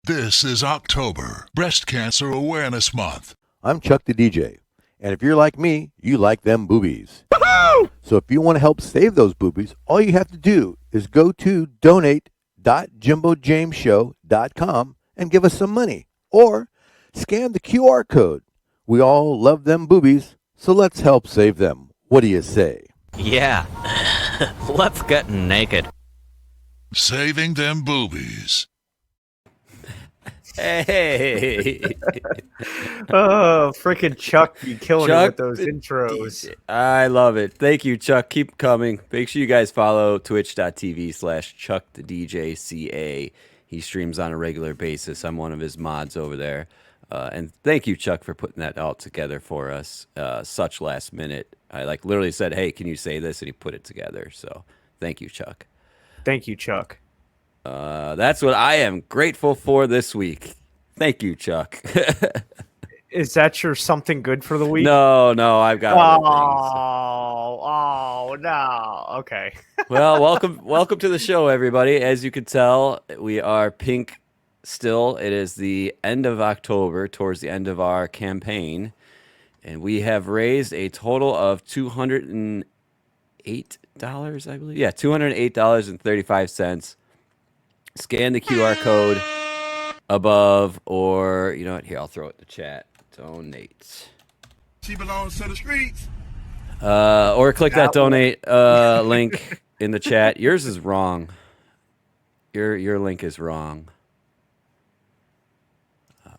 This is October, Breast Cancer Awareness Month. I'm Chuck the DJ, and if you're like me, you like them boobies. Woo-hoo! So if you want to help save those boobies, all you have to do is go to donate.jimbojameshow.com and give us some money, or scan the QR code. We all love them boobies, so let's help save them. What do you say? Yeah, let's get naked. Saving them boobies. Hey. Oh, freaking Chuck, you killing it with those intros. I love it. Thank you, Chuck. Keep coming. Make sure you guys follow twitch.tv/ChuckTheDJCA. He streams on a regular basis. I'm one of his mods over there. And thank you, Chuck, for putting that all together for us. Such last minute. I literally said, hey, can you say this? And he put it together. So thank you, Chuck. Thank you, Chuck. That's what I am grateful for this week. Thank you, Chuck. Is that your something good for the week? No, I've got other things. Oh, no. Okay. Well, welcome to the show, everybody. As you can tell, we are pink still. It is the end of October, towards the end of our campaign, and we have raised a total of $208, I believe. Yeah, $208.35. Scan the QR code above, or you know what? Here, I'll throw it in the chat. Donate. She belongs to the streets. Or click that donate link in the chat. Yours is wrong. Your link is wrong.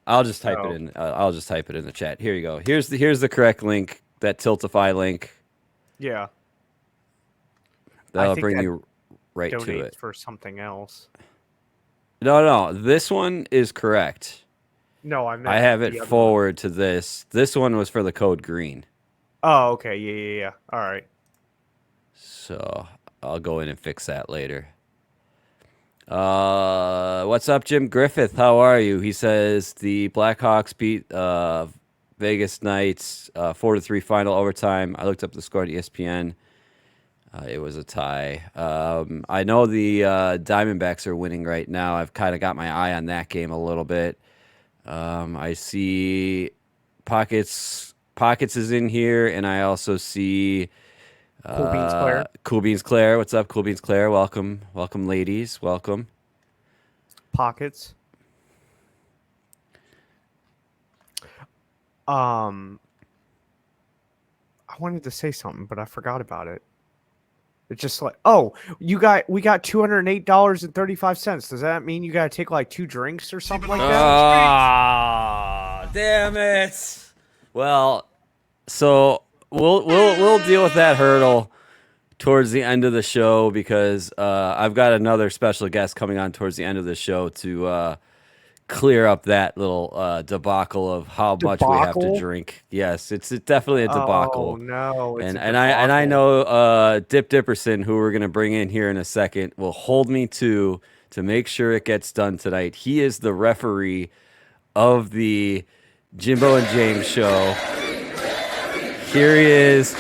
I'll just type it in. I'll just type it in the chat. Here you go. Here's the correct link. That Tiltify link. Yeah. That'll bring you right to it. For something else. No. This one is correct. No, I meant I have it forward to this. This one was for the code green. Oh, okay. Yeah. All right. So I'll go in and fix that later. What's up, Jim Griffith? How are you? He says the Blackhawks beat Vegas Knights 4-3 final overtime. I looked up the score at ESPN. It was a tie. I know the Diamondbacks are winning right now. I've kind of got my eye on that game a little bit. I see Pockets is in here, and I also see Cool Beans Claire. Cool Beans Claire. What's up, Cool Beans Claire? Welcome, ladies. Welcome. Pockets. I wanted to say something, but I forgot about it. It's just like, we got $208.35. Does that mean you got to take like 2 drinks or something like that? Ah, damn it. Well, so we'll deal with that hurdle towards the end of the show, because I've got another special guest coming on towards the end of the show to clear up that little debacle of how much we have to drink. Yes, it's definitely a debacle. Oh no! And I know Dip Dipperson, who we're gonna bring in here in a second, will hold me to make sure it gets done tonight. He is the referee of the Jimbo and James show. Here he is,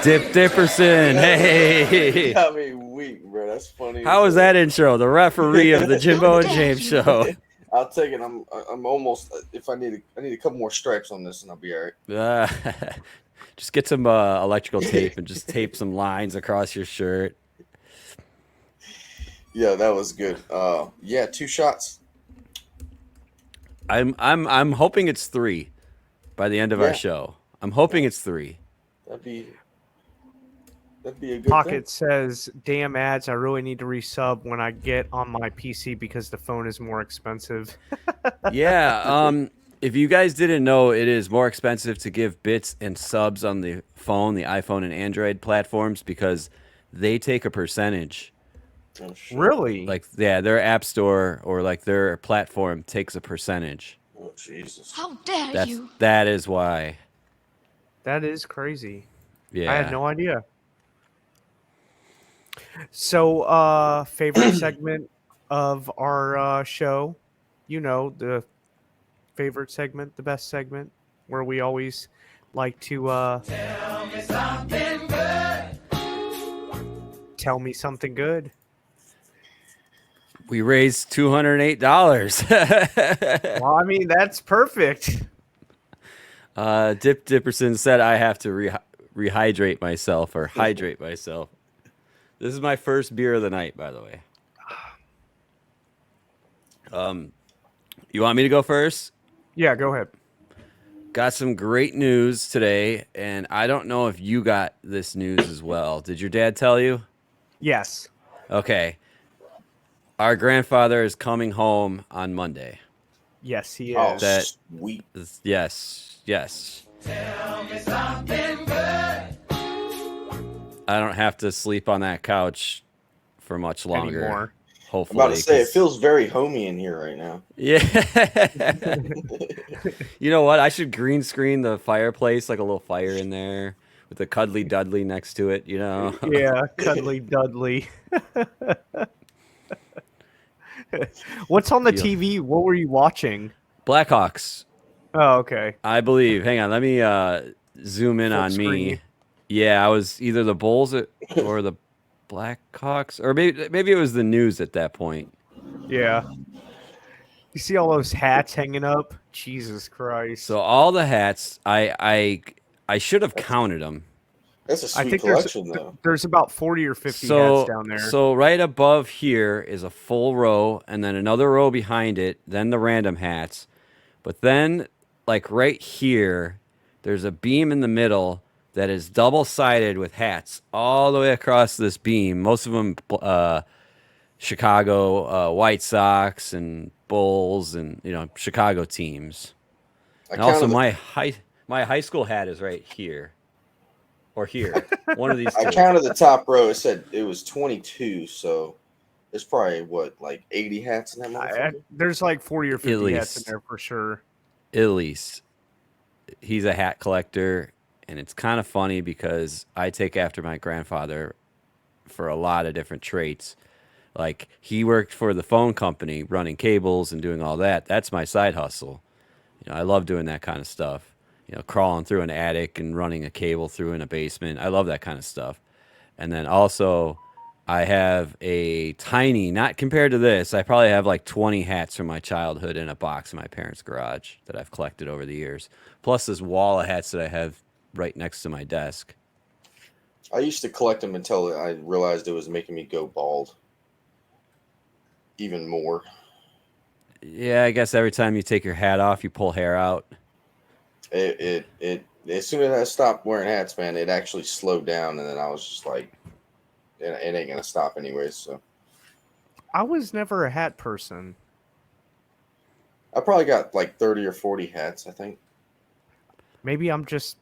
Dip Dipperson. Hey, you got me weak, bro. That's funny. How was that intro? The referee of the Jimbo and James show. I'll take it. I'm almost. If I need a couple more stripes on this, and I'll be all right. Just get some electrical tape and just tape some lines across your shirt. Yeah, that was good. 2 shots. I'm hoping it's 3 by the end of our show. I'm hoping it's 3. That'd be a good Pocket thing. says, damn ads, I really need to resub when I get on my PC because the phone is more expensive. Yeah. If you guys didn't know, it is more expensive to give bits and subs on the phone, the iPhone and Android platforms, because they take a percentage. Oh, sure. Really? Their app store or their platform takes a percentage. Oh, Jesus. How dare you? That is why. That is crazy. Yeah. I had no idea. So, favorite segment of our show, the favorite segment, the best segment, where we always like to tell me something good. Tell me something good. We raised $208. Well, I mean, that's perfect. Dip Dipperson said I have to rehydrate myself or hydrate myself. This is my first beer of the night, by the way. You want me to go first? Yeah, go ahead. Got some great news today, and I don't know if you got this news as well. Did your dad tell you? Yes. Okay. Our grandfather is coming home on Monday. Yes, he Oh, is. sweet. Yes. I don't have to sleep on that couch for much longer. Anymore. I'm Hopefully. about to say, it feels very homey in here right now. Yeah. You know what? I should green screen the fireplace, like a little fire in there with a cuddly Dudley next to it, you know? Yeah, cuddly Dudley. What's on the TV? What were you watching? Blackhawks, Oh, okay. I believe. Hang on. Let me zoom in Full on me. screen. Yeah, I was either the Bulls or the Blackhawks, or maybe it was the News at that point. Yeah. You see all those hats hanging up? Jesus Christ. So all the hats, I should have counted them. That's a I sweet think collection, though. there's about 40 or 50 hats down there. So right above here is a full row, and then another row behind it, then the random hats. But then, like right here, there's a beam in the middle that is double-sided with hats all the way across this beam. Most of them Chicago White Sox and Bulls and Chicago teams. And also my high school hat is right here. Or here. One of these two. I counted the top row. It said it was 22, so there's probably, like 80 hats in that motherfucker? There's like 40 or 50 At hats in least. there for sure. At least. He's a hat collector, and it's kind of funny because I take after my grandfather for a lot of different traits. Like, he worked for the phone company, running cables and doing all that. That's my side hustle. I love doing that kind of stuff. Crawling through an attic and running a cable through in a basement. I love that kind of stuff. And then also, I have a tiny, not compared to this, I probably have like 20 hats from my childhood in a box in my parents' garage that I've collected over the years. Plus this wall of hats that I have right next to my desk. I used to collect them until I realized it was making me go bald. Even more. Yeah, I guess every time you take your hat off, you pull hair out. It as soon as I stopped wearing hats, man, it actually slowed down, and then I was just like, it ain't gonna stop anyways. So I was never a hat person. I probably got like 30 or 40 hats, I think. Maybe I'm just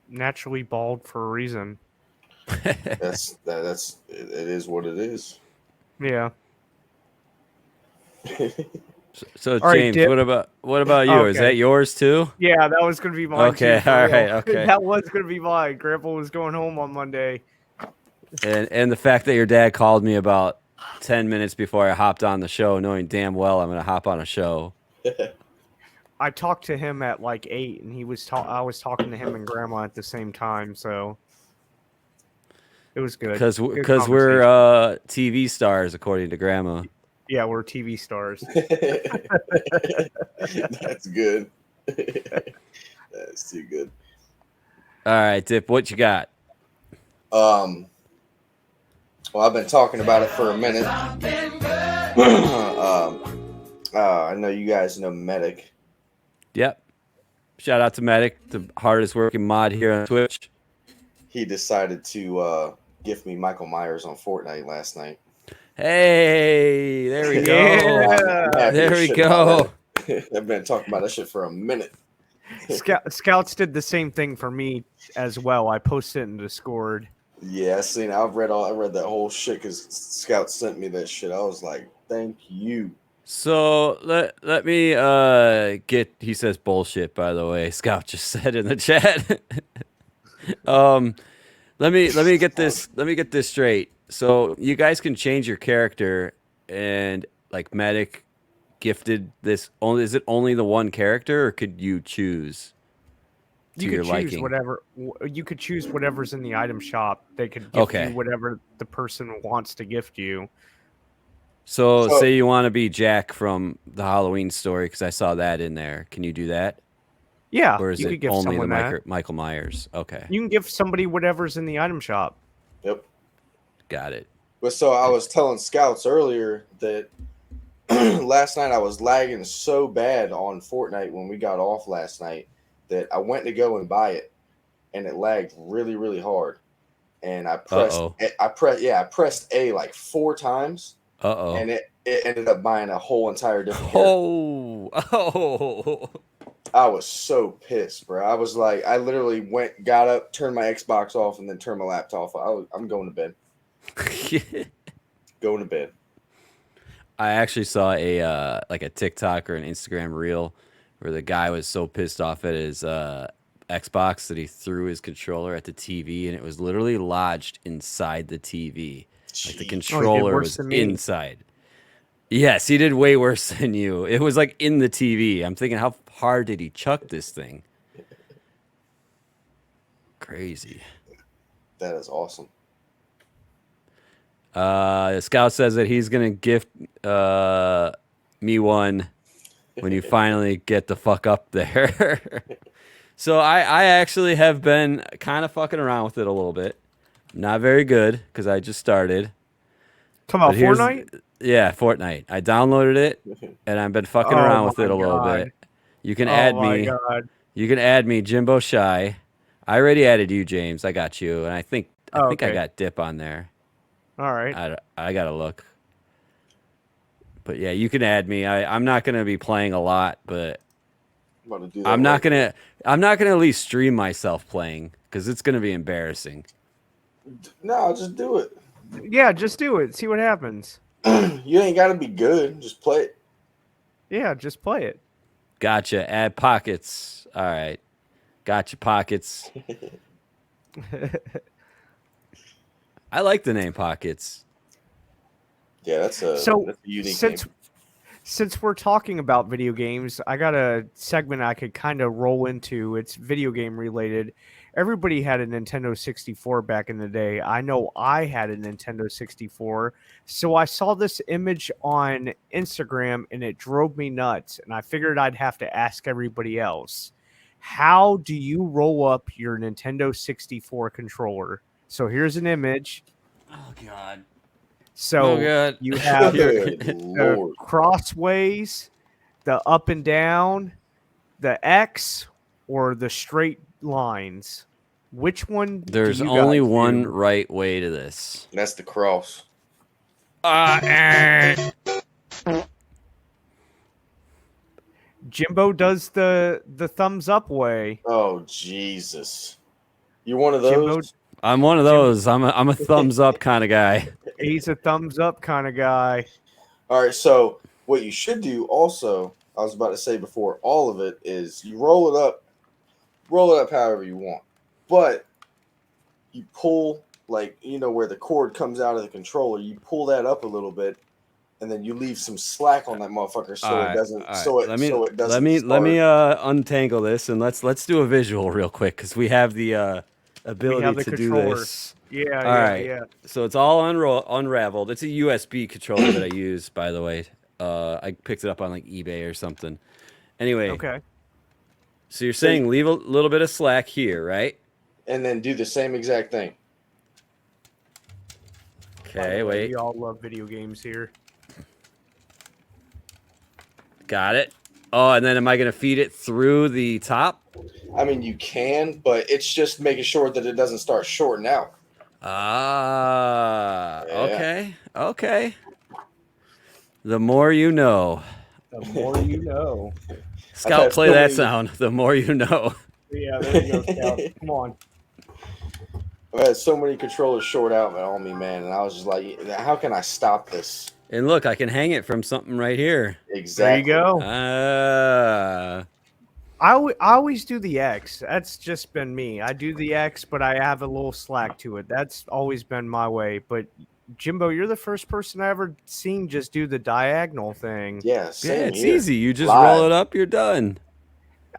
naturally bald for a reason. It is what it is. Yeah. So All right, James, Dip. what about you? Is Okay. that yours too? Yeah, that was going to be mine. Okay, too, for all real. right, okay. That was going to be mine. Grandpa was going home on Monday. And the fact that your dad called me about 10 minutes before I hopped on the show, knowing damn well I'm going to hop on a show. I talked to him at like 8, and I was talking to him and Grandma at the same time, so it was good. Because Good we're conversation. TV stars, according to Grandma. Yeah, we're TV stars. That's good. That's too good. All right, Dip, what you got? Well, I've been talking about it for a minute. I know you guys know Medic. Yep. Shout out to Medic, the hardest working mod here on Twitch. He decided to gift me Michael Myers on Fortnite last night. Hey, there we go. Yeah. I'm happy There as we shit go. about that. I've been talking about that shit for a minute. Scouts did the same thing for me as well. I posted it in Discord. Yeah, I seen. I read that whole shit because Scout sent me that shit. I was like, thank you. So let me get. He says bullshit. By the way, Scout just said in the chat. Let me get this. Let me get this straight. So you guys can change your character, and like Medic gifted this. Only is it only the one character, or could you choose? You could choose whatever. You could choose whatever's in the item shop. They could gift you whatever the person wants to gift you. So, So say you want to be Jack from the Halloween story, because I saw that in there. Can you do that? Yeah, Or is you it could give only the someone that. Michael Myers? Okay, You can give somebody whatever's in the item shop. yep. got it. But so I was telling Scouts earlier that last night I was lagging so bad on Fortnite when we got off last night that I went to go and buy it, and it lagged really, really hard. And Uh-oh. I pressed A like 4 times, Uh-oh. and it ended up buying a whole entire different character. Oh. I was so pissed, bro. I was like, I literally got up, turned my Xbox off, and then turned my laptop off. I'm going to bed. Going to bed. I actually saw a like a TikTok or an Instagram reel where the guy was so pissed off at his Xbox that he threw his controller at the TV, and it was literally lodged inside the TV. Like the Jeez. controller worse was than me. inside. Yes, he did way worse than you. It was like in the TV. I'm thinking, how hard did he chuck this thing? Crazy. That is awesome. The scout says that he's gonna gift me one when you finally get the fuck up there. So I actually have been kind of fucking around with it a little bit. Not very good because I just started. Talking about But here's- Fortnite? Yeah, Fortnite. I downloaded it and I've been fucking Oh around with my it a little God. bit. You can Oh add my me. God. You can add me, Jimbo Shy. I already added you, James. I got you, and I think I Okay. got Dip on there. All right. I gotta look. But yeah, you can add me. I'm not gonna be playing a lot, but I'm about to do that I'm not right gonna I'm not gonna at least stream myself playing because it's gonna be embarrassing. now. No, just do it. Yeah, just do it. See what happens. You ain't got to be good. Just play it. Yeah, just play it. Gotcha. Add pockets. All right. Gotcha pockets. I like the name Pockets. Yeah, that's a unique since name. since we're talking about video games, I got a segment I could kind of roll into. It's video game related. Everybody had a Nintendo 64 back in the day. I know I had a Nintendo 64. So I saw this image on Instagram and it drove me nuts. And I figured I'd have to ask everybody else. How do you roll up your Nintendo 64 controller? So here's an image. Oh God. So God. you have Good the Lord. crossways, the up and down, the X, or the straight lines. Which one? There's do you only guys one do? right way to this. That's the cross. Jimbo does the thumbs up way. Oh Jesus! You're one of Jimbo, those. I'm one of those. I'm a thumbs up kind of guy. he's a thumbs up kind of guy. All right. So what you should do also, I was about to say before all of it, is you roll it up however you want, but you pull where the cord comes out of the controller. You pull that up a little bit, and then you leave some slack on that motherfucker so it doesn't. So it doesn't. Let me untangle this and let's do a visual real quick because we have the ability the to controller. do this. Yeah, All yeah, right. yeah. So it's all unraveled. It's a USB controller that I use, by the way. I picked it up on like eBay or something. Anyway, Okay. so you're saying leave a little bit of slack here, right? And then do the same exact thing. Okay, wait. We all love video games here. Got it. Oh, and then am I going to feed it through the top? I mean, you can, but it's just making sure that it doesn't start shorting out. Ah, Yeah. okay. Okay. The more you know. The more you know. Scout, had play so that many- sound. The more you know. Yeah, there you go, Scout. Come on. I've had so many controllers short out on me, man, and I was just like, how can I stop this? And look, I can hang it from something right here. Exactly. There you go. Ah. I always do the X. That's just been me. I do the X, but I have a little slack to it. That's always been my way. But Jimbo, you're the first person I ever seen just do the diagonal thing. Yeah, Yeah, same it's here. easy. You just Live. roll it up, you're done.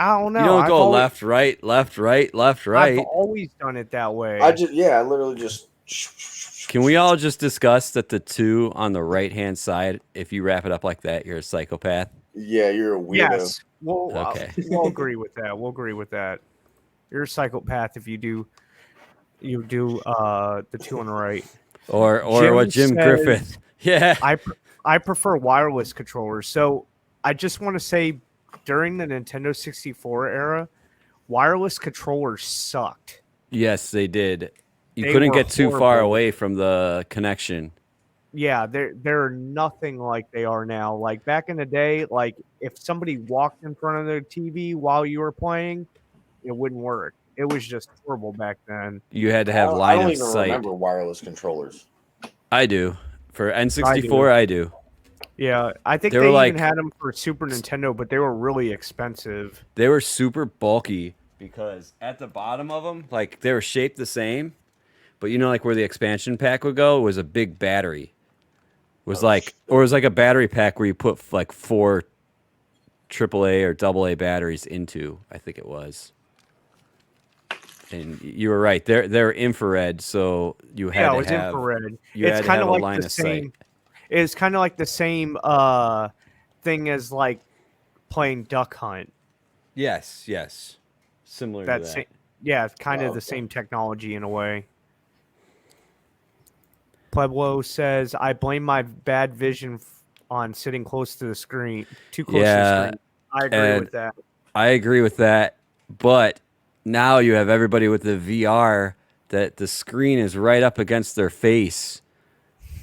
I don't know. You don't I've go always, left, right, left, right, left, I've right. always done it that way. I literally just Can we all just discuss that the 2 on the right-hand side, if you wrap it up like that, you're a psychopath? Yeah, you're a weirdo. Yes, Okay. we'll agree with that. We'll agree with that. You're a psychopath if you do the 2 on the right. Or Jim what Jim says- Griffith. Yeah. I prefer wireless controllers. So I just want to say, during the Nintendo 64 era, wireless controllers sucked. Yes, they did. You They couldn't were get too far horrible. away from the connection. Yeah, they're nothing like they are now. Like back in the day, like if somebody walked in front of their TV while you were playing, it wouldn't work. It was just horrible back then. You had to have I line don't of even sight. remember wireless controllers. I do. For N64, I do. Yeah, I think They they, were even like- had them for Super Nintendo, but they were really expensive. They were super bulky because at the bottom of them, like they were shaped the same, but you know, like where the expansion pack would go was a big battery. It was like a battery pack where you put like 4 AAA or AA batteries into. I think it was. And you were right. They're infrared, so you had Yeah, to it was have infrared. you It's had to kind have of a like line the of same. sight. It's kind of like the same thing as like playing Duck Hunt. Yes. Similar to That's that. yeah, it's kind of Oh, the okay. same technology in a way. Pueblo says, "I blame my bad vision on sitting close to the screen, too close to Yeah, the screen." I agree and with that. I agree with that, but now you have everybody with the VR that the screen is right up against their face,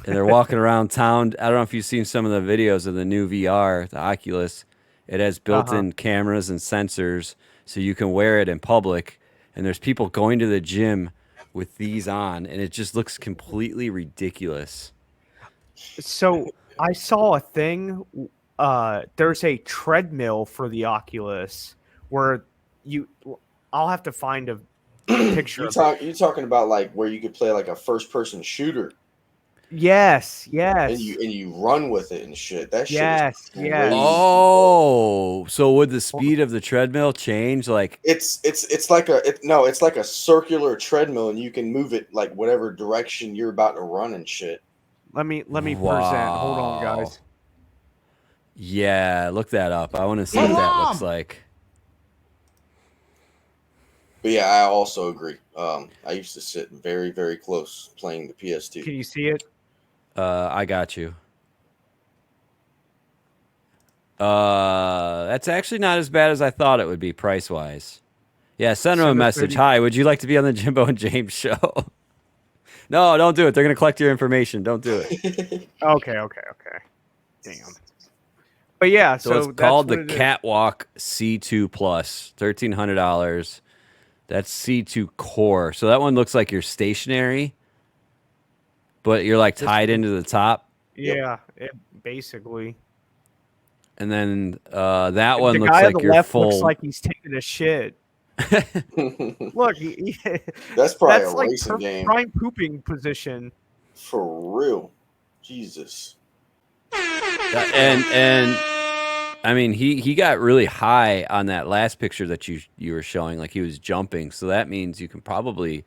and they're walking around town. I don't know if you've seen some of the videos of the new VR, the Oculus. It has built-in cameras and sensors, so you can wear it in public. And there's people going to the gym with these on, and it just looks completely ridiculous. So I saw a thing. There's a treadmill for the Oculus where I'll have to find a picture. You talking about like where you could play like a first person shooter Yes. and you run with it and shit. That shit Yes, is yes. crazy. Oh, so would the speed of the treadmill change? Like, It's like it's like a circular treadmill and you can move it like whatever direction you're about to run and shit. Let me present. Hold on, Wow. guys. yeah, look that up. I want to see what that looks like. But yeah, I also agree. I used to sit very, very close playing the PS2. Can you see it? I got you. That's actually not as bad as I thought it would be price wise. Yeah, send them a Send us message. 30 Hi, would you like to be on the Jimbo and James show? No, don't do it. They're gonna collect your information. Don't do it. Okay. Damn. But yeah, So it's that's called what the it is. Catwalk C2 Plus, $1,300. That's C2 Core. So that one looks like you're stationary, but you're like tied into the top. Yeah, basically. And then that one The looks guy like on the you're left full. looks like he's taking a shit. Look, That's probably that's a like racing game prime pooping position. for real. Jesus. and I mean he got really high on that last picture that you were showing, like he was jumping. So that means you can probably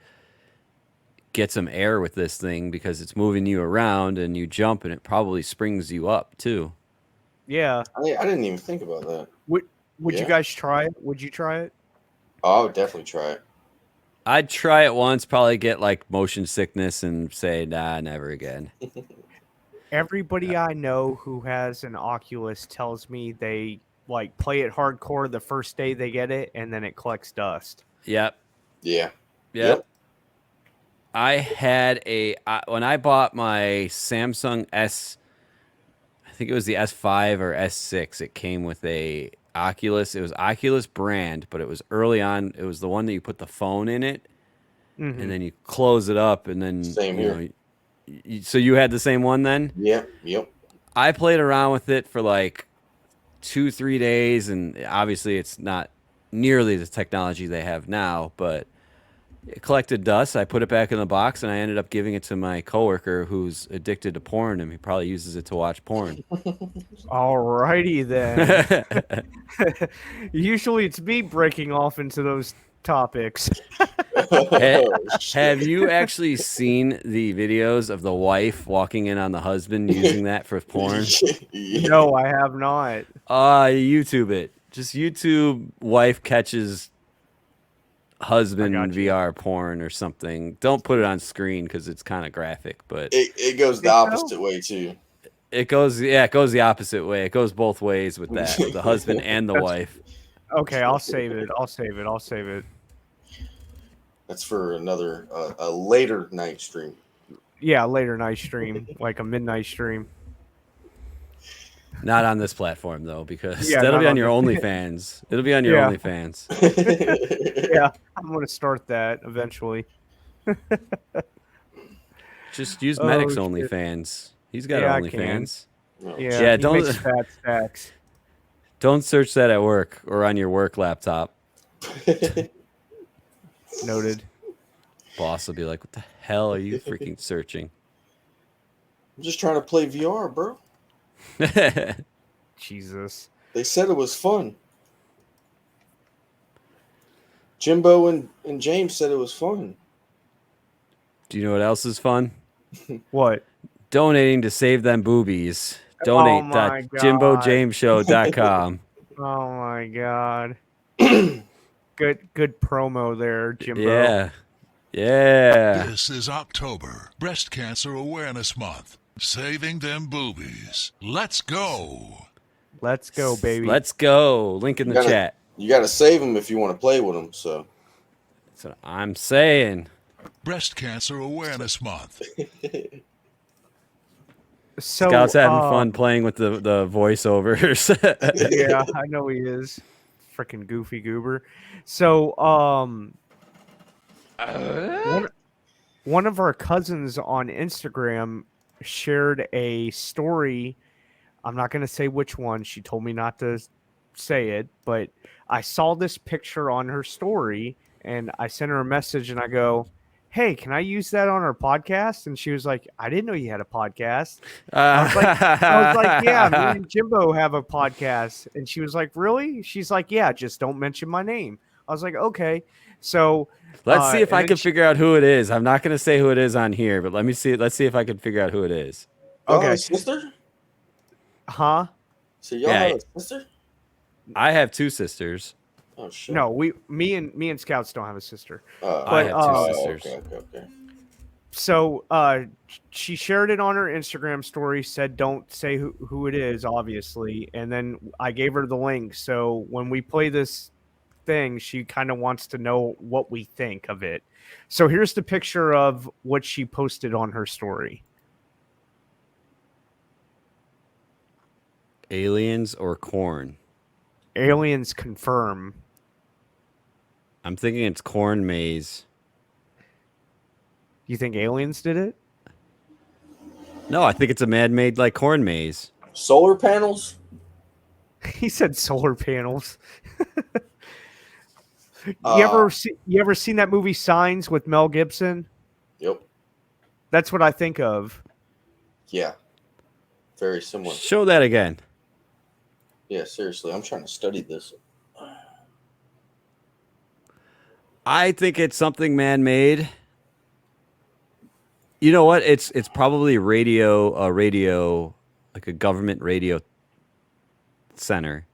get some air with this thing because it's moving you around and you jump and it probably springs you up too. Yeah. I didn't even think about that. Would you Yeah. guys try it? Would you try it? Oh, I would definitely try it. I'd try it once, probably get like motion sickness and say, nah, never again. Everybody I know who has an Oculus tells me they like play it hardcore the first day they get it, and then it collects dust. Yep. Yeah. Yep. I had when I bought my Samsung I think it was the S5 or S6, it came with a Oculus. It was Oculus brand, but it was early on. It was the one that you put the phone in it, Mhm. and then you close it up, and then Same here. So you had the same one then? Yep. I played around with it for like 2-3 days, and obviously it's not nearly the technology they have now, but it collected dust. I put it back in the box, and I ended up giving it to my coworker who's addicted to porn, and he probably uses it to watch porn. Alrighty then. Usually it's me breaking off into those topics. Have you actually seen the videos of the wife walking in on the husband using that for porn? Yeah. No, I have not. YouTube it. Just YouTube wife catches husband I got you. VR porn or something. Don't put it on screen because it's kind of graphic, but It goes the Think so? opposite way too. it goes the opposite way. It goes both ways with that, with the husband and the wife. Okay, I'll save it. I'll save it. That's for another a later night stream. Yeah, later night stream, like a midnight stream. Not on this platform though, because Yeah, that'll be not on on your the- OnlyFans. It'll be on your Yeah. OnlyFans. Yeah, I'm gonna start that eventually. Just use Oh, Medic's shit. OnlyFans. He's got Yeah, I OnlyFans. Yeah, Yeah, he don't- makes fat stacks. Don't search that at work or on your work laptop. Noted. Boss will be like, "What the hell are you freaking searching?" I'm just trying to play VR, bro. Jesus. They said it was fun. Jimbo and James said it was fun. Do you know what else is fun? What? Donating to Save Them Boobies. Oh my God. Donate.jimbojameshow.com. Oh my god. Good promo there, Jimbo. Yeah. Yeah. This is October, Breast Cancer Awareness Month. Saving them boobies. Let's go. Let's go, baby. Let's go. Link in the chat. You got to save them if you want to play with them. So That's what I'm saying. Breast Cancer Awareness Month. So, Scout's having fun playing with the voiceovers. Yeah, I know he is. Freaking goofy goober. So, one of our cousins on Instagram shared a story. I'm not going to say which one. She told me not to say it, but I saw this picture on her story and I sent her a message and I go, "Hey, can I use that on our podcast?" And she was like, "I didn't know you had a podcast." I was like, "Yeah, me and Jimbo have a podcast." And she was like, "Really?" She's like, "Yeah, just don't mention my name." I was like, "Okay." So Let's see if and I then can figure out who it is. I'm not going to say who it is on here, but let's see if I can figure out who it is. y'all Okay. have a sister? Huh? So y'all Yeah. have a sister? I have two sisters. Oh shit. No, me and Scouts don't have a sister. I have two sisters. Okay. So she shared it on her Instagram story, said don't say who it is, obviously, and then I gave her the link. So when we play this thing, she kind of wants to know what we think of it. So here's the picture of what she posted on her story. Aliens or corn? Aliens confirm. I'm thinking it's corn maze. You think aliens did it? No, I think it's a man-made like corn maze. Solar panels? He said solar panels. You ever seen that movie Signs with Mel Gibson? Yep. That's what I think of. Yeah. Very similar. Show that again. Yeah, seriously. I'm trying to study this. I think it's something man-made. You know what? It's probably radio, like a government radio center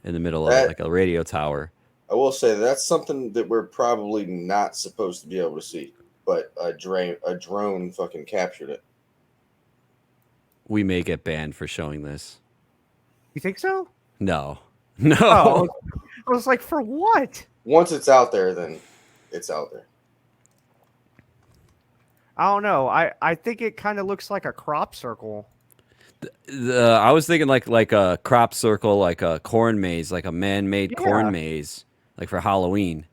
in the middle of it, like a radio tower. I will say that's something that we're probably not supposed to be able to see, but a drone fucking captured it. We may get banned for showing this. You think so? No. Oh, I was like, for what? Once it's out there, then it's out there. I don't know. I think it kind of looks like a crop circle. I was thinking like a crop circle, like a corn maze, like a man-made corn maze, like for Halloween.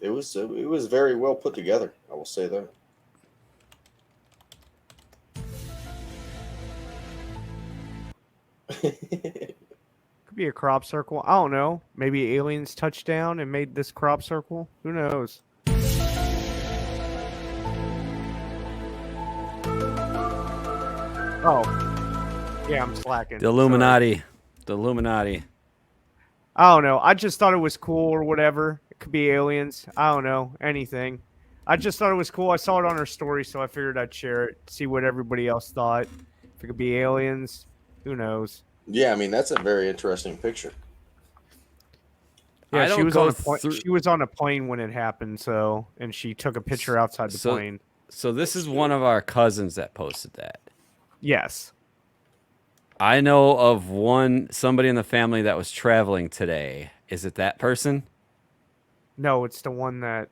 It was very well put together. I will say that. Could be a crop circle. I don't know. Maybe aliens touched down and made this crop circle. Who knows? Oh, yeah, I'm slacking. The Illuminati. The Illuminati. I don't know. I just thought it was cool or whatever. It could be aliens. I don't know. Anything. I just thought it was cool. I saw it on her story, so I figured I'd share it, see what everybody else thought. If it could be aliens, who knows? Yeah, I mean that's a very interesting picture. Yeah, I she don't was go on a plane. through- She was on a plane when it happened, so and she took a picture outside the plane. So this is one of our cousins that posted that. Yes. I know of somebody in the family that was traveling today. Is it that person? No, it's the one that.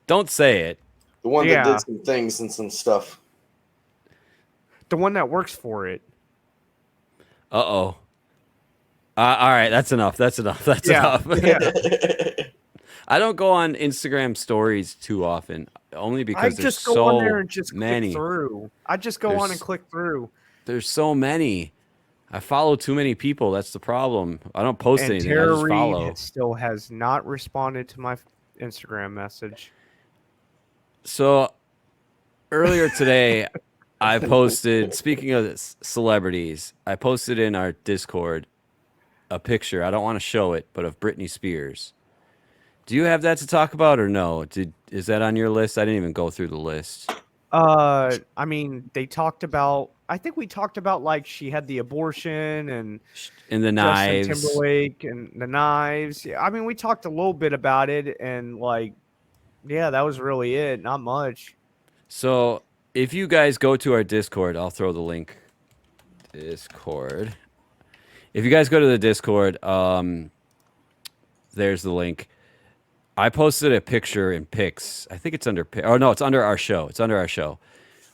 Don't say it. The one that Yeah. did some things and some stuff. The one that works for it. Uh-oh. All right, that's enough. That's enough. That's Yeah. enough. Yeah. I don't go on Instagram stories too often, only I because there's just go on there so and just many. click through. I just go on and click through. There's so many. I follow too many people. That's the problem. I don't post And anything. I Tara just follow. Reid still has not responded to my Instagram message. So earlier today, I posted, speaking of celebrities, I posted in our Discord a picture. I don't want to show it, but of Britney Spears. Do you have that to talk about or no? Is that on your list? I didn't even go through the list. I mean, they talked about. I think we talked about like she had the abortion and In the Justin knives. Timberlake and the knives. Yeah, I mean, we talked a little bit about it, and like, yeah, that was really it. Not much. So if you guys go to our Discord, I'll throw the link. Discord. If you guys go to the Discord, there's the link. I posted a picture in pics. I think it's under. Oh no, it's under our show. It's under our show.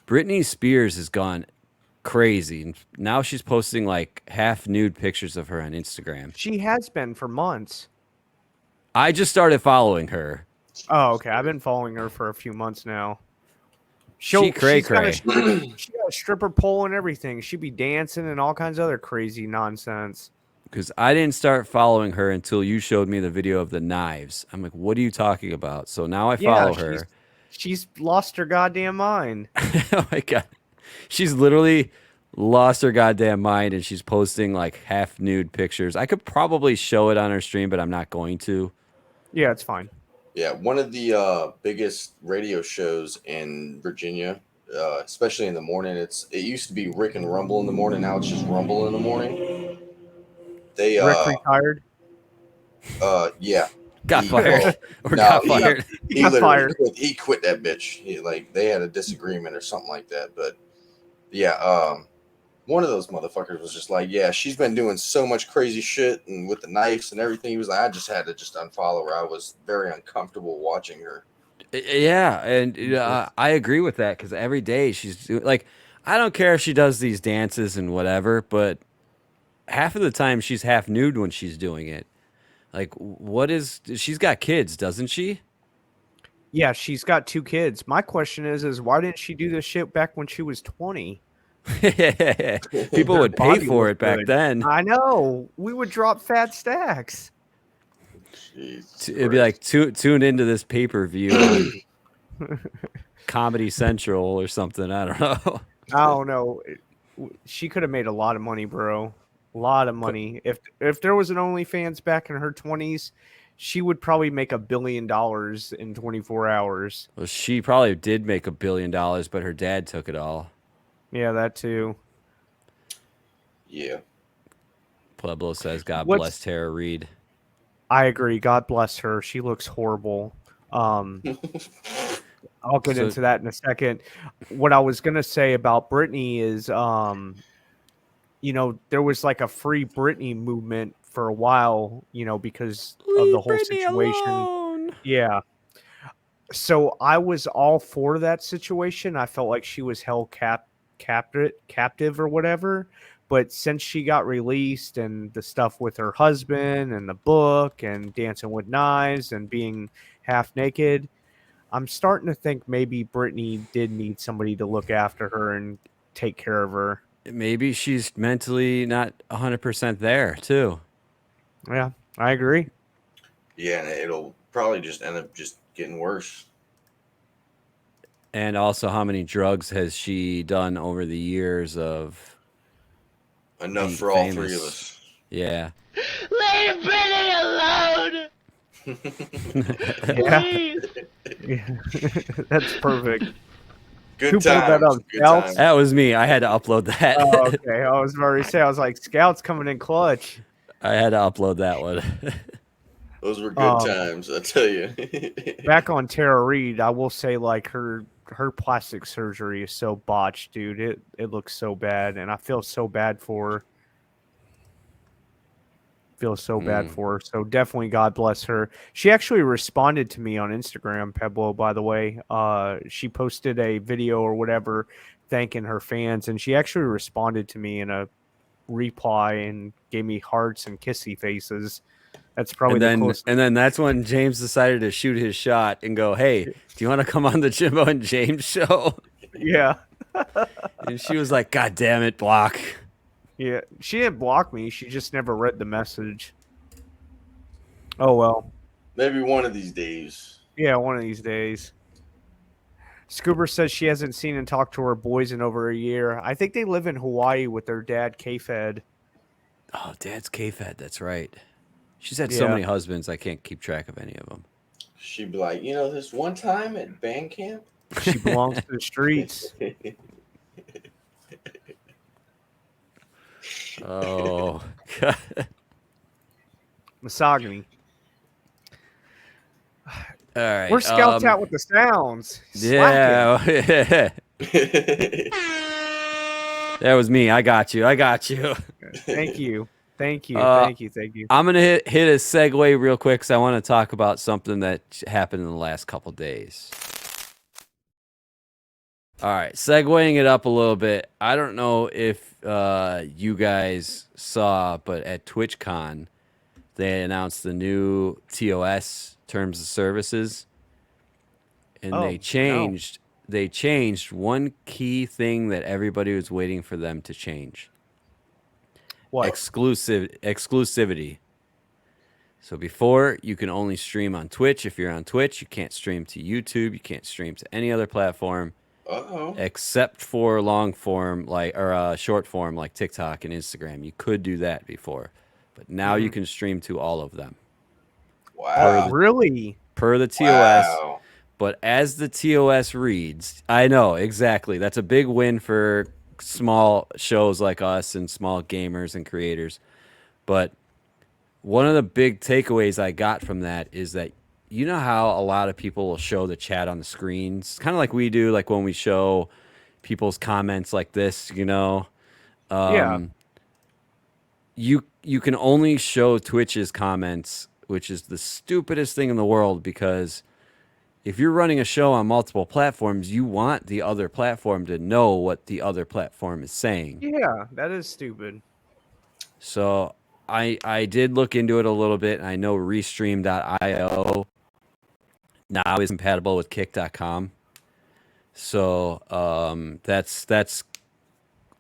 Britney Spears has gone crazy. Now she's posting like half nude pictures of her on Instagram. She has been for months. I just started following her. Oh, okay. I've been following her for a few months now. She cray she's got cray. she got a stripper pole and everything. She'd be dancing and all kinds of other crazy nonsense. Because I didn't start following her until you showed me the video of the knives. I'm like, what are you talking about? So now I follow her. She's lost her goddamn mind. Oh my god. She's literally lost her goddamn mind and she's posting like half nude pictures. I could probably show it on her stream, but I'm not going to. Yeah, it's fine. Yeah, one of the biggest radio shows in Virginia, especially in the morning. It used to be Rick and Rumble in the morning. Now it's just Rumble in the morning. They Rick retired. Yeah, Got He- fired. Or no, got he- fired. he got literally fired. he quit that bitch. They had a disagreement or something like that. But yeah, one of those motherfuckers was just like, yeah, she's been doing so much crazy shit and with the knives and everything. He was like, I just had to just unfollow her. I was very uncomfortable watching her. Yeah, and I agree with that because every day she's like, I don't care if she does these dances and whatever, but half of the time she's half nude when she's doing it. Like, she's got kids, doesn't she? Yeah, she's got 2 kids. My question is why didn't she do this shit back when she was 20? People would pay Body for looked it back good. then. I know. We would drop fat stacks. Jesus It'd be like tune into this pay-per-view on Comedy Central or something. I don't know. I don't know. She could have made a lot of money, bro. A lot of money. If there was an OnlyFans back in her 20s, she would probably make $1 billion in 24 hours. Well, she probably did make $1 billion, but her dad took it all. Yeah, that too. Yeah. Pueblo says, God What's- bless Tara Reid. I agree. God bless her. She looks horrible. I'll get So- into that in a second. What I was gonna say about Britney is, there was like a free Britney movement for a while, because of the whole situation. Yeah. So I was all for that situation. I felt like she was held captive or whatever. But since she got released and the stuff with her husband and the book and Dancing with Knives and being half naked, I'm starting to think maybe Britney did need somebody to look after her and take care of her. Maybe she's mentally not 100% there, too. Yeah, I agree. Yeah, and it'll probably just end up just getting worse. And also, how many drugs has she done over the years of Enough being for all famous? three of us. Yeah. Yeah. Yeah. That's perfect. Good Who pulled that times. up? Good Scouts? times. That was me. I had to upload that. Oh, okay. I was about to say, I was like, Scouts coming in clutch. I had to upload that one. Those were good Um, times, I tell you. Back on Tara Reid, I will say, like, her plastic surgery is so botched, dude. It looks so bad, and I feel so bad for her. Feel so bad for her. So definitely God bless her. She actually responded to me on Instagram, Peblo, by the way. She posted a video or whatever thanking her fans, and she actually responded to me in a reply and gave me hearts and kissy faces. That's probably the closest. And then that's when James decided to shoot his shot and go, "Hey, do you want to come on the Jimbo and James show?" Yeah. And she was like, "God damn it, block." Yeah. She didn't block me. She just never read the message. Oh, well. Maybe one of these days. Yeah, one of these days. Scoober says she hasn't seen and talked to her boys in over a year. I think they live in Hawaii with their dad, K-Fed. Oh, Dad's K-Fed. That's right. She's had so Yeah. many husbands, I can't keep track of any of them. She'd be like, this one time at band camp. She belongs to the streets. Oh, God. Misogyny. All right. We're scouts out with the sounds. Yeah. That was me. I got you. Thank you. Thank you. Uh, Thank you. Thank you. I'm going to hit a segue real quick because I want to talk about something that happened in the last couple days. All right. Segueing it up a little bit. I don't know if you guys saw, but at TwitchCon, they announced the new TOS terms of services. And they changed one key thing that everybody was waiting for them to change. What? Exclusivity. So before, you can only stream on Twitch. If you're on Twitch, you can't stream to YouTube. You can't stream to any other platform except for long form short form like TikTok and Instagram. You could do that before, but now you can stream to all of them. Wow. Really? Per the TOS. Wow. But as the TOS reads, I know, exactly. That's a big win for small shows like us and small gamers and creators. But one of the big takeaways I got from that is that you know how a lot of people will show the chat on the screens? Kind of like we do, like when we show people's comments like this, Yeah. You can only show Twitch's comments, which is the stupidest thing in the world because if you're running a show on multiple platforms, you want the other platform to know what the other platform is saying. Yeah, that is stupid. So I did look into it a little bit, and I know Restream.io now is compatible with Kick.com. So that's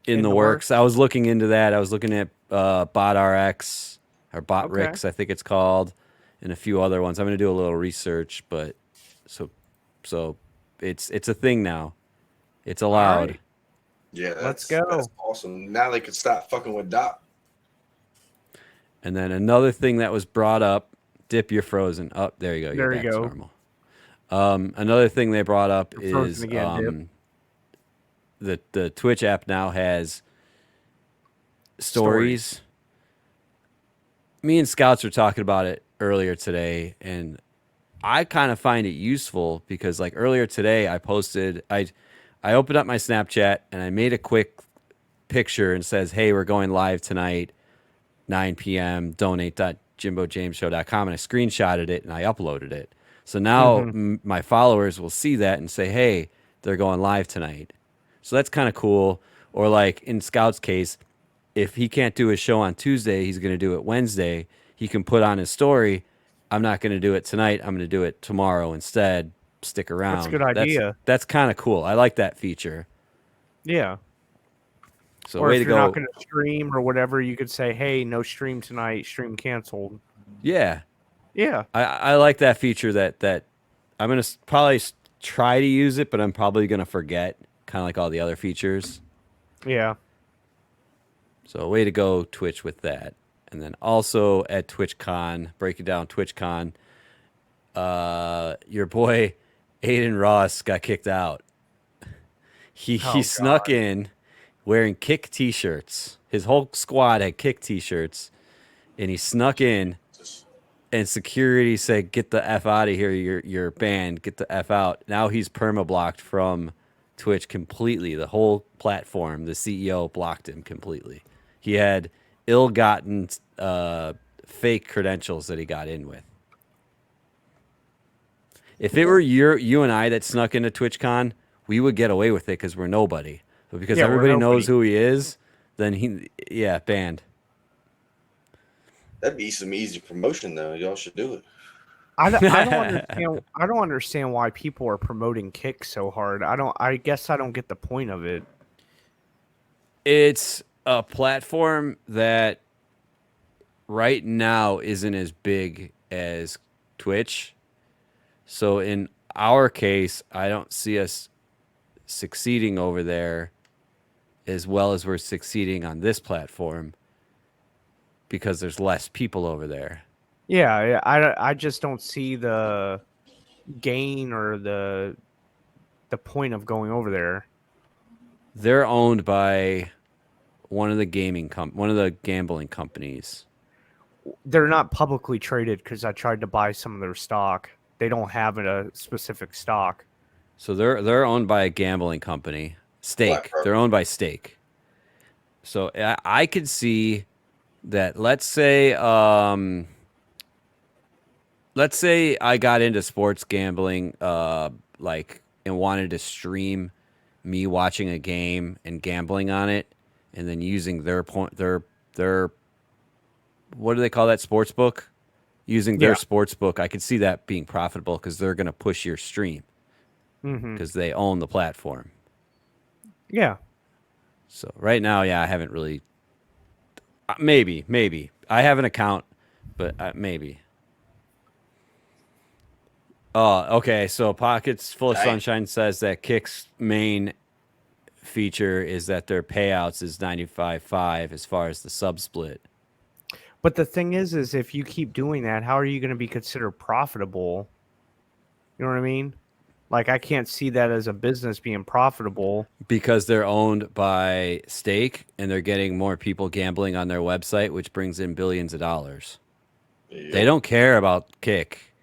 in the works. I was looking into that. I was looking at BotRX or BotRix, I think it's called, and a few other ones. I'm going to do a little research, but so it's a thing now. It's allowed. Right. Yeah, Let's go. That's awesome. Now they can stop fucking with Doc. And then another thing that was brought up, Dip, you're frozen. Oh, there you go. There You're you back to go. normal. Another thing they brought up You're is frozen again, the Twitch app now has stories. Me and Scouts were talking about it earlier today, and I kind of find it useful because like earlier today I opened up my Snapchat and I made a quick picture and says, "Hey, we're going live tonight, 9 p.m. donate.jimbojamesshow.com," and I screenshotted it and I uploaded it. So now my followers will see that and say, "Hey, they're going live tonight." So that's kind of cool. Or like in Scout's case, if he can't do his show on Tuesday, he's going to do it Wednesday. He can put on his story, "I'm not going to do it tonight. I'm going to do it tomorrow instead. Stick around." That's a good idea. That's kind of cool. I like that feature. Yeah. So Or way if to you're go. not going to stream or whatever, you could say, "Hey, no stream tonight. Stream canceled." Yeah. Yeah. I like that feature that I'm going to probably try to use it, but I'm probably going to forget, kind of like all the other features. Yeah. So way to go, Twitch, with that. And then also at TwitchCon, breaking down TwitchCon, your boy Aiden Ross got kicked out. He snuck in wearing Kick t-shirts. His whole squad had Kick t-shirts, and he snuck in, and security said, "Get the F out of here, you're banned, get the F out." Now he's perma-blocked from Twitch completely. The whole platform, the CEO blocked him completely. He had ill-gotten fake credentials that he got in with. If it were you and I that snuck into TwitchCon, we would get away with it because we're nobody. But because everybody knows who he is, then banned. That'd be some easy promotion, though. Y'all should do it. I don't understand. I don't understand why people are promoting Kick so hard. I guess I don't get the point of it. It's a platform that right now isn't as big as Twitch. So in our case, I don't see us succeeding over there as well as we're succeeding on this platform because there's less people over there. Yeah, I just don't see the gain or the point of going over there. They're owned by one of the gambling companies. They're not publicly traded because I tried to buy some of their stock. They don't have a specific stock. So they're owned by a gambling company. Stake. They're owned by Stake. So I could see that. Let's say I got into sports gambling, and wanted to stream me watching a game and gambling on it, and then using their what do they call that, sports book? Using their sports book, I could see that being profitable because they're going to push your stream because they own the platform. Yeah. So right now, I haven't really. Maybe I have an account, but maybe. Oh, okay. So Pockets Full of Sunshine says that Kick's main feature is that their payouts is 95.5 as far as the sub split. But the thing is if you keep doing that, how are you going to be considered profitable? You know what I mean? Like, I can't see that as a business being profitable. Because they're owned by Stake, and they're getting more people gambling on their website, which brings in billions of dollars. Yep. They don't care about Kick.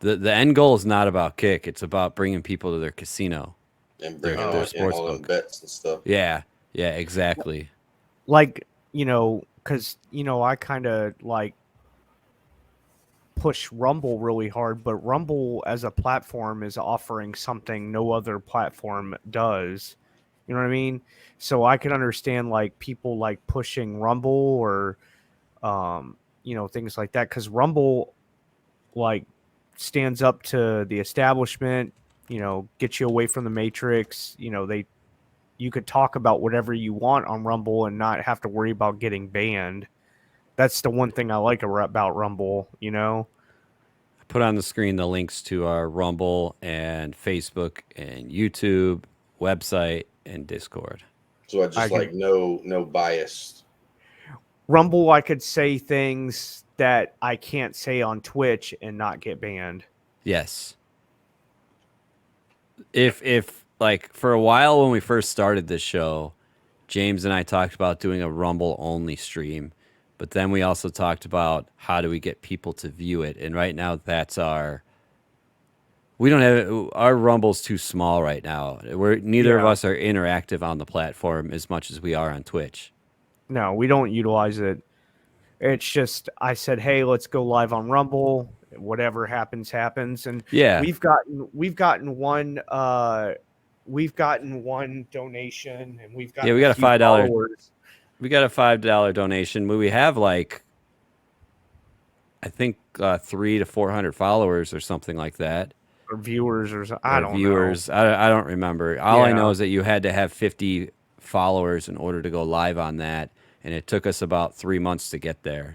The end goal is not about Kick. It's about bringing people to their casino. And bringing their sports all them bets and stuff. Yeah, exactly. Like, because, I kind of, push Rumble really hard, but Rumble as a platform is offering something no other platform does. You know what I mean? So I can understand, people, pushing Rumble or, things like that, because Rumble, stands up to the establishment, gets you away from the Matrix. You could talk about whatever you want on Rumble and not have to worry about getting banned. That's the one thing I like about Rumble, I put on the screen the links to our Rumble and Facebook and YouTube, website, and Discord. So no bias. Rumble, I could say things that I can't say on Twitch and not get banned. Yes. If for a while when we first started this show, James and I talked about doing a Rumble only stream, but then we also talked about how do we get people to view it. And right now that's our Rumble's too small right now. Neither of us are interactive on the platform as much as we are on Twitch. No, we don't utilize it. It's just I said, hey, let's go live on Rumble. Whatever happens, happens. And we've gotten one donation, and we got a $5. We got a $5 donation. We have I think 300 to 400 followers or something like that. Or viewers or something. I don't know. I don't remember. All I know is that you had to have 50 followers in order to go live on that. And it took us about 3 months to get there.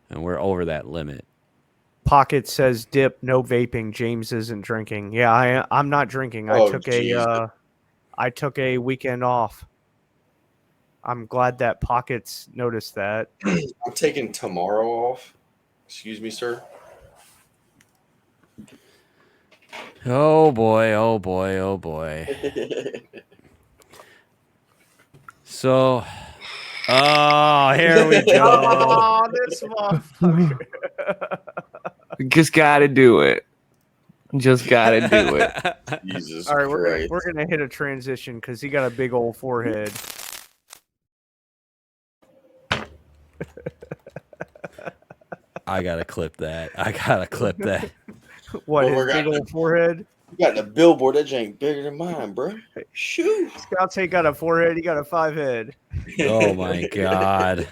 And we're over that limit. Pocket says, dip, no vaping. James isn't drinking. Yeah, I'm not drinking. I took a weekend off. I'm glad that Pockets noticed that. I'm taking tomorrow off. Excuse me, sir. Oh boy, oh boy, oh boy. So, oh, here we go. Oh, this motherfucker. Just gotta do it. Just gotta do it. Jesus All right, Christ. we're gonna hit a transition because he got a big old forehead. I gotta clip that. I gotta clip that. What, Well, his we're big gonna- old forehead? You got the billboard. That jank bigger than mine, bro. Shoot. Scouts ain't got a forehead, he got a 5 head. Oh my god.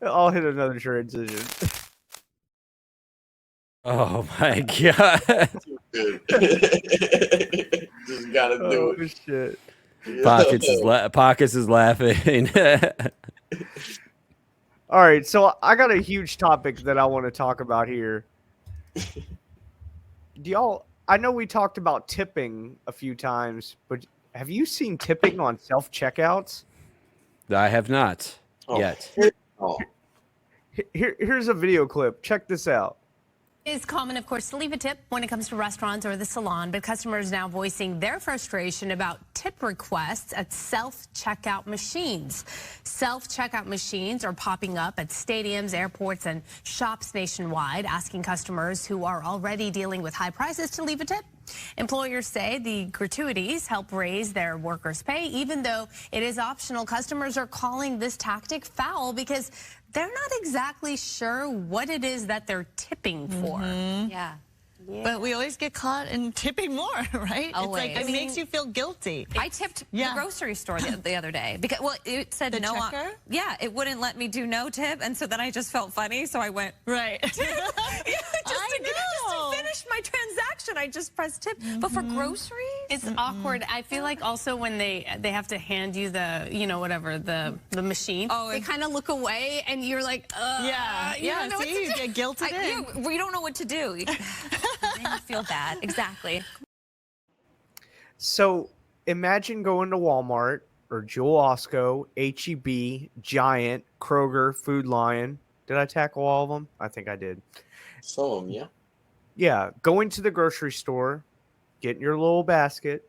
I'll hit another transition. Oh my god. Just gotta do Oh, shit. it. Pockets is laughing. All right, so I got a huge topic that I want to talk about here. I know we talked about tipping a few times, but have you seen tipping on self-checkouts? I have not yet. Oh. Here's a video clip. Check this out. It is common, of course, to leave a tip when it comes to restaurants or the salon, but customers now voicing their frustration about tip requests at self-checkout machines. Self-checkout machines are popping up at stadiums, airports, and shops nationwide, asking customers who are already dealing with high prices to leave a tip. Employers say the gratuities help raise their workers' pay, even though it is optional. Customers are calling this tactic foul because they're not exactly sure what it is that they're tipping for. Yeah. But we always get caught in tipping more, right? Always. It's like it makes you feel guilty. I tipped the grocery store the other day because it said The no. checker? Yeah, it wouldn't let me do no tip, and so then I just felt funny, so I went Right. just to finish my transaction. I just pressed tip. But for groceries, It's awkward. I feel like also when they have to hand you the, the machine, they kind of look away and you're like, Yeah. you don't know what to See, you do. get guilted in. yeah, we don't know what to do. Then you feel bad. Exactly. So imagine going to Walmart or Jewel Osco, HEB, Giant, Kroger, Food Lion. Did I tackle all of them? I think I did. Some of them, yeah. Yeah, going to the grocery store, getting your little basket,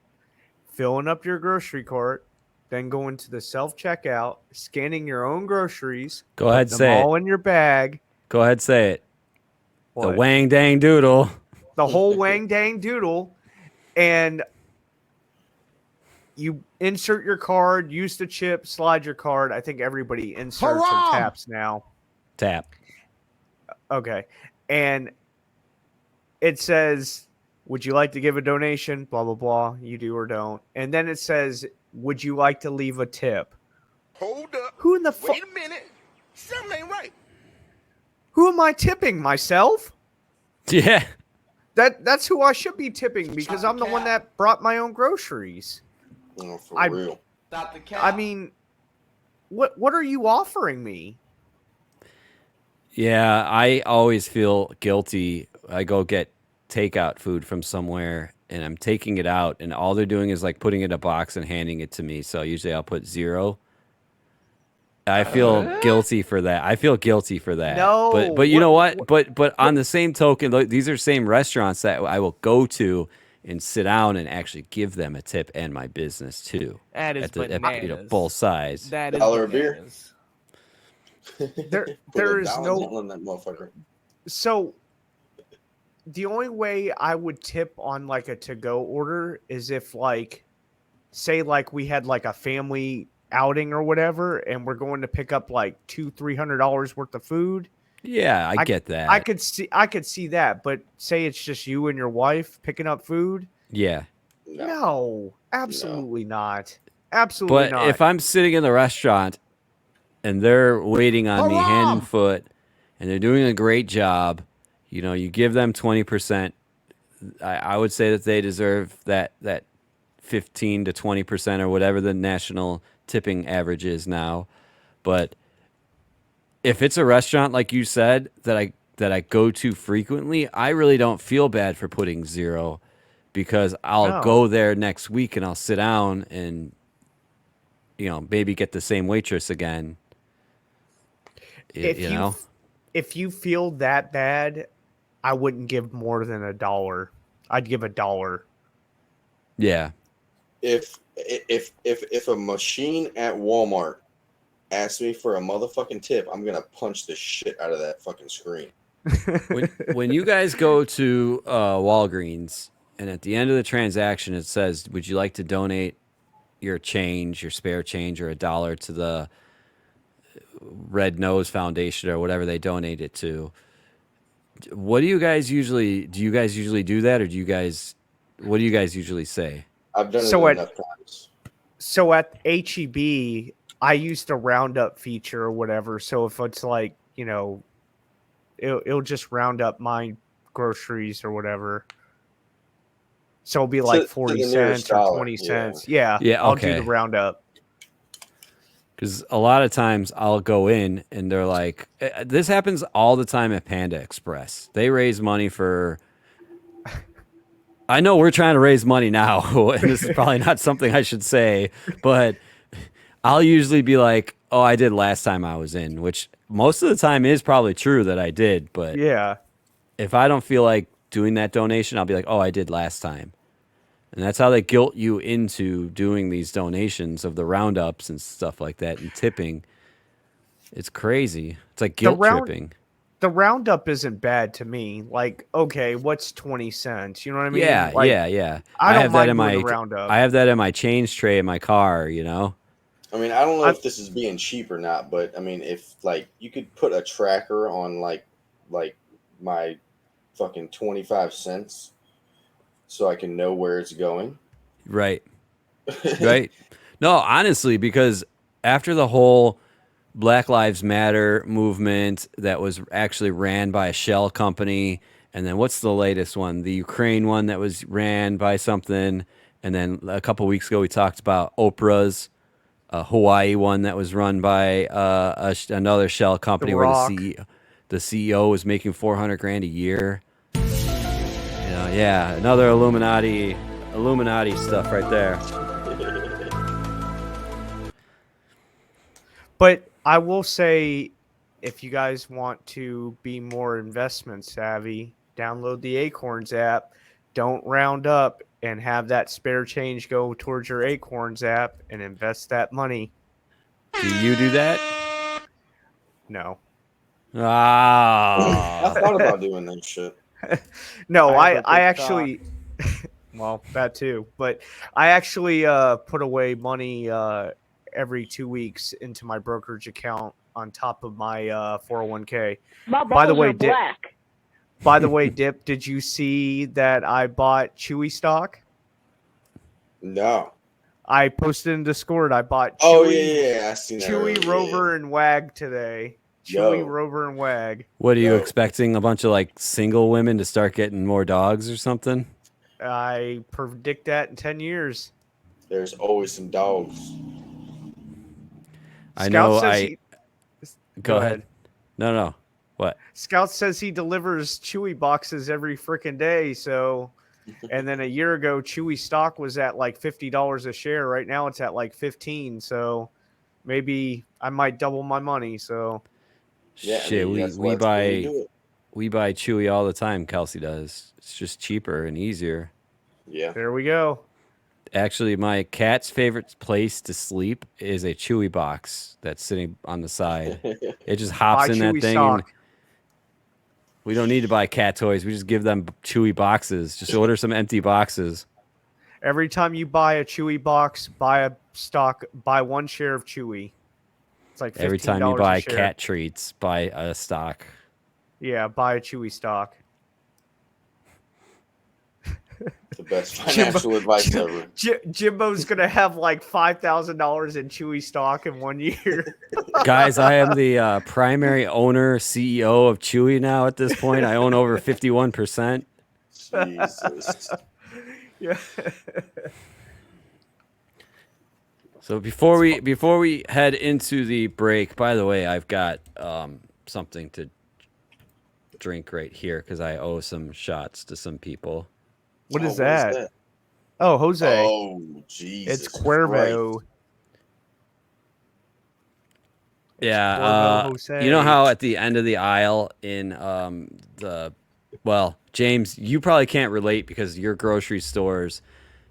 filling up your grocery cart, then going to the self-checkout, scanning your own groceries, Go ahead, them say all it. in your bag. Go ahead, say it. The What? wang dang doodle. The whole wang dang doodle, and you insert your card, use the chip, slide your card. I think everybody inserts and taps now. Tap. Okay. And it says, would you like to give a donation? Blah, blah, blah. You do or don't. And then it says, would you like to leave a tip? Hold up. Who in the fuck? Wait a minute. Something ain't right. Who am I tipping? Myself? Yeah. That's who I should be tipping because I'm the one that brought my own groceries. No, for I- real. I mean, what are you offering me? Yeah, I always feel guilty. I go get takeout food from somewhere and I'm taking it out and all they're doing is like putting it in a box and handing it to me. So usually I'll put 0. I feel guilty for that. I feel guilty for that. No, But you know what? But on the same token, these are same restaurants that I will go to and sit down and actually give them a tip and my business too. That is At bananas. both sides. That is $1 a beer. bananas. There is $1 no. on that motherfucker. So the only way I would tip on like a to-go order is if like, say like we had like a family outing or whatever, and we're going to pick up like $200-300 worth of food. Yeah, I get that. I could see that, but say it's just you and your wife picking up food. Yeah. No, absolutely not. Absolutely But not. if I'm sitting in the restaurant and they're waiting on me hand and foot and they're doing a great job, you give them 20%. I would say that they deserve that 15 to 20% or whatever the national tipping average is now. But if it's a restaurant like you said that I go to frequently, I really don't feel bad for putting 0 because I'll No. go there next week and I'll sit down and maybe get the same waitress again. You know? If you feel that bad, I wouldn't give more than $1. I'd give $1. Yeah. If a machine at Walmart asks me for a motherfucking tip, I'm gonna punch the shit out of that fucking screen. When you guys go to Walgreens and at the end of the transaction it says, "Would you like to donate your change, your spare change, or $1 to the Red Nose Foundation or whatever they donate it to?" What do you guys usually do that, or what do you guys usually say? I've done it enough times. So at HEB, I used a roundup feature or whatever. So if it's like, it'll just round up my groceries or whatever. So it'll be like 40 cents or 20 cents. Yeah. I'll do the roundup. Because a lot of times I'll go in and they're like, this happens all the time at Panda Express. They raise money for. I know we're trying to raise money now, and this is probably not something I should say, but I'll usually be like, "Oh, I did last time I was in," which most of the time is probably true that I did. But yeah, if I don't feel like doing that donation, I'll be like, "Oh, I did last time." And that's how they guilt you into doing these donations of the roundups and stuff like that and tipping. It's crazy. It's like guilt tripping. The roundup isn't bad to me. Like, okay, what's 20 cents? You know what I mean? Yeah, like, yeah. I don't have mind that in my roundup. I have that in my change tray in my car, I mean, I don't know if this is being cheap or not, but I mean, if like you could put a tracker on like my fucking 25 cents so I can know where it's going. Right. Right. No, honestly, because after the whole Black Lives Matter movement that was actually ran by a shell company, and then what's the latest one? The Ukraine one that was ran by something, and then a couple weeks ago we talked about Oprah's Hawaii one that was run by another shell company where the CEO was making $400,000 a year. Yeah, another Illuminati stuff right there. But I will say, if you guys want to be more investment savvy, download the Acorns app. Don't round up and have that spare change go towards your Acorns app and invest that money. Do you do that? No. Ah. I thought about doing that shit. No, I actually well, that too. But I actually put away money every 2 weeks into my brokerage account on top of my 401k. By the way, black. By the way, Dip, did you see that I bought Chewy stock? No. I posted in Discord. I bought Chewy, oh yeah, I seen that Chewy, earlier, Rover, and Wag today. Chewy, Rover, and Wag. What are you expecting? A bunch of like single women to start getting more dogs or something? I predict that in 10 years. There's always some dogs. I know. Go ahead. No. What? Scout says he delivers Chewy boxes every freaking day. So, and then a year ago, Chewy stock was at like $50 a share. Right now, it's at like 15. So, maybe I might double my money. So, yeah, shit, we buy Chewy all the time. Kelsey does. It's just cheaper and easier. Yeah. There we go. Actually, my cat's favorite place to sleep is a Chewy box that's sitting on the side. It just hops in that thing. And we don't need to buy cat toys. We just give them Chewy boxes. Just order some empty boxes. Every time you buy a Chewy box, buy one share of Chewy. It's like $15 every time you buy a share. cat treats, buy a stock. Yeah, buy a Chewy stock. The best financial advice ever. Jimbo's gonna have like $5,000 in Chewy stock in 1 year. Guys, I am the primary owner, CEO of Chewy now. At this point, I own over 51%. Jesus. Yeah. So before we head into the break, by the way, I've got something to drink right here because I owe some shots to some people. What is that? Oh, Jose. Oh, Jesus. It's Cuervo. Yeah, Cuervo Jose. you know how at the end of the aisle in James, you probably can't relate because your grocery stores,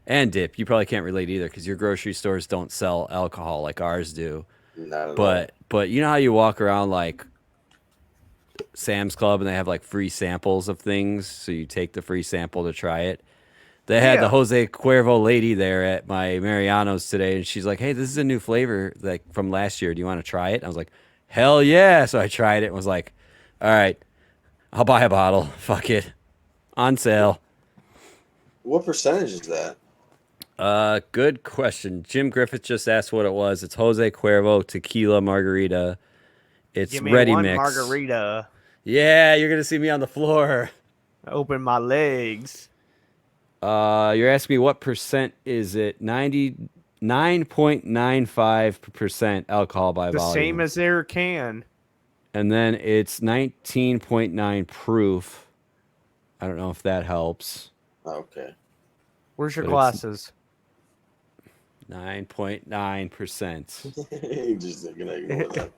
and Dip, you probably can't relate either because your grocery stores don't sell alcohol like ours do. Not at all. But you know how you walk around like Sam's Club and they have like free samples of things, so you take the free sample to try it. They had the Jose Cuervo lady there at my Mariano's today, and she's like, "Hey, this is a new flavor like from last year. Do you want to try it?" And I was like, "Hell yeah!" So I tried it and was like, "All right, I'll buy a bottle. Fuck it, on sale." What percentage is that? Good question. Jim Griffith just asked what it was. It's Jose Cuervo Tequila Margarita. It's Give me ready one mix. margarita. Yeah, you're gonna see me on the floor. Open my legs. You're asking me what percent is it? 99.95% alcohol by The volume. same as their can. And then it's 19.9 proof. I don't know if that helps. Okay. Where's your But glasses? 9.9%. Just gonna ignore that.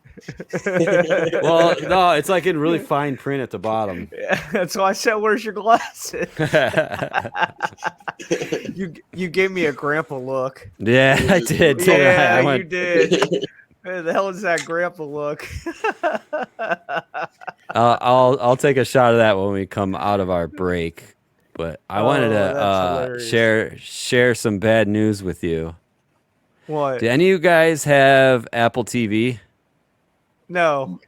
Well, no, it's like in really fine print at the bottom. Yeah, that's why I said, "Where's your glasses?" You gave me a grandpa look. Yeah, I did. Yeah, I went, you did. Hey, the hell is that grandpa look? I'll take a shot of that when we come out of our break. But I wanted to share some bad news with you. What? Do any of you guys have Apple TV? No.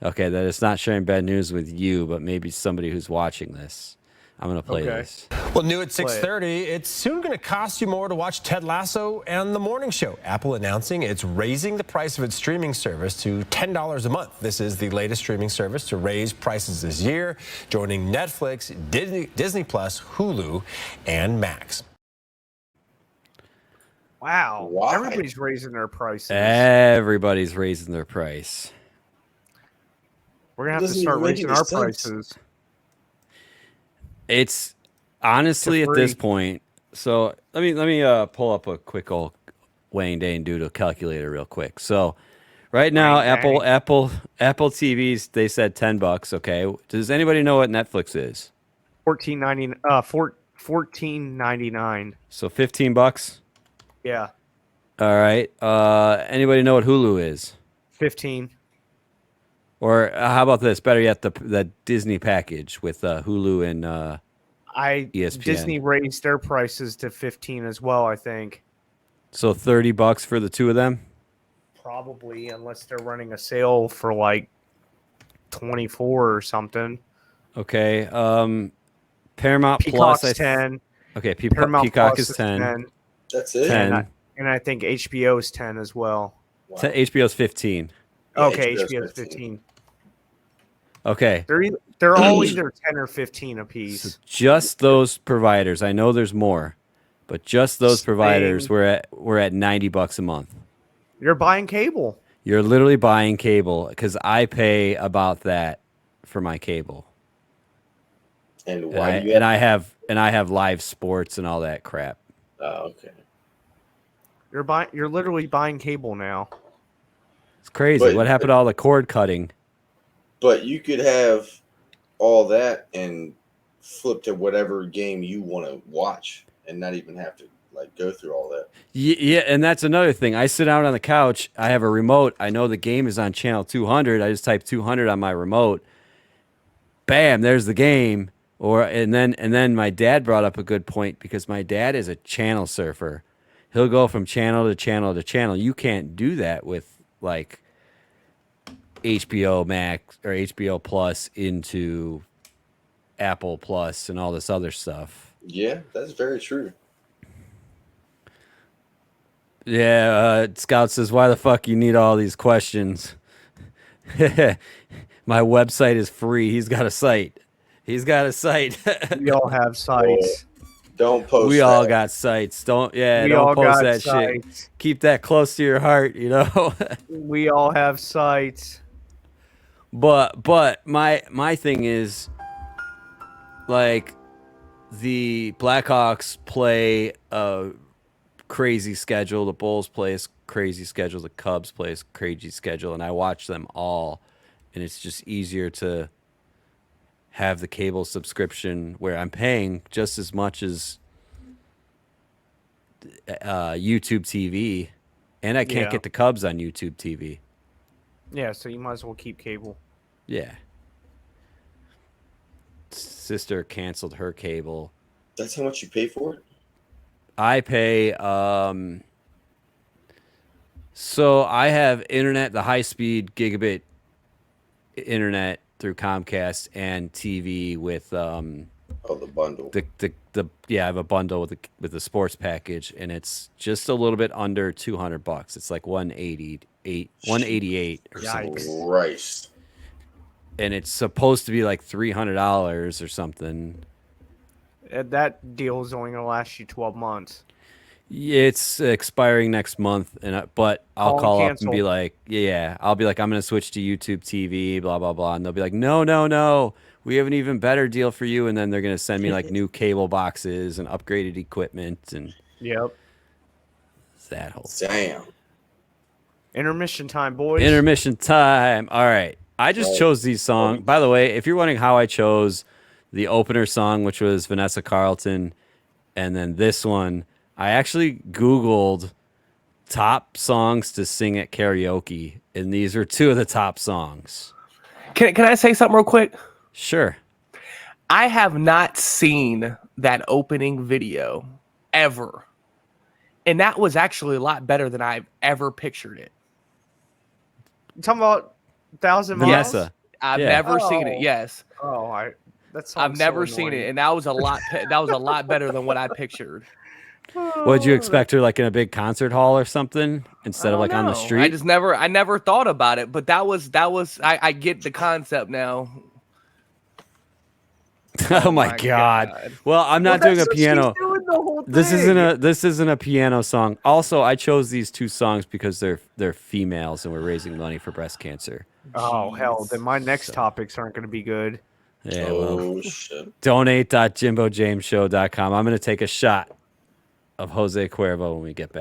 Okay, that it's not sharing bad news with you, but maybe somebody who's watching this. I'm going to play this. Well, new at 6:30, it's soon going to cost you more to watch Ted Lasso and The Morning Show. Apple announcing it's raising the price of its streaming service to $10 a month. This is the latest streaming service to raise prices this year, joining Netflix, Disney Plus, Hulu, and Max. Wow. Why? Everybody's raising their prices. Everybody's raising their price. We're going to have to Doesn't start even make raising any our sense. prices. It's honestly at this point. So let me pull up a quick old Wayne Dane Doodle calculator real quick. So right now, Wayne Apple TVs, they said $10. Okay, does anybody know what Netflix is? $14.99. So $15. Yeah. All right. Anybody know what Hulu is? 15. Or how about this? Better yet, the Disney package with Hulu and ESPN. Disney raised their prices to 15 as well, I think. So $30 for the two of them? Probably, unless they're running a sale for like 24 or something. Okay. Paramount Peacock's Plus 10. Okay, Paramount Peacock Plus is 10. That's it. 10. And I think HBO is 10 as well. Wow. HBO's 15. Yeah, Okay, HBO's HBO's 15. Okay. They're all either 10 or 15 apiece. So just those providers. I know there's more, but just those providers we're at $90 a month. You're buying cable. You're literally buying cable because I pay about that for my cable. And why? And I have live sports and all that crap. Oh, okay. You're literally buying cable now. It's crazy. But- What happened to all the cord cutting? But you could have all that and flip to whatever game you want to watch and not even have to like go through all that. Yeah, and that's another thing. I sit down on the couch. I have a remote. I know the game is on channel 200. I just type 200 on my remote. Bam, there's the game. And then my dad brought up a good point because my dad is a channel surfer. He'll go from channel to channel to channel. You can't do that with like HBO Max or HBO Plus into Apple Plus and all this other stuff. Yeah, that's very true. Yeah, Scout says, why the fuck you need all these questions? My website is free. He's got a site. We all have sites. Don't post We that. all got sites. Don't post that shit. Keep that close to your heart, you know? We all have sites. But my thing is, like, the Blackhawks play a crazy schedule. The Bulls play a crazy schedule. The Cubs play a crazy schedule, and I watch them all. And it's just easier to have the cable subscription where I'm paying just as much as YouTube TV, and I can't get the Cubs on YouTube TV. Yeah, so you might as well keep cable. Yeah. Sister canceled her cable. That's how much you pay for it? I pay so I have internet, the high-speed gigabit internet through Comcast, and TV with the bundle. I have a bundle with the sports package, and it's just a little bit under $200. It's like 188 or something. Christ. And it's supposed to be like $300 or something. That deal is only going to last you 12 months. It's expiring next month, but I'll call up and be like, I'll be like, I'm going to switch to YouTube TV, blah, blah, blah. And they'll be like, no, we have an even better deal for you. And then they're going to send me like new cable boxes and upgraded equipment. And that whole Damn. Intermission time, boys. Intermission time. All right. I just chose these songs. By the way, if you're wondering how I chose the opener song, which was Vanessa Carlton, and then this one, I actually Googled top songs to sing at karaoke, and these are two of the top songs. Can I say something real quick? Sure. I have not seen that opening video ever. And that was actually a lot better than I've ever pictured it. You talking about 1,000 Miles? Vanessa. I've never seen it. Yes. Oh, I've never seen it, and that was a lot better than what I pictured. What'd you expect her like in a big concert hall or something instead of like on the street? I never thought about it, but that was I get the concept now. Oh my god. Well, I'm not doing a piano. This isn't a piano song. Also, I chose these two songs because they're females and we're raising money for breast cancer. Oh hell, then my next topics aren't going to be good. Yeah, well, donate.jimbojameshow.com. I'm going to take a shot of Jose Cuervo when we get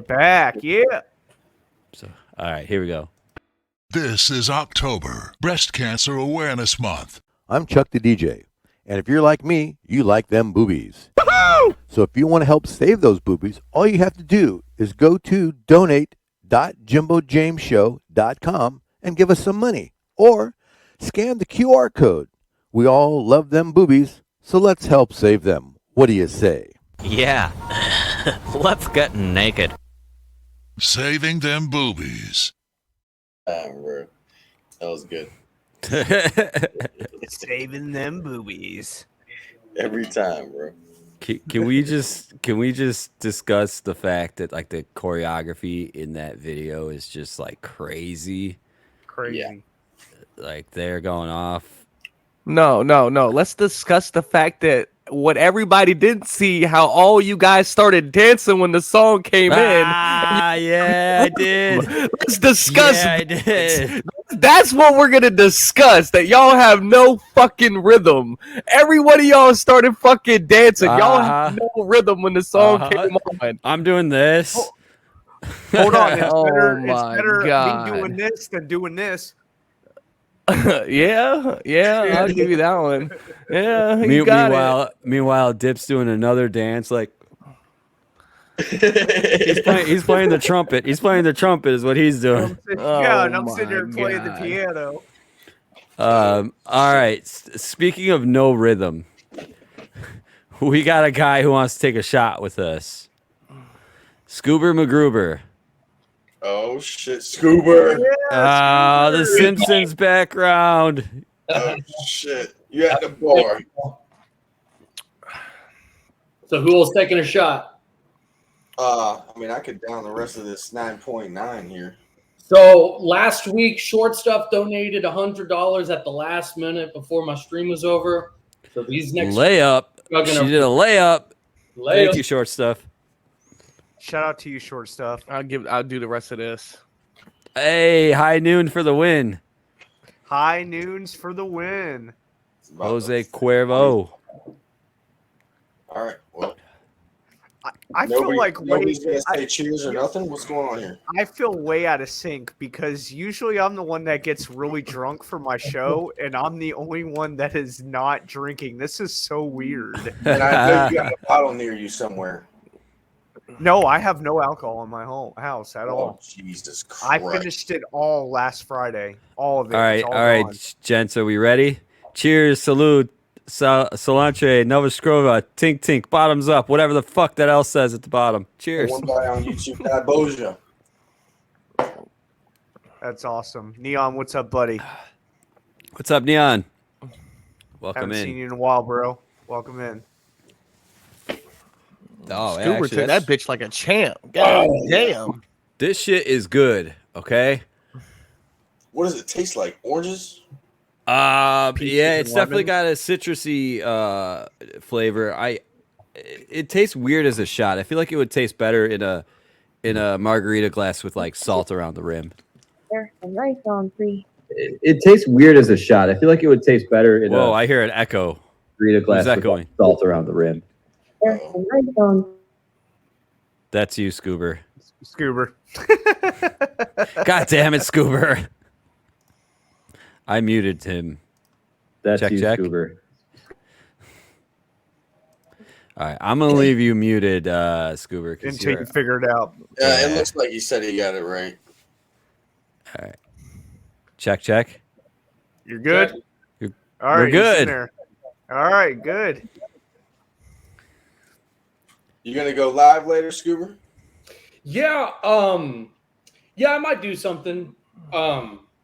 back. Yeah. So, all right, here we go. This is October, Breast Cancer Awareness Month. I'm Chuck the DJ, and if you're like me, you like them boobies. So if you want to help save those boobies, all you have to do is go to donate.jimbojameshow.com and give us some money, or scan the QR code. We all love them boobies, so let's help save them. What do you say? Yeah. Let's get naked. Saving them boobies. Bro. That was good. Saving them boobies. Every time, bro. Can we just discuss the fact that like the choreography in that video is just like crazy? Yeah. Like they're going off. No. Let's discuss the fact that what everybody didn't see, how all you guys started dancing when the song came in. Yeah, I did. Let's discuss. Yeah, I did. That's what we're gonna discuss. That y'all have no fucking rhythm. Every one of y'all started fucking dancing. Y'all have no rhythm when the song came on. I'm doing this. Hold on, it's better God. me doing this than doing this. yeah, I'll give you that one. Yeah, you got it. Meanwhile, Dip's doing another dance. Like he's playing the trumpet. He's playing the trumpet, is what he's doing. And I'm sitting there playing the piano. All right. Speaking of no rhythm, we got a guy who wants to take a shot with us. Scoober McGruber. Oh shit, Scoober! The Simpsons background. Oh shit, you at the bar. So who was taking a shot? I mean, I could down the rest of this 9.9 here. So last week, Short Stuff donated $100 at the last minute before my stream was over. So these next layup. She did a layup. Thank you, Short Stuff. Shout out to you, Short Stuff. I'll do the rest of this. Hey, high noon for the win. High noons for the win. Jose Cuervo. All right. Well, I feel like nobody's gonna say cheers or nothing. What's going on here? I feel way out of sync because usually I'm the one that gets really drunk for my show, and I'm the only one that is not drinking. This is so weird. And I know you got a bottle near you somewhere. No, I have no alcohol in my house at all. Jesus Christ! I finished it all last Friday. All of it. All right, It's all right, gone. gents, are we ready? Cheers, salute, Solantre, Nova Scrova, Tink Tink, bottoms up, whatever the fuck that else says at the bottom. Cheers. One guy on YouTube, Bad Boja. That's awesome. Neon, what's up, buddy? What's up, Neon? Welcome Haven't in. seen you in a while, bro. Welcome in. Oh, Stuber actually, took that bitch like a champ. God damn. This shit is good. Okay. What does it taste like? Oranges? Yeah, and it's definitely lemon? got a citrusy flavor. It tastes weird as a shot. I feel like it would taste better in a margarita glass with like salt around the rim. There's some rice on free. It tastes weird as a shot. I feel like it would taste better in Whoa, a I hear an echo. margarita glass Who's with echoing? salt around the rim. There's some rice on. That's you, Scoober. Scoober. God damn it, Scoober. I muted him. That's Check, you, check. Scoober. All right, I'm gonna leave you muted, Scoober. 'Cause Until you're- you figure it out. Yeah, it looks like you said he got it right. All right. Check, check. You're good? You're- All right, we're he's good. in there. All right, good. You gonna go live later, Scoober? Yeah, I might do something.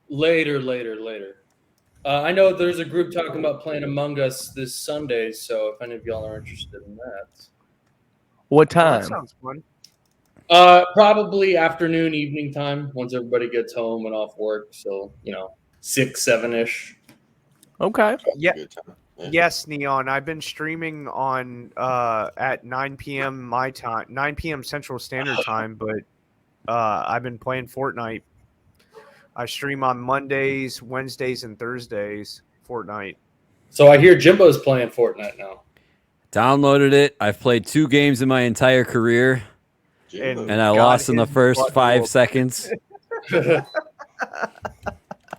Later. I know there's a group talking about playing Among Us this Sunday, so if any of y'all are interested in that. What That time? sounds fun. Probably afternoon, evening time, once everybody gets home and off work. So, 6, 7-ish. Okay. Yeah. Good time. Yeah. Yes, Neon. I've been streaming on at 9 p.m. my time, 9 p.m. Central Standard Time, but I've been playing Fortnite. I stream on Mondays, Wednesdays, and Thursdays. Fortnite. So I hear Jimbo's playing Fortnite now. Downloaded it. I've played 2 games in my entire career, and I got lost in the his first butt 5 whooped. seconds.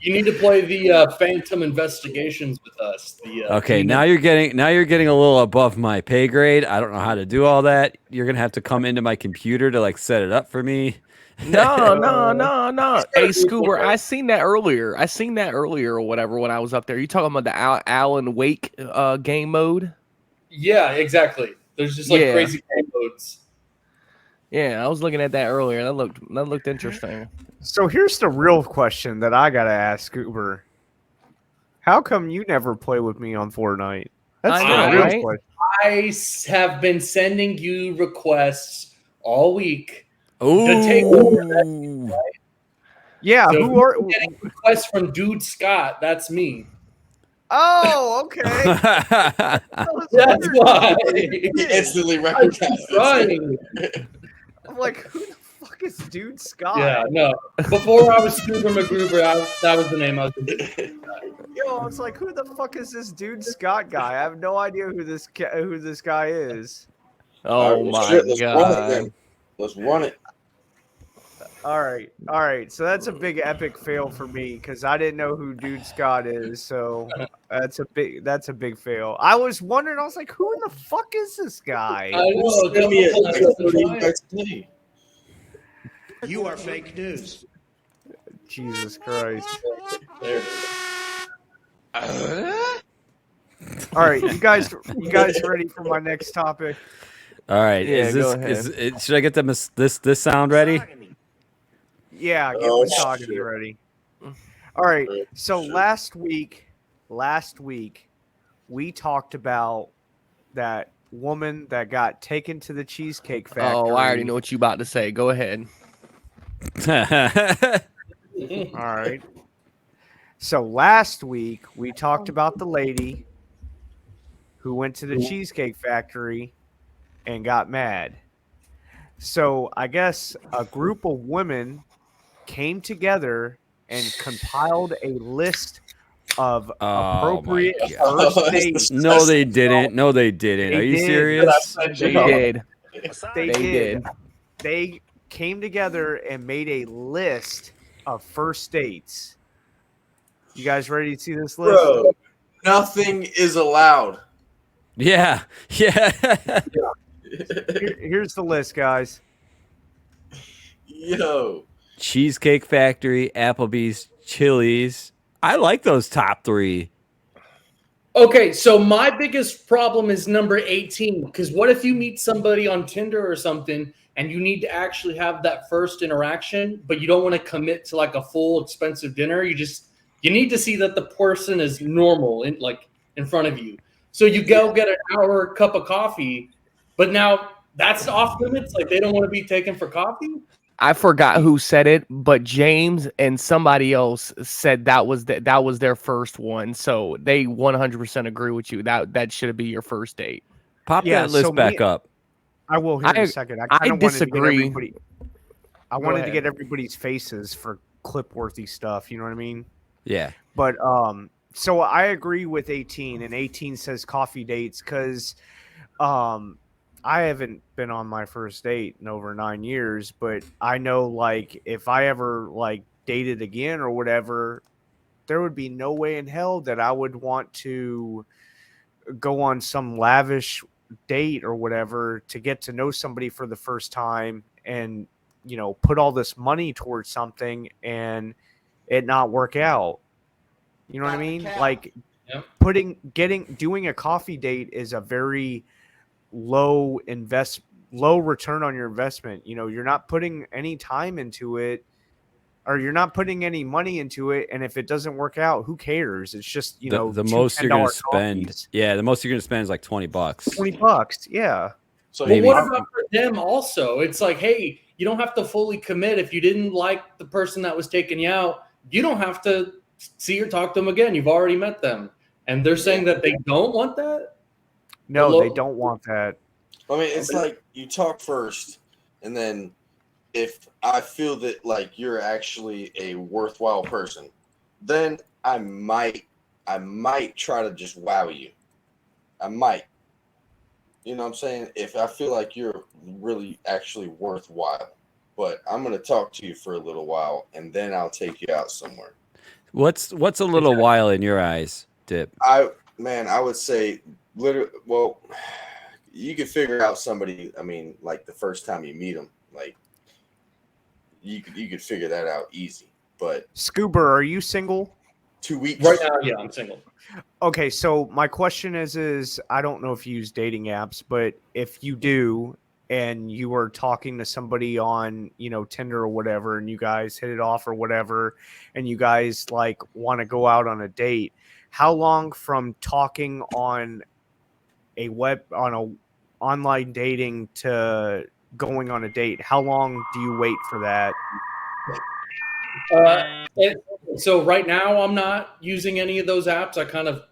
You need to play the Phantom Investigations with us. Okay, now you're getting a little above my pay grade. I don't know how to do all that. You're gonna have to come into my computer to like set it up for me. No. Hey, Scoober, I seen that earlier. Or whatever when I was up there. You talking about the Alan Wake game mode? Yeah, exactly. There's just like crazy game modes. Yeah, I was looking at that earlier. That looked interesting. So here's the real question that I gotta ask Uber. How come you never play with me on Fortnite? That's I the know, real right? question. I have been sending you requests all week Ooh. to take over that, right? Yeah, So who are? you're getting requests from Dude Scott? That's me. Oh, okay. That's why. He instantly I'm recognized trying. I'm like, who the fuck is Dude Scott? Yeah, no. Before I was Scoober McGruber, that was the name I was thinking. Yo, I was like, who the fuck is this Dude Scott guy? I have no idea who this guy is. Oh my god. Let's run it. All right. So that's a big epic fail for me because I didn't know who Dude Scott is. So that's a big fail. I was wondering. I was like, who in the fuck is this guy? I know. Send me a You are fake news. Jesus Christ. There it is. All right, you guys ready for my next topic? All right, Yeah, go should I get this sound ready? Yeah, get Oh, Misogyny shit. ready. All right. So last week, we talked about that woman that got taken to the Cheesecake Factory. Oh, I already know what you about to say. Go ahead. All right. So last week we talked about the lady who went to the Cheesecake Factory and got mad. So I guess a group of women came together and compiled a list of appropriate first dates. No, they didn't. Are you did. serious? They did. They They did. did. They came together and made a list of first dates. You guys ready to see this list? Bro, nothing is allowed. Yeah. Here's the list, guys. Yo. Cheesecake Factory, Applebee's, Chili's. I like those top 3. Okay, so my biggest problem is number 18. Because what if you meet somebody on Tinder or something and you need to actually have that first interaction, but you don't want to commit to like a full expensive dinner? You need to see that the person is normal in front of you. So you go get an hour cup of coffee, but now that's off limits. Like they don't want to be taken for coffee. I forgot who said it, but James and somebody else said that was their first one. So they 100% agree with you. That should be your first date. Pop that list back up. I will here in a second. I kind of disagree. I wanted to get everybody's faces for clip-worthy stuff. You know what I mean? Yeah. But so I agree with 18, and 18 says coffee dates because I haven't been on my first date in over 9 years, but I know like if I ever like dated again or whatever, there would be no way in hell that I would want to go on some lavish date or whatever to get to know somebody for the first time and, you know, put all this money towards something and it not work out. You know what I mean? Like doing a coffee date is a very low return on your investment. You know, you're not putting any time into it or you're not putting any money into it. And if it doesn't work out, who cares? It's just, you know, the most you're going to spend. coffees. Yeah. The most you're going to spend is like $20. $20. Yeah. So what about for them also? It's like, hey, you don't have to fully commit. If you didn't like the person that was taking you out, you don't have to see or talk to them again. You've already met them. And they're saying that they don't want that? No, they don't want that. I mean, it's like you talk first, and then if I feel that like you're actually a worthwhile person, then I might try to just wow you. I might. You know what I'm saying? If I feel like you're really actually worthwhile. But I'm going to talk to you for a little while, and then I'll take you out somewhere. What's a little while in your eyes, Dip? I would say literally. Well, you could figure out somebody. I mean, like the first time you meet them, like you could figure that out easy. But Scuba, are you single? 2 weeks right now. Yeah, I'm single. Okay, so my question is I don't know if you use dating apps, but if you do, and you were talking to somebody on, you know, Tinder or whatever, and you guys hit it off or whatever, and you guys like want to go out on a date, how long from talking on a online dating to going on a date, how long do you wait for that? So right now I'm not using any of those apps. I kind of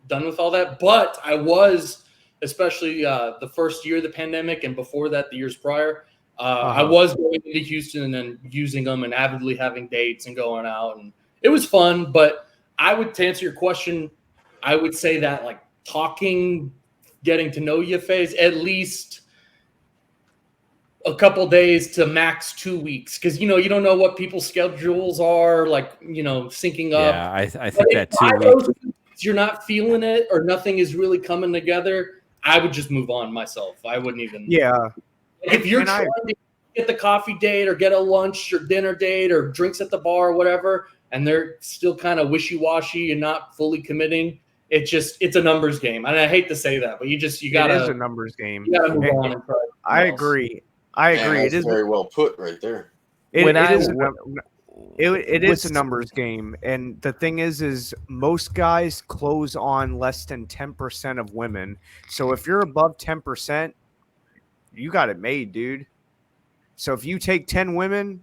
done with all that, but I was, especially the first year of the pandemic and before that, the years prior, I was going to Houston and using them and avidly having dates and going out, and it was fun. But I would, to answer your question, I would say that like talking, getting to know you phase, at least a couple days to max 2 weeks, because you know you don't know what people's schedules are, like, you know, syncing up. Yeah, I think that 2 weeks. You're not feeling it or nothing is really coming together, I would just move on myself. I wouldn't even. Yeah. If you're trying to get the coffee date or get a lunch or dinner date or drinks at the bar or whatever, and they're still kind of wishy-washy and not fully committing, it's a numbers game. And I hate to say that, but you gotta. It is a numbers game. You gotta move on and try. I agree. It is very well put right there. It is a numbers game, and the thing is most guys close on less than 10% of women. So if you're above 10%, you got it made, dude. So if you take 10 women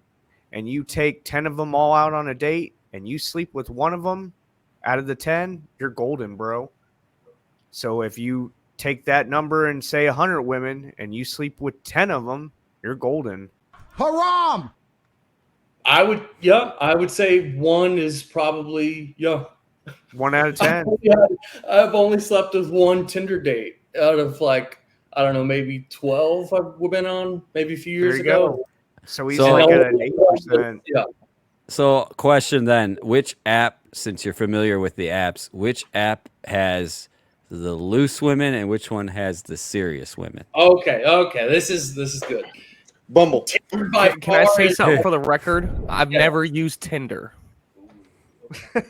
and you take 10 of them all out on a date and you sleep with one of them out of the 10, you're golden, bro. So if you take that number and say 100 women and you sleep with 10 of them, you're golden. Haram! I would say one is probably 1 out of 10. I've only slept with one Tinder date out of like I don't know, maybe 12 I've been on, maybe a few years There you ago. go. So he's So- like at an 8%. Yeah. So, question then: which app, since you're familiar with the apps, which app has the loose women and which one has the serious women? Okay. This is good. Bumble. Can I say something for the record? I've never used Tinder.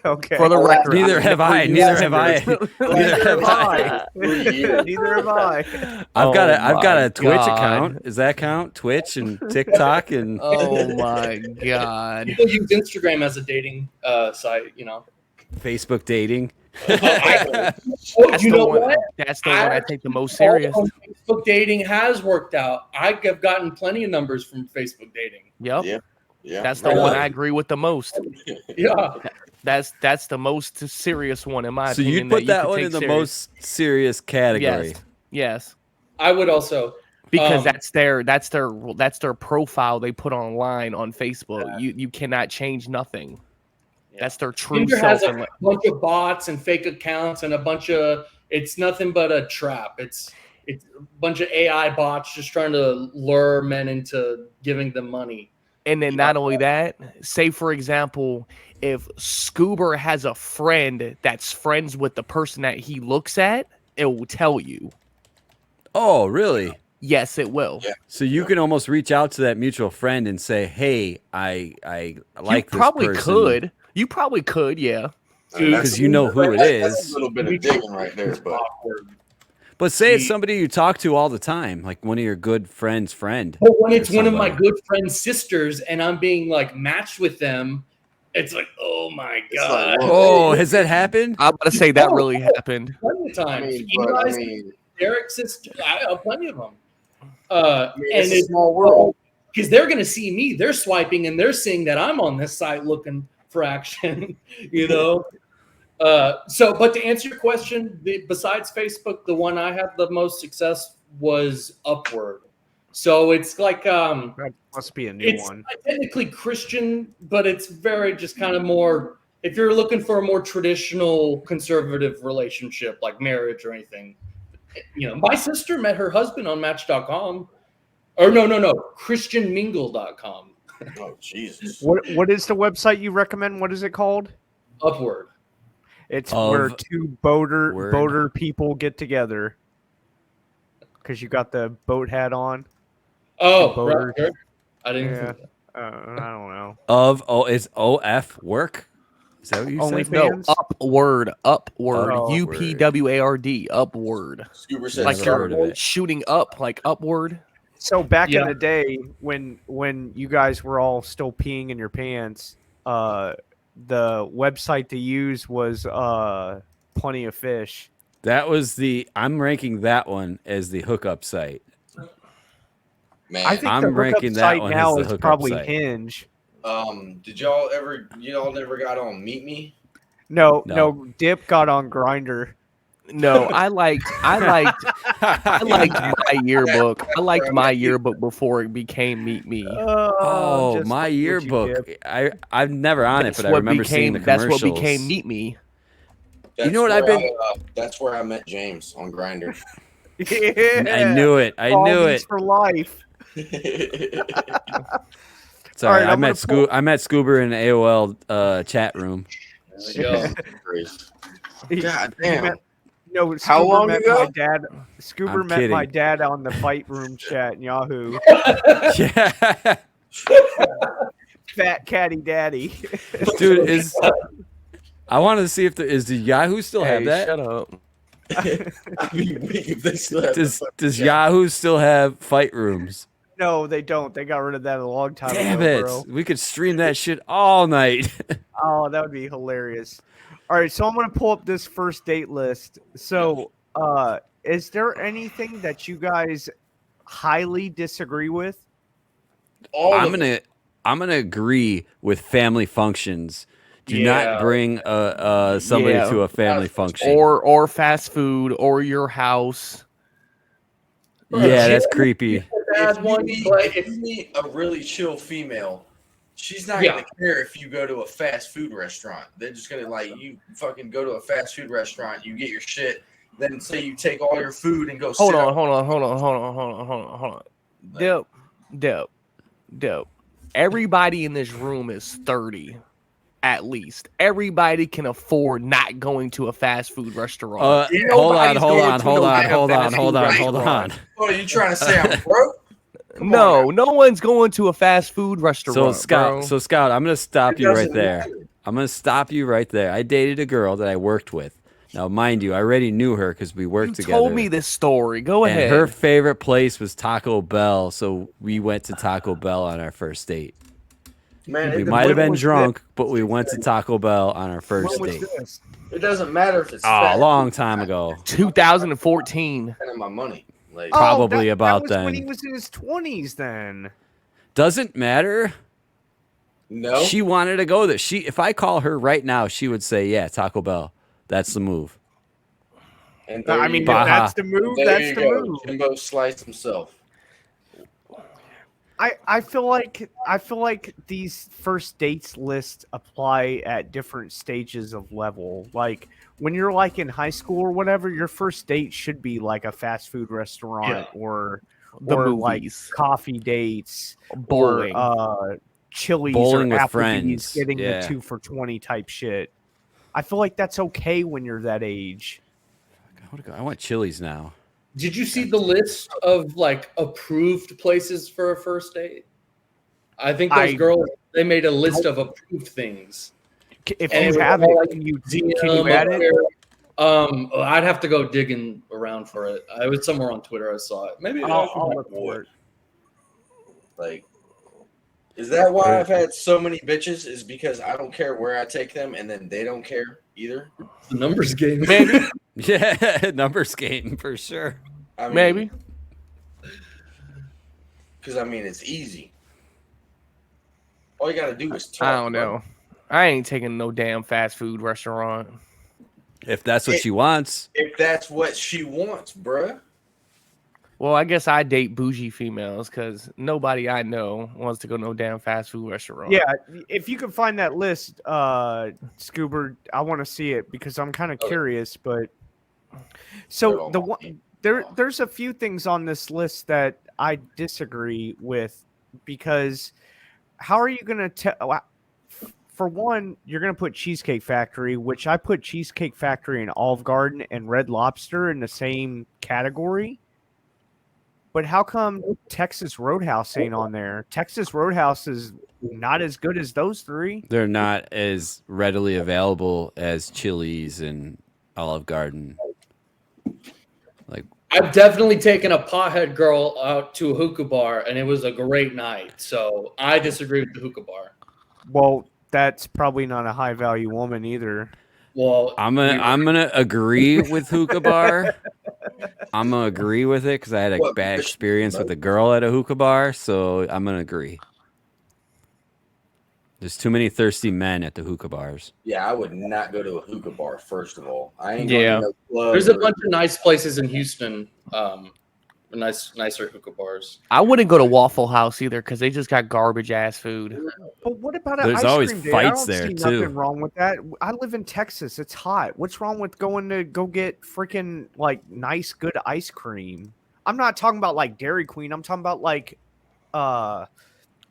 Okay. For the record, Neither have I. Neither have I. Neither have I. Neither have I. I've got a Twitch God. account. Does that count? Twitch and TikTok and Oh my God. People use Instagram as a dating site, you know. Facebook dating. That's you the know one. what? That's the one I take the most serious. Facebook dating has worked out. I've gotten plenty of numbers from Facebook dating. Yep. Yeah. That's the one I agree with the most. Yeah. That's the most serious one in my So opinion. you'd put that could one take in the serious. most serious category. Yes. I would also Because that's their profile they put online on Facebook. You cannot change nothing. That's their true Tinder self. has a bunch of bots and fake accounts and a bunch of it's nothing but a trap. It's a bunch of AI bots just trying to lure men into giving them money. And then not only that, say for example, if Scuba has a friend that's friends with the person that he looks at, it will tell you. Oh, really? Yes, it will. So you can almost reach out to that mutual friend and say, "Hey, I like this probably person." could. You probably could, yeah. Because you know who it That's is. a little bit of digging right there, but But say it's somebody you talk to all the time, like one of your good friends' friend. But when it's or one of my somebody. good friend's sisters and I'm being like matched with them, it's like, oh my god. Oh, has that happened? I'm about to say that really happened. Plenty of times. I mean, Derek's sister, I have plenty of them. it's a small world. Because they're going to see me. They're swiping and they're seeing that I'm on this site looking for action, you know? But to answer your question, besides Facebook, the one I had the most success was Upward. So it's like That must be a new one. technically Christian, but it's very just kind of more. If you're looking for a more traditional conservative relationship, like marriage or anything, you know, my sister met her husband on Match.com, or no, ChristianMingle.com. Oh Jesus! What is the website you recommend? What is it called? Upward. It's Of where two word. boater people get together. Because you got the boat hat on. Oh, Boaters. right. I didn't. Yeah. Think that. I don't know. It's OF work? Is that what you Only said? No, fans? Upward. Oh, UPWARD. Upward. Scuba said Like Never heard of you're it. shooting up, like upward. So back Yeah. in the day when you guys were all still peeing in your pants, the website to use was Plenty of Fish. That was I'm ranking that one as the hookup site. Man, I think I'm the hookup ranking that site one as now the is hookup probably site. Hinge. did y'all never got on Meet Me? No, No. Dip got on Grinder. No, I liked my yearbook. I liked my yearbook before it became Meet Me. Oh, just my like what you yearbook. dip. I'm never on it, but I remember seeing the That's commercials. what became Meet Me. That's know what I've where been- that's where I met James on Grinder. Yeah. I knew it. I knew Aldi's it. for life. Sorry, right, I I'm met I met Scuba in the AOL chat room. God damn. No, How Scuba long met ago? my dad. Scuba I'm met my kidding. dad on the fight room chat in Yahoo. Yeah. Fat catty daddy. Dude, I wanted to see if does Yahoo still have Hey, that? shut up. Does Yahoo still have fight rooms? No, they don't. They got rid of that a long time Damn ago, it. bro. We could stream that shit all night. Oh, that would be hilarious. All right, so I'm gonna pull up this first date list. So, is there anything that you guys highly disagree with? I'm gonna agree with family functions. Do not bring somebody Yeah. to a family function. Or fast food or your house. Yeah, that's creepy. Bad one, but If you meet a really chill female, she's not Yeah. gonna care if you go to a fast food restaurant. They're just gonna you fucking go to a fast food restaurant, you get your shit, than say you take all your food and go. Hold on. Dope. Everybody in this room is 30, at least. Everybody can afford not going to a fast food restaurant. Hold on. What are you trying to say? I'm broke? No one's going to a fast food restaurant. So Scout, I'm gonna stop you right there. I dated a girl that I worked with. Now, mind you, I already knew her because we worked together. Told me this story. Go ahead. And her favorite place was Taco Bell, so we went to Taco Bell on our first date. Man, we might have been drunk, but we went to Taco Bell on our first date. It doesn't matter if it's a long time ago. 2014. Spending my money. Like, Probably about that was then. when he was in his 20s then. Doesn't matter. No. She wanted to go there. If I call her right now, she would say, "Yeah, Taco Bell. That's the move." And I mean, if that's the move. That's the move. Jimbo sliced himself. I feel like these first dates lists apply at different stages of level. Like when you're like in high school or whatever, your first date should be like a fast food restaurant or like coffee dates, bowling, or Chili's Bowling or with Applebee's, friends. getting Yeah. the 2 for $20 type shit. I feel like that's okay when you're that age. I want Chili's now. Did you see the list of like approved places for a first date? I think those girls, they made a list of approved things. If And you was have all it, like can you ZM add up it? there. I'd have to go digging around for it. I was somewhere on Twitter. I saw it. Maybe I'll look for it. Like, is that why I've had so many bitches? Is because I don't care where I take them, and then they don't care either. The numbers game, maybe. Yeah, numbers game for sure. I mean, Maybe. Because I mean, it's easy. All you gotta do is talk. I don't know. I ain't taking no damn fast food restaurant. If that's what she wants. If that's what she wants, bruh. Well, I guess I date bougie females because nobody I know wants to go no damn fast food restaurant. Yeah, if you can find that list, Scoober, I want to see it because I'm kind of curious. But so the one there's a few things on this list that I disagree with because how are you going to tell? For one, you're going to put Cheesecake Factory, which I put Cheesecake Factory and Olive Garden and Red Lobster in the same category. But how come Texas Roadhouse ain't on there? Texas Roadhouse is not as good as those three. They're not as readily available as Chili's and Olive Garden. Like, I've definitely taken a pothead girl out to a hookah bar, and it was a great night. So I disagree with the hookah bar. Well, that's probably not a high value woman either. Well, I'm gonna agree with hookah bar. I'm gonna agree with it because I had a bad experience with a girl at a hookah bar, so I'm gonna agree. There's too many thirsty men at the hookah bars. Yeah, I would not go to a hookah bar. First of all, I ain't going to no club. There's a bunch of nice places in Houston. Nicer hookah bars. I wouldn't go to Waffle House either because they just got garbage ass food. But what about an There's ice always cream day? fights I don't there, see too. nothing wrong with that. I live in Texas. It's hot. What's wrong with going to go get freaking like nice, good ice cream? I'm not talking about like Dairy Queen. I'm talking about like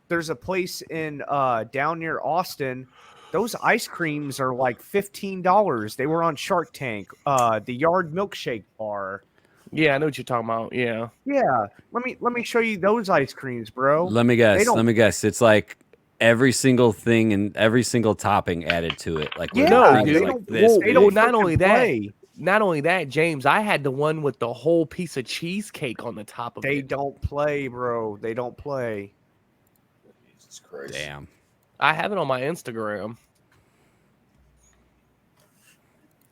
there's a place in down near Austin. Those ice creams are like $15. They were on Shark Tank. The Yard Milkshake Bar. Yeah, I know what you're talking about. Yeah. Yeah. Let me show you those ice creams, bro. Let me guess. It's like every single thing and every single topping added to it. Like Yeah, things dude. like this. Well, big. not only that, James, I had the one with the whole piece of cheesecake on the top of They it. don't play, bro. They don't play. Jesus Christ. Damn. I have it on my Instagram.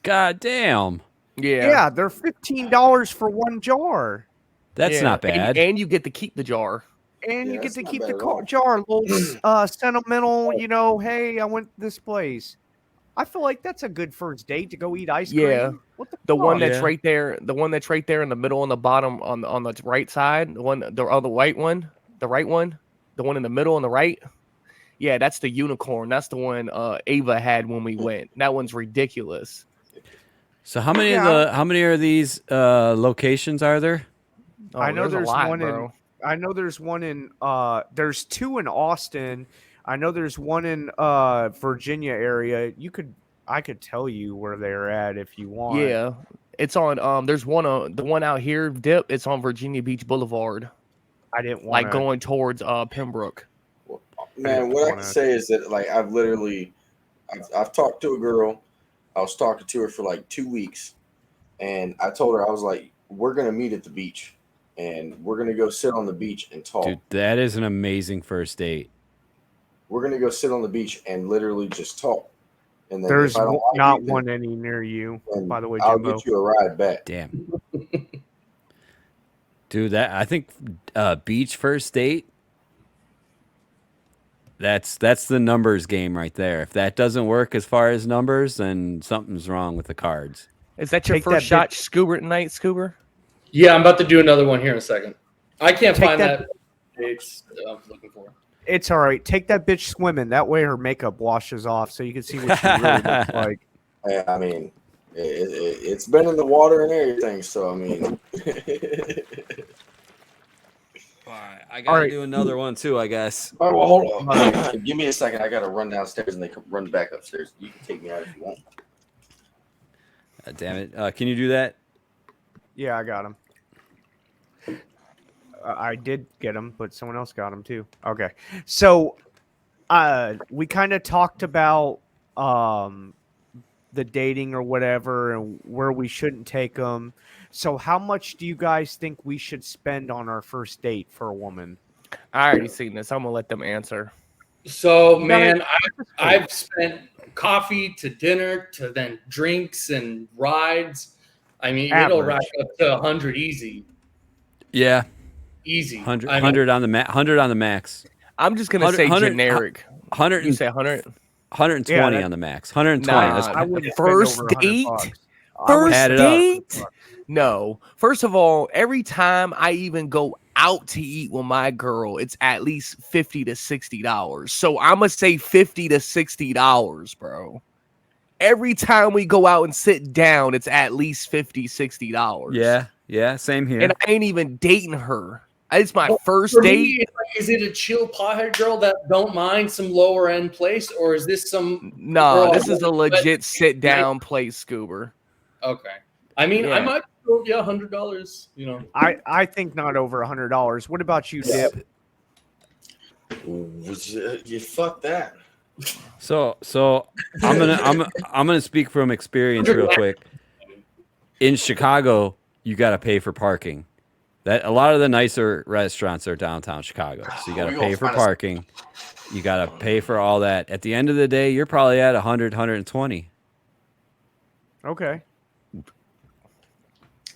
God damn. Yeah, they're $15 for one jar. That's not bad. And you get to keep the jar. And you get to keep the jar. A little sentimental, hey, I went this place. I feel like that's a good first date to go eat ice cream. Yeah. What The one fuck? that's right there, the one that's right there in the middle on the bottom on the right side, the white one, the right one, the one in the middle on the right. Yeah, that's the unicorn. That's the one Ava had when we went. That one's ridiculous. So how many of these locations are there? I know there's a lot, one bro. in. I know there's one in. There's two in Austin. I know there's one in Virginia area. I could tell you where they're at if you want. Yeah, it's on. There's one on the one out here, Dip. It's on Virginia Beach Boulevard. I didn't want like going towards Pembroke. Man, what I can say is that like I've talked to a girl. I was talking to her for like 2 weeks, and I told her I was like, we're gonna meet at the beach, and we're gonna go sit on the beach and talk. Dude, that is an amazing first date. We're gonna go sit on the beach and literally just talk. And then there's if I don't like not you, then one any near you. By the way, I'll Jimbo. get you a ride back. Damn. Dude, I think beach first date. That's the numbers game right there. If that doesn't work as far as numbers, then something's wrong with the cards. Is that your first shot, Scuba tonight, Scuba? Yeah, I'm about to do another one here in a second. I can't find that. Dates I'm looking for. It's all right. Take that bitch swimming. That way her makeup washes off, so you can see what she really looks like. Yeah, I mean, it's been in the water and everything. So I mean, I gotta do another one too, I guess. All right, well, hold on. Give me a second. I gotta run downstairs and they can run back upstairs. You can take me out if you want. Damn it! Can you do that? Yeah, I got him. I did get him, but someone else got him too. Okay, so we kind of talked about the dating or whatever, and where we shouldn't take them. So, how much do you guys think we should spend on our first date for a woman? I already seen this. I'm gonna let them answer. So, man, I've spent coffee to dinner to then drinks and rides. I mean, it'll rack up to 100 easy. Yeah. Easy. 100 on the 100 on the max. I'm just gonna say generic. 100. You say 100. 120 on the max. 120. Nah, I wouldn't first spend over date. 100 bucks. First Add it up. date. No. First of all, every time I even go out to eat with my girl, it's at least $50 to $60. So I'm gonna say $50 to $60, bro. Every time we go out and sit down, it's at least $50, $60. Yeah, same here. And I ain't even dating her. It's my first For date. me, is it a chill pothead girl that don't mind some lower end place, or is this some? No, this is a legit sit down place, Scuba. Okay. I mean, Yeah. I might go, $100. You know, I think not over $100. What about you, Dip? You fuck that. So I'm gonna speak from experience real quick. In Chicago, you gotta pay for parking. That a lot of the nicer restaurants are downtown Chicago, so you gotta pay for parking. You gotta pay for all that. At the end of the day, you're probably at 100, 120. Okay.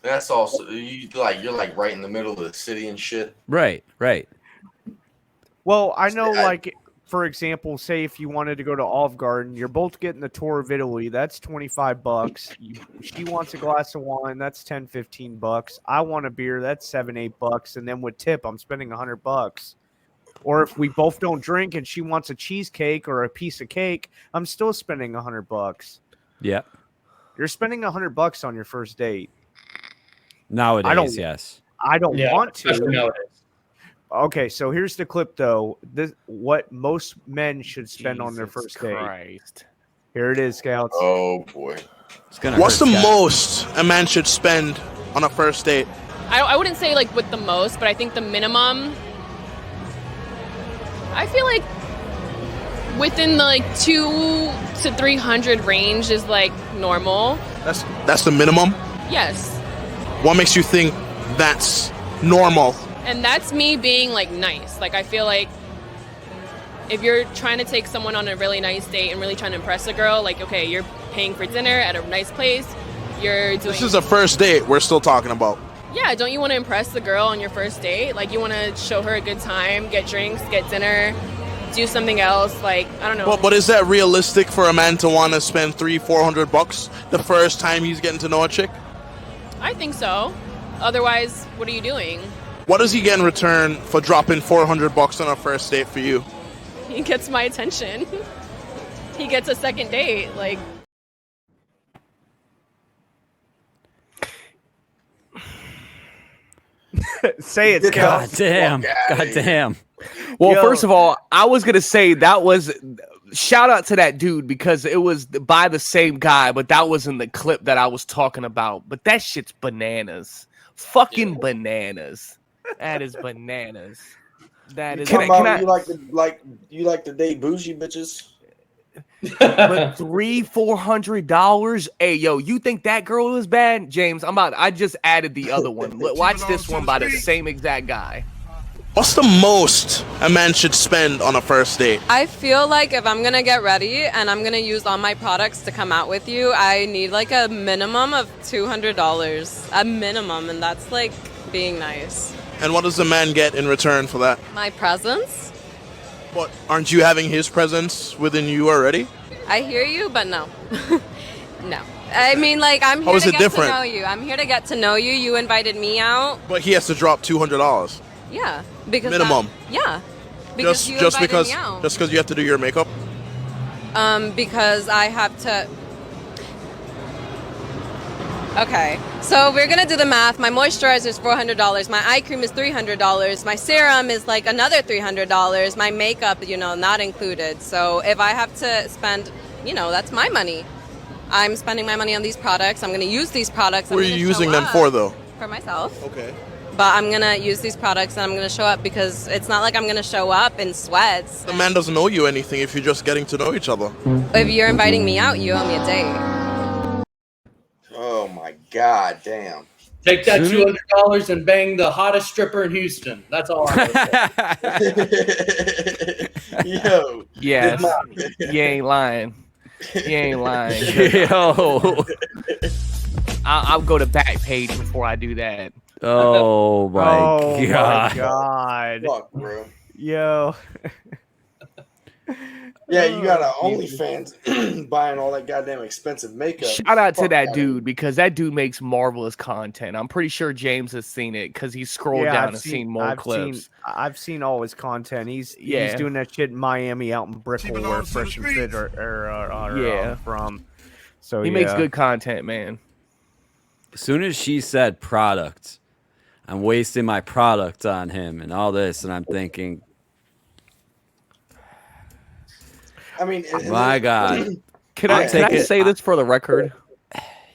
That's also you're like right in the middle of the city and shit. Right. Well, I know, like, for example, say if you wanted to go to Olive Garden, you're both getting the tour of Italy. That's $25. She wants a glass of wine. That's $10, $15. I want a beer. That's $7, $8. And then with tip, I'm spending $100. Or if we both don't drink and she wants a cheesecake or a piece of cake, I'm still spending $100. Yeah. You're spending $100 on your first date. Nowadays, yes. I don't want especially to. nowadays. Okay, so here's the clip, though. What most men should spend on their first date. Christ. Here it is, Scouts. Oh boy. What's the most a man should spend on a first date? I wouldn't say like with the most, but I think the minimum. I feel like within the like 200 to 300 range is like normal. That's the minimum? Yes. What makes you think that's normal? And that's me being like nice. Like I feel like if you're trying to take someone on a really nice date and really trying to impress a girl, like okay, you're paying for dinner at a nice place. You're doing. This is a first date we're still talking about. Yeah, don't you want to impress the girl on your first date? Like you want to show her a good time, get drinks, get dinner, do something else. Like I don't know. Well, but is that realistic for a man to want to spend $300-400 the first time he's getting to know a chick? I think so. Otherwise, what are you doing? What does he get in return for dropping $400 on a first date for you? He gets my attention. He gets a second date. Like Say it, God Scout. damn. Fuck outta God here. damn. Well, Yo. first of all, I was gonna say that was shout out to that dude because it was by the same guy, but that wasn't the clip that I was talking about. But that shit's bananas, fucking bananas. That is bananas. That You is. talking Can about I? you like to date bougie bitches? But $300-$400. Hey, yo, you think that girl was bad, James? I just added the other one. Watch this one by the same exact guy. What's the most a man should spend on a first date? I feel like if I'm gonna get ready and I'm gonna use all my products to come out with you, I need like a minimum of $200. A minimum, and that's like being nice. And what does the man get in return for that? My presents? But aren't you having his presence within you already? I hear you, but no. No. I mean, like, I'm How here is to it get different? to know you. I'm here to get to know you. You invited me out. But he has to drop $200 Yeah. Because minimum. yeah. Because you just invited because me out. just because you have to do your makeup. Because I have to. Okay, so we're gonna do the math. My moisturizer is $400. My eye cream is $300. My serum is like another $300. My makeup, not included. So if I have to spend, that's my money. I'm spending my money on these products. I'm gonna use these products. What are you using them for, though? For myself. Okay. But I'm gonna use these products and I'm gonna show up because it's not like I'm gonna show up in sweats. The man doesn't owe you anything if you're just getting to know each other. If you're inviting me out, you owe me a date. Oh my god, damn. Take that $200 and bang the hottest stripper in Houston. That's all I'm gonna say. Yo. Yes, you ain't lying. You ain't lying. Yo. I'll go to Backpage before I do that. Oh my Oh god. my god. Fuck, bro. Yo. Yeah, you got an Oh, OnlyFans buying all that goddamn expensive makeup. Shout out to Fuck that outta dude because that dude makes marvelous content. I'm pretty sure James has seen it because he scrolled down and seen more clips. I've seen all his content. He's Yeah. doing that shit in Miami, out in Brickell, where Fresh and Fit are from. So He makes good content, man. As soon as she said product, I'm wasting my product on him and all this, and I'm thinking, I mean, my God. Can I say this for the record?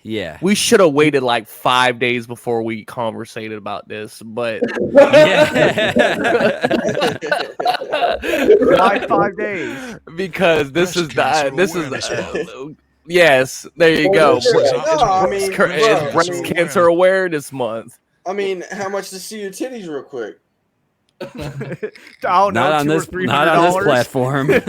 Yeah. We should have waited like 5 days before we conversated about this, but why 5 days? Because this is yes, there you go. It's Breast Cancer Awareness Month. I mean, how much to see your titties real quick? Oh, not on this platform. Hey,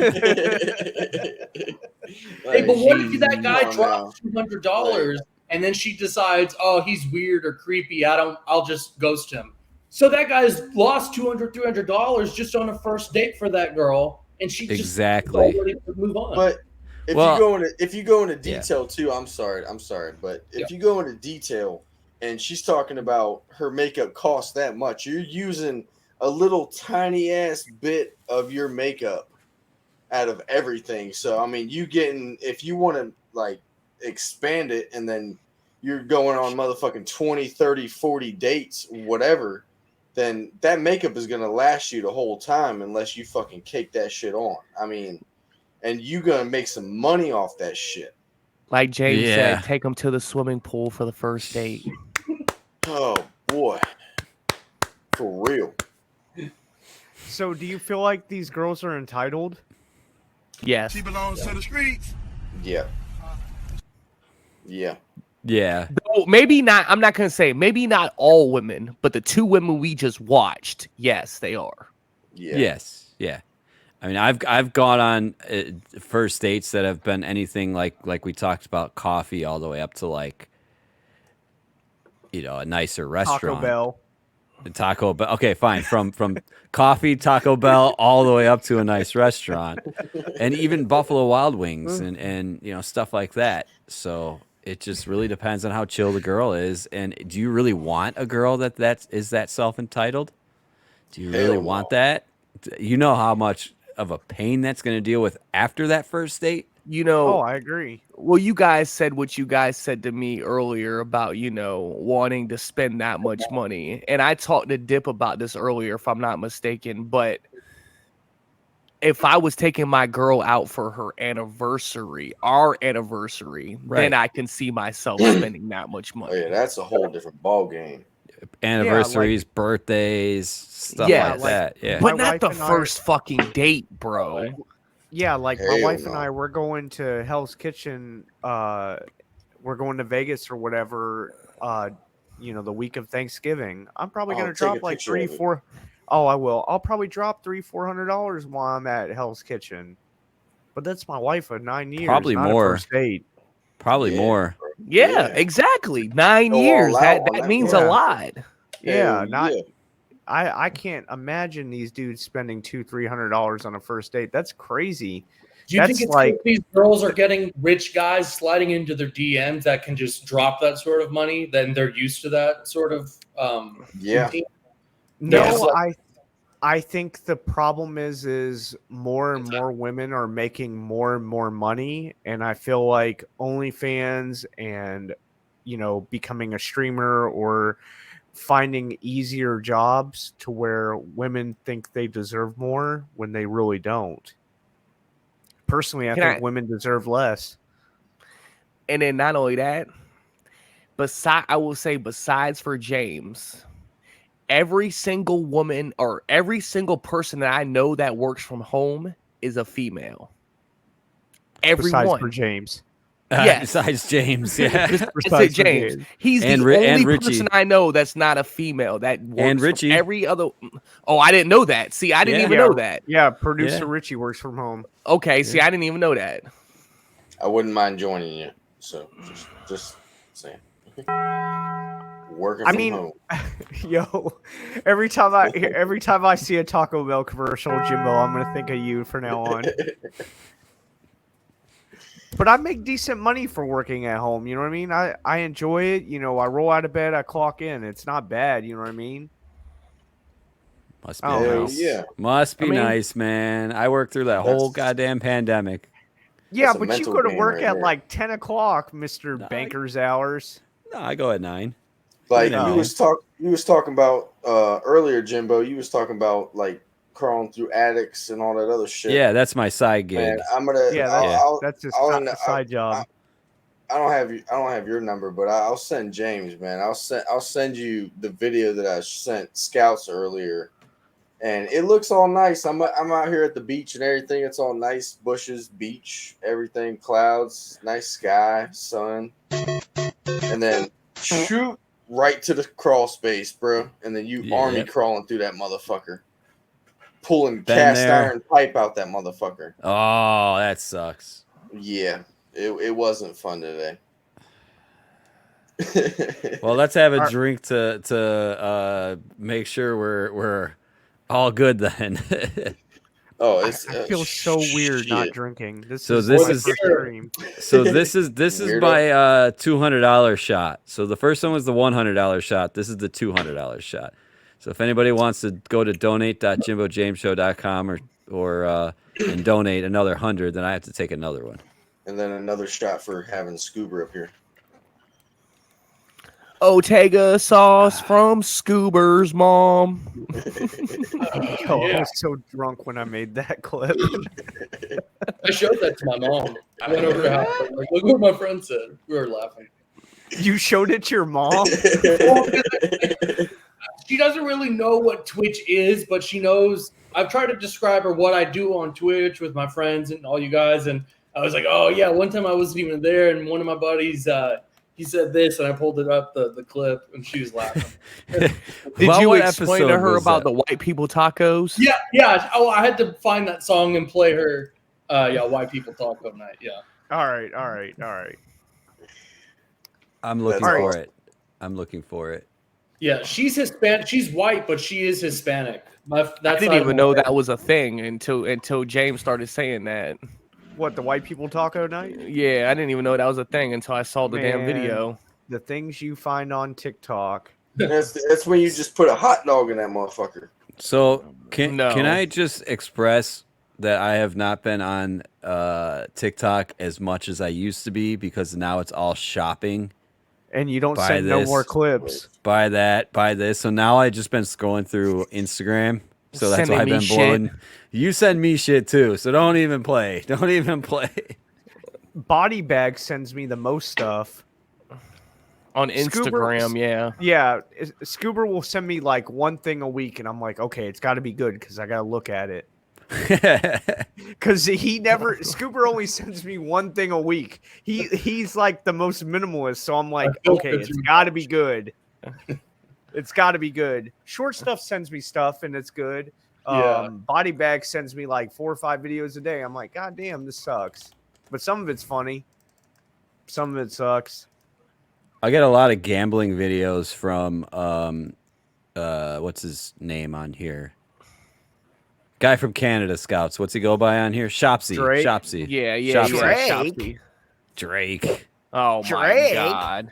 but what if that guy drops $200 and then she decides, oh, he's weird or creepy. I'll just ghost him. So that guy's lost $200-$300 just on a first date for that girl, and she just ready to move on. But if you go into detail too, I'm sorry, but if you go into detail and she's talking about her makeup costs that much, you're using a little tiny ass bit of your makeup out of everything. So I mean, if you want to like expand it and then you're going on motherfucking 20, 30, 40 dates, whatever, then that makeup is going to last you the whole time unless you fucking cake that shit on. I mean, and you going to make some money off that shit. Like James said, take them to the swimming pool for the first date. Oh boy. For real. So, do you feel like these girls are entitled? Yes. She belongs to the streets. Yeah. Yeah. Yeah. Though maybe not. I'm not gonna say maybe not all women, but the two women we just watched, yes, they are. Yeah. Yes. Yeah. I mean, I've gone on first dates that have been anything like we talked about, coffee all the way up to like, a nicer restaurant. Taco Bell. Okay, fine. From coffee, Taco Bell, all the way up to a nice restaurant, and even Buffalo Wild Wings and stuff like that. So it just really depends on how chill the girl is. And do you really want a girl that is that self-entitled? Do you really want that? You know how much of a pain that's going to deal with after that first date? You know, I agree. Well, you guys said what you guys said to me earlier about, wanting to spend that much money. And I talked to Dip about this earlier, if I'm not mistaken. But if I was taking my girl out for her anniversary, our anniversary, then I can see myself spending that much money. Oh, yeah, that's a whole different ball game. Anniversaries, birthdays, stuff like that. Yeah. But not the first fucking date, bro. Yeah, like my Hell wife and no. I, we're going to Hell's Kitchen. We're going to Vegas or whatever. The week of Thanksgiving. I'm probably I'll gonna take a drop like picture of it. 3-4. Oh, I will. I'll probably drop $300-$400 while I'm at Hell's Kitchen. But that's my wife of 9 years. Probably not more. A first date. Probably more. Yeah, exactly. 9 Go all years. out That on that that means one. a lot. Yeah, Hell yeah. I can't imagine these dudes spending $200-$300 on a first date. That's crazy. Do you That's think it's like like these girls are getting rich guys sliding into their DMs that can just drop that sort of money? Then they're used to that sort of routine? No, I think the problem is more and more women are making more and more money, and I feel like OnlyFans and becoming a streamer or finding easier jobs to where women think they deserve more when they really don't. Personally, I think women deserve less. And then not only that, I will say besides for James, every single woman or every single person that I know that works from home is a female. Everyone. Besides for James. Yes. Besides James, yeah. Besides James. He's And the only Richie. person I know that's not a female that works And from Richie. every other. Oh, I didn't know that. See, I didn't even know that. Yeah, producer Yeah. Richie works from home. Okay, see, I didn't even know that. I wouldn't mind joining you. So just saying. Working from home. Yo, every time I see a Taco Bell commercial, Jimbo, I'm gonna think of you from now on. But I make decent money for working at home. You know what I mean? I enjoy it. I roll out of bed, I clock in. It's not bad. You know what I mean? Must be Oh, nice. yeah. Must be I mean- nice, man. I worked through that whole goddamn pandemic. Yeah, That's a but you mental go to game work right at there. like 10 o'clock, Mr. Banker's hours. No, I go at 9. Like No. you was talking about earlier, Jimbo. You was talking about like crawling through attics and all that other shit. Yeah, that's my side gig. Man, I'm gonna. That's his I'll side job. I don't have your number, but I'll send James, man. I'll send you the video that I sent Scouts earlier, and it looks all nice. I'm out here at the beach and everything. It's all nice, bushes, beach, everything, clouds, nice sky, sun, and then shoot right to the crawl space, bro. And then you army crawling through that motherfucker, pulling cast iron pipe out that motherfucker. Oh, that sucks. Yeah, it wasn't fun today. Well, let's have a drink to make sure we're all good then. Oh, I feel so weird not drinking. This So is this my is first stream. so this is Weirdo. my $200 shot. So the first one was the $100 shot. This is the $200 shot. So if anybody wants to go to donate.jimbojameshow.com or and donate another 100, then I have to take another one. And then another shot for having Scuba up here. Otega sauce from Scoober's mom. Yo, I was so drunk when I made that clip. I showed that to my mom. I went over to her house. Like, look what my friend said. We were laughing. You showed it to your mom? She doesn't really know what Twitch is, but she knows. I've tried to describe her what I do on Twitch with my friends and all you guys. And I was like, oh, yeah, one time I wasn't even there. And one of my buddies, he said this, and I pulled it up, the clip, and she was laughing. Did you explain to her about the white people tacos? Yeah. Oh, I had to find that song and play her, White People Taco Night. Yeah. All right. I'm looking for it. I'm looking for it. Yeah, she's Hispanic. She's white, but she is Hispanic. I didn't even know that was a thing until James started saying that. What, the white people taco night? Yeah, I didn't even know that was a thing until I saw the damn Man, video. The things you find on TikTok. That's when you just put a hot dog in that motherfucker. So can I just express that I have not been on TikTok as much as I used to be because now it's all shopping. And you don't Buy send no this, more clips. Buy that, buy this. So now I just been scrolling through Instagram. So that's why I've been blowing. You send me shit too. So don't even play. Don't even play. Body Bag sends me the most stuff. On Instagram, yeah. Yeah, Scuba will send me like one thing a week, and I'm like, okay, it's got to be good because I got to look at it. Because Scuba only sends me one thing a week. He's like the most minimalist, so I'm like, okay, it's got to be good. It's got to be good. Short Stuff sends me stuff, and it's good. Yeah. Body Bag sends me like 4 or 5 videos a day. I'm like, God damn, this sucks. But some of it's funny. Some of it sucks. I get a lot of gambling videos from what's his name on here? Guy from Canada Scouts. What's he go by on here? Shopsy. Drake. Shopsy. Yeah. Drake. Drake. Oh my God.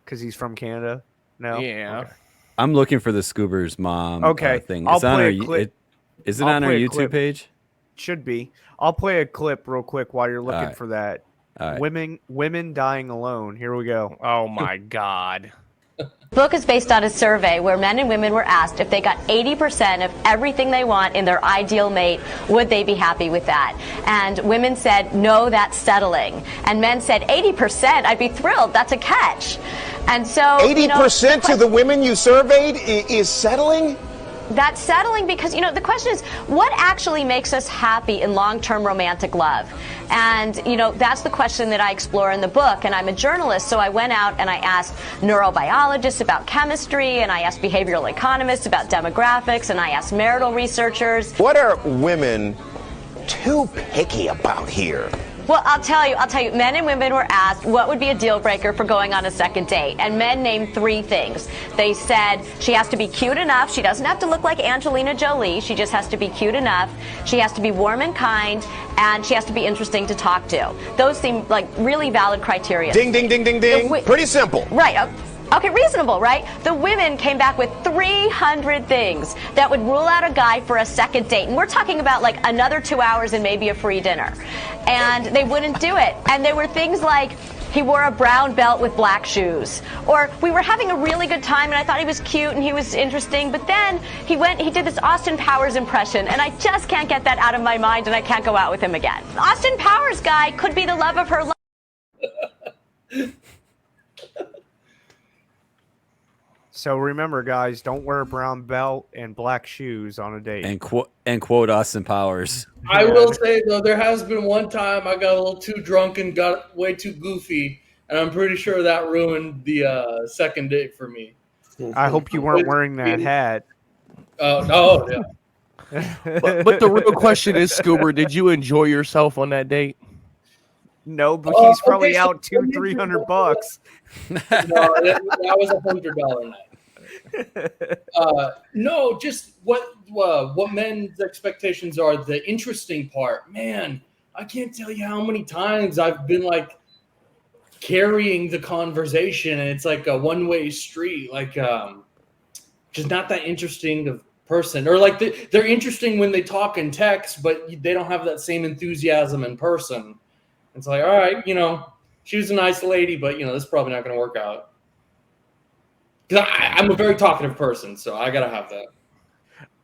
Because he's from Canada. No. Yeah. Okay. I'm looking for the Scoober's mom thing. I'll It's on play our, a clip. Is it I'll on our play a YouTube clip. page? Should be. I'll play a clip real quick while you're looking Alright. for that. Alright. Women dying alone. Here we go. Oh my God. The book is based on a survey where men and women were asked if they got 80% of everything they want in their ideal mate, would they be happy with that? And women said, no, that's settling. And men said, 80%, I'd be thrilled, that's a catch. And so 80% of the women you surveyed is settling? That's settling because, the question is, what actually makes us happy in long-term romantic love? And, that's the question that I explore in the book. And I'm a journalist, so I went out and I asked neurobiologists about chemistry, and I asked behavioral economists about demographics, and I asked marital researchers. What are women too picky about here? Well, I'll tell you, men and women were asked what would be a deal breaker for going on a second date. And men named 3 things. They said she has to be cute enough. She doesn't have to look like Angelina Jolie. She just has to be cute enough. She has to be warm and kind. And she has to be interesting to talk to. Those seem like really valid criteria. Ding, ding, ding, ding, ding. Pretty simple. Right. Okay, reasonable, right? The women came back with 300 things that would rule out a guy for a second date. And we're talking about like another 2 hours and maybe a free dinner. And they wouldn't do it. And there were things like he wore a brown belt with black shoes. Or we were having a really good time and I thought he was cute and he was interesting. But then he did this Austin Powers impression. And I just can't get that out of my mind and I can't go out with him again. Austin Powers guy could be the love of her life. So remember, guys, don't wear a brown belt and black shoes on a date. And quote Austin Powers. I will say, though, there has been one time I got a little too drunk and got way too goofy, and I'm pretty sure that ruined the second date for me. I hope you weren't wearing that hat. Oh, yeah. But the real question is, Scoober, did you enjoy yourself on that date? No, but he's probably out $200-300. No, that was $100 night. No, just what men's expectations are. The interesting part, man, I can't tell you how many times I've been like carrying the conversation, and it's like a one-way street. Like, just not that interesting of person, or like they're interesting when they talk in text, but they don't have that same enthusiasm in person. It's like, all right, she was a nice lady, but this is probably not going to work out. Because I'm a very talkative person, so I gotta have that.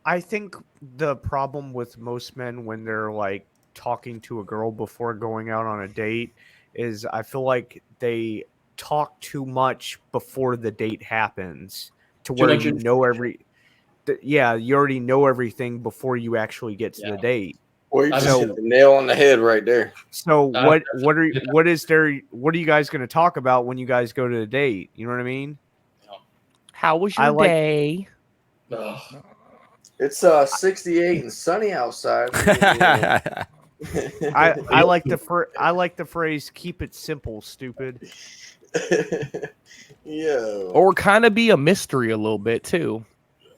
I think the problem with most men when they're like talking to a girl before going out on a date is I feel like they talk too much before the date happens to where you already know everything before you actually get to the date. Well, you just hit the nail on the head right there. So what are you guys going to talk about when you guys go to the date? You know what I mean? How was your day? It's 68 and sunny outside. I like the phrase "keep it simple, stupid." Yeah. Or kind of be a mystery a little bit too.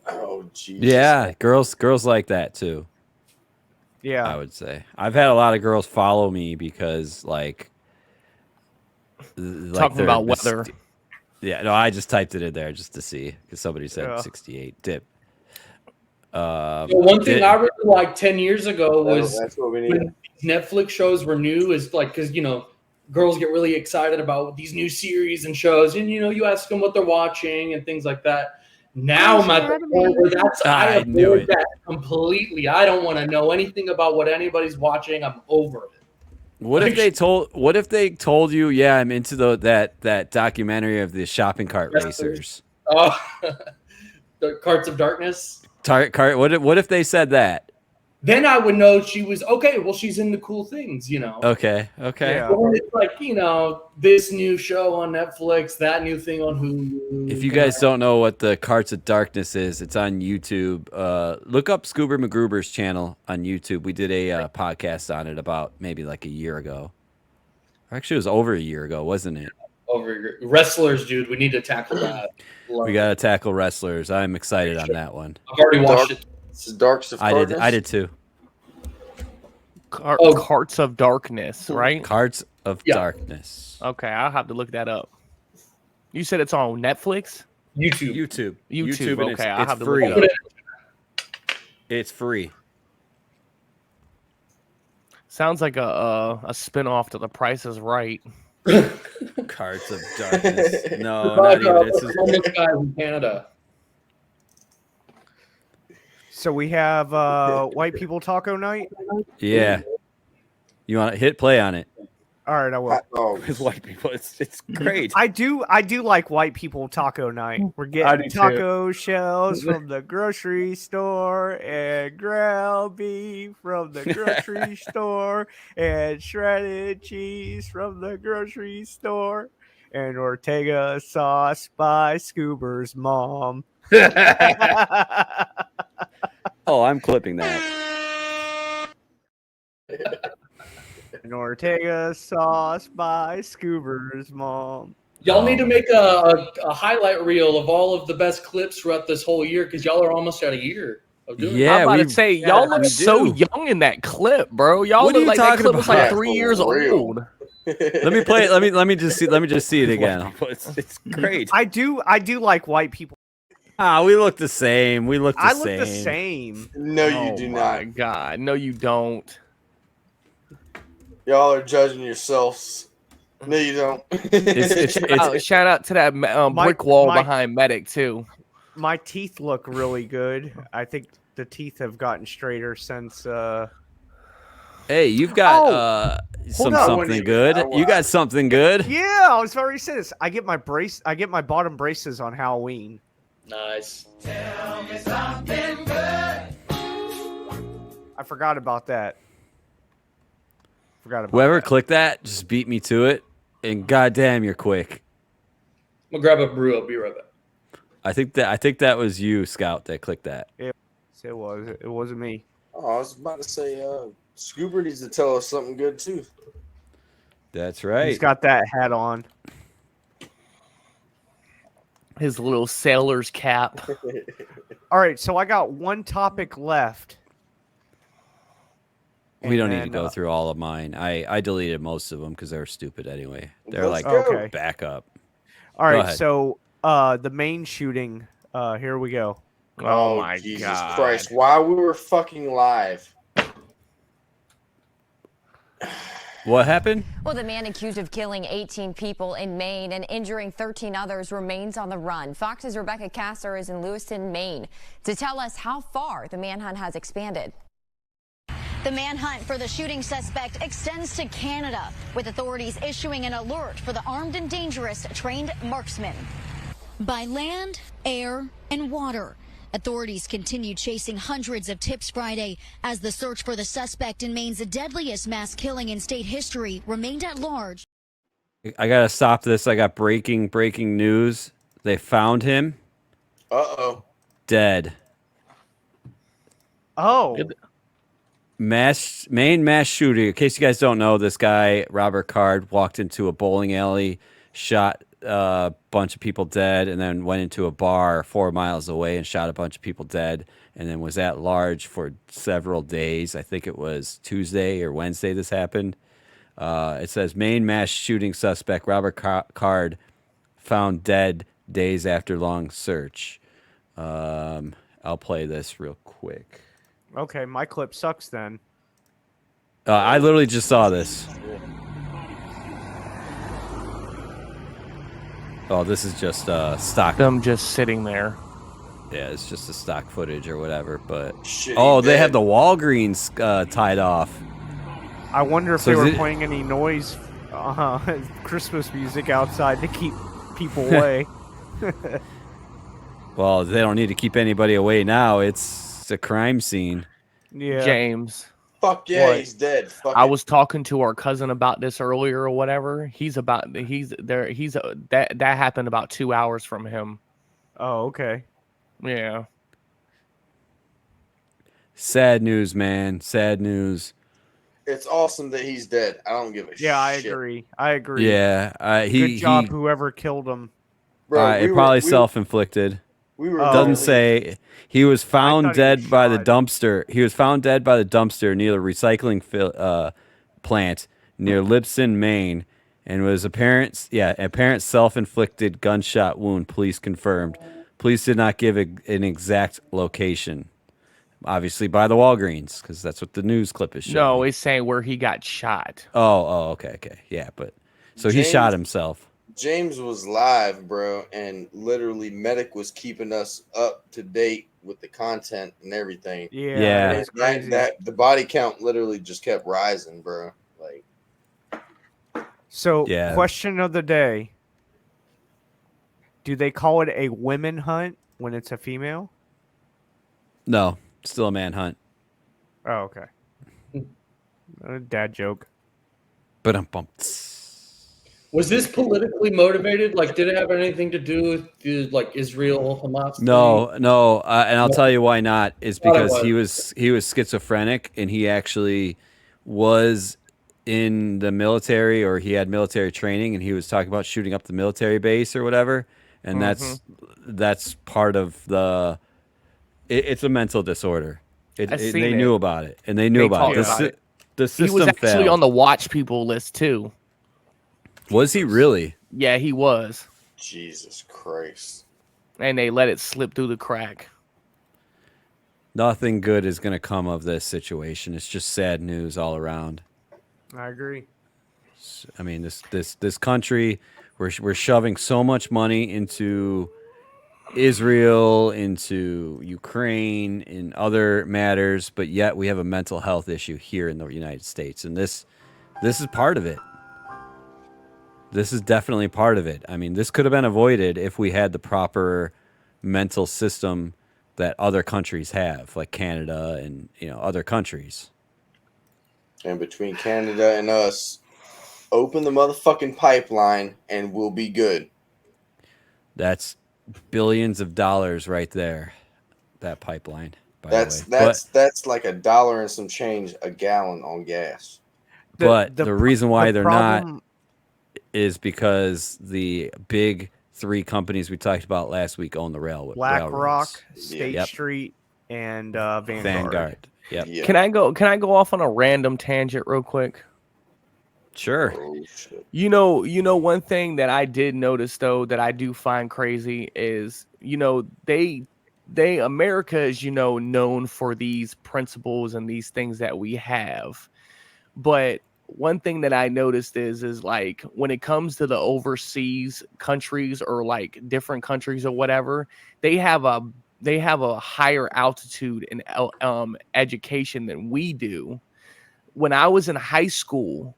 Oh, jeez. Yeah, girls like that too. Yeah, I would say I've had a lot of girls follow me because like talking about weather. Yeah, no, I just typed it in there just to see because somebody said 68 dip. One thing I really liked 10 years ago was that's what we need. when Netflix shows were new, is like, because, girls get really excited about these new series and shows, and, you ask them what they're watching and things like that. Now I'm at the point where I avoid that completely. I don't want to know anything about what anybody's watching. I'm over it. What if they told you, yeah, I'm into that documentary of the shopping cart racers? Oh, the Carts of Darkness. What if they said that? Then I would know she was okay. Well, she's into cool things, Okay. Yeah. But when it's like, this new show on Netflix, that new thing on Hulu. If you guys don't know what the Carts of Darkness is, it's on YouTube. Look up Scoober McGruber's channel on YouTube. We did a podcast on it about maybe like a year ago. Actually, it was over a year ago, wasn't it? Over wrestlers, dude. We need to tackle that. We got to tackle wrestlers. I'm excited on that one. I've already watched it. This is Darks of Darkness. I did too. Carts of Darkness, right? Carts of Darkness. Okay, I'll have to look that up. You said it's on Netflix? YouTube. YouTube. Okay, I'll have to free. look it up. It's free. Sounds like a spinoff to The Price is Right. Carts of Darkness. No, not even. It's homeless guys in Canada. So we have White People Taco Night. Yeah. You want to hit play on it? All right, I will. With white people, it's great. I do like White People Taco Night. We're getting taco shells from the grocery store, and ground beef from the grocery store, and shredded cheese from the grocery store, and Ortega sauce by Scoober's mom. Oh, I'm clipping that. An Ortega sauce by Scoober's mom. Y'all need to make a highlight reel of all of the best clips throughout this whole year, because y'all are almost at a year of doing it. I'm about to say, y'all look so young in that clip, bro. Y'all look like that clip was like 3 years old. Let me play it. Let me just see it again. It's great. I do like white people. We look the same. We look the same. I look the same. No, you do not. Oh my God, no, you don't. Y'all are judging yourselves. No, you don't. Shout out to that brick wall behind Medic too. My teeth look really good. I think the teeth have gotten straighter since. Hey, you've got something good. You got something good. Yeah, I was already saying this. I get my bottom braces on Halloween. Nice. Tell me something good. I forgot about that. Whoever clicked that, just beat me to it, and goddamn, you're quick. I'm gonna grab a brew. I'll be right back. I think that was you, Scout, that clicked that. It was. It wasn't me. Oh, I was about to say, Scoober needs to tell us something good too. That's right. He's got that hat on. His little sailor's cap. All right, so I got one topic left. We don't need to go through all of mine. I deleted most of them because they were stupid anyway. They're like backup. All right, so the main shooting. Here we go. Oh my Jesus Christ! While we were fucking live. What happened? Well, the man accused of killing 18 people in Maine and injuring 13 others remains on the run. Fox's Rebecca Kasser is in Lewiston, Maine, to tell us how far the manhunt has expanded. The manhunt for the shooting suspect extends to Canada, with authorities issuing an alert for the armed and dangerous trained marksman. By land, air, and water, authorities continue chasing hundreds of tips Friday as the search for the suspect in Maine's deadliest mass killing in state history remained at large. I gotta stop this. I got breaking news. They found him. Dead. Oh. Maine mass shooting. In case you guys don't know, this guy, Robert Card, walked into a bowling alley, shot a bunch of people dead, and then went into a bar 4 miles away and shot a bunch of people dead, and then was at large for several days. I think it was Tuesday or Wednesday this happened. It says Maine mass shooting suspect Robert Card found dead days after long search. I'll play this real quick. Okay, my clip sucks then. I literally just saw this. Oh, this is just stock. Them just sitting there. Yeah, it's just the stock footage or whatever. But Shit, oh, he's they dead. have the Walgreens tied off. I wonder if So they were is it- playing any noise, Christmas music outside to keep people away. Well, they don't need to keep anybody away now. It's a crime scene. Yeah. James. Fuck yeah, What? he's dead. Fuck I it. was talking to our cousin about this earlier or whatever. That happened about 2 hours from him. Oh, okay. Yeah. Sad news, man. Sad news. It's awesome that he's dead. I don't give a shit. Yeah, I agree. Yeah, Good job, whoever killed him. Bro, we probably were- self-inflicted. We were Doesn't say he was found thought he was dead by the dumpster. He was found dead by the dumpster near the recycling plant near Libsyn, Maine, and was apparent self-inflicted gunshot wound. Police confirmed. Police did not give an exact location. Obviously by the Walgreens, because that's what the news clip is showing. No, it's saying where he got shot. Okay, yeah, but so he James- shot himself. James was live, bro, and literally Medic was keeping us up to date with the content and everything. Yeah. It's crazy. That the body count literally just kept rising, bro. Like, So, Yeah. question of the day. Do they call it a women hunt when it's a female? No, still a manhunt. Oh, okay. Dad joke. But Was this politically motivated? Like, did it have anything to do with the, like, Israel Hamas? No, thing? no, and I'll tell you why not. Is Thought it because he was schizophrenic and he actually was in the military, or he had military training, and he was talking about shooting up the military base or whatever, and that's part of the. It's a mental disorder. They knew about it, and they knew about it. The system He was actually failed. on the watch people list too. Was he really? Yeah, he was. Jesus Christ. And they let it slip through the crack. Nothing good is going to come of this situation. It's just sad news all around. I agree. I mean, this country, we're shoving so much money into Israel, into Ukraine, in other matters, but yet we have a mental health issue here in the United States, and this is part of it. This is definitely part of it. I mean, this could have been avoided if we had the proper mental system that other countries have, like Canada and other countries. And between Canada and us, open the motherfucking pipeline and we'll be good. That's billions of dollars right there. That pipeline. That's like $1 and some change a gallon on gas. But the reason why they're problem- not is because the big three companies we talked about last week own the railroads. BlackRock, State Yep. Street, and Vanguard. Vanguard. Yep. Yeah. Can I go off on a random tangent real quick? Sure. Oh, shit. You know one thing that I did notice though that I do find crazy is they America is known for these principles and these things that we have. But one thing that I noticed is like when it comes to the overseas countries or like different countries or whatever, they have a higher altitude in education than we do. When I was in high school,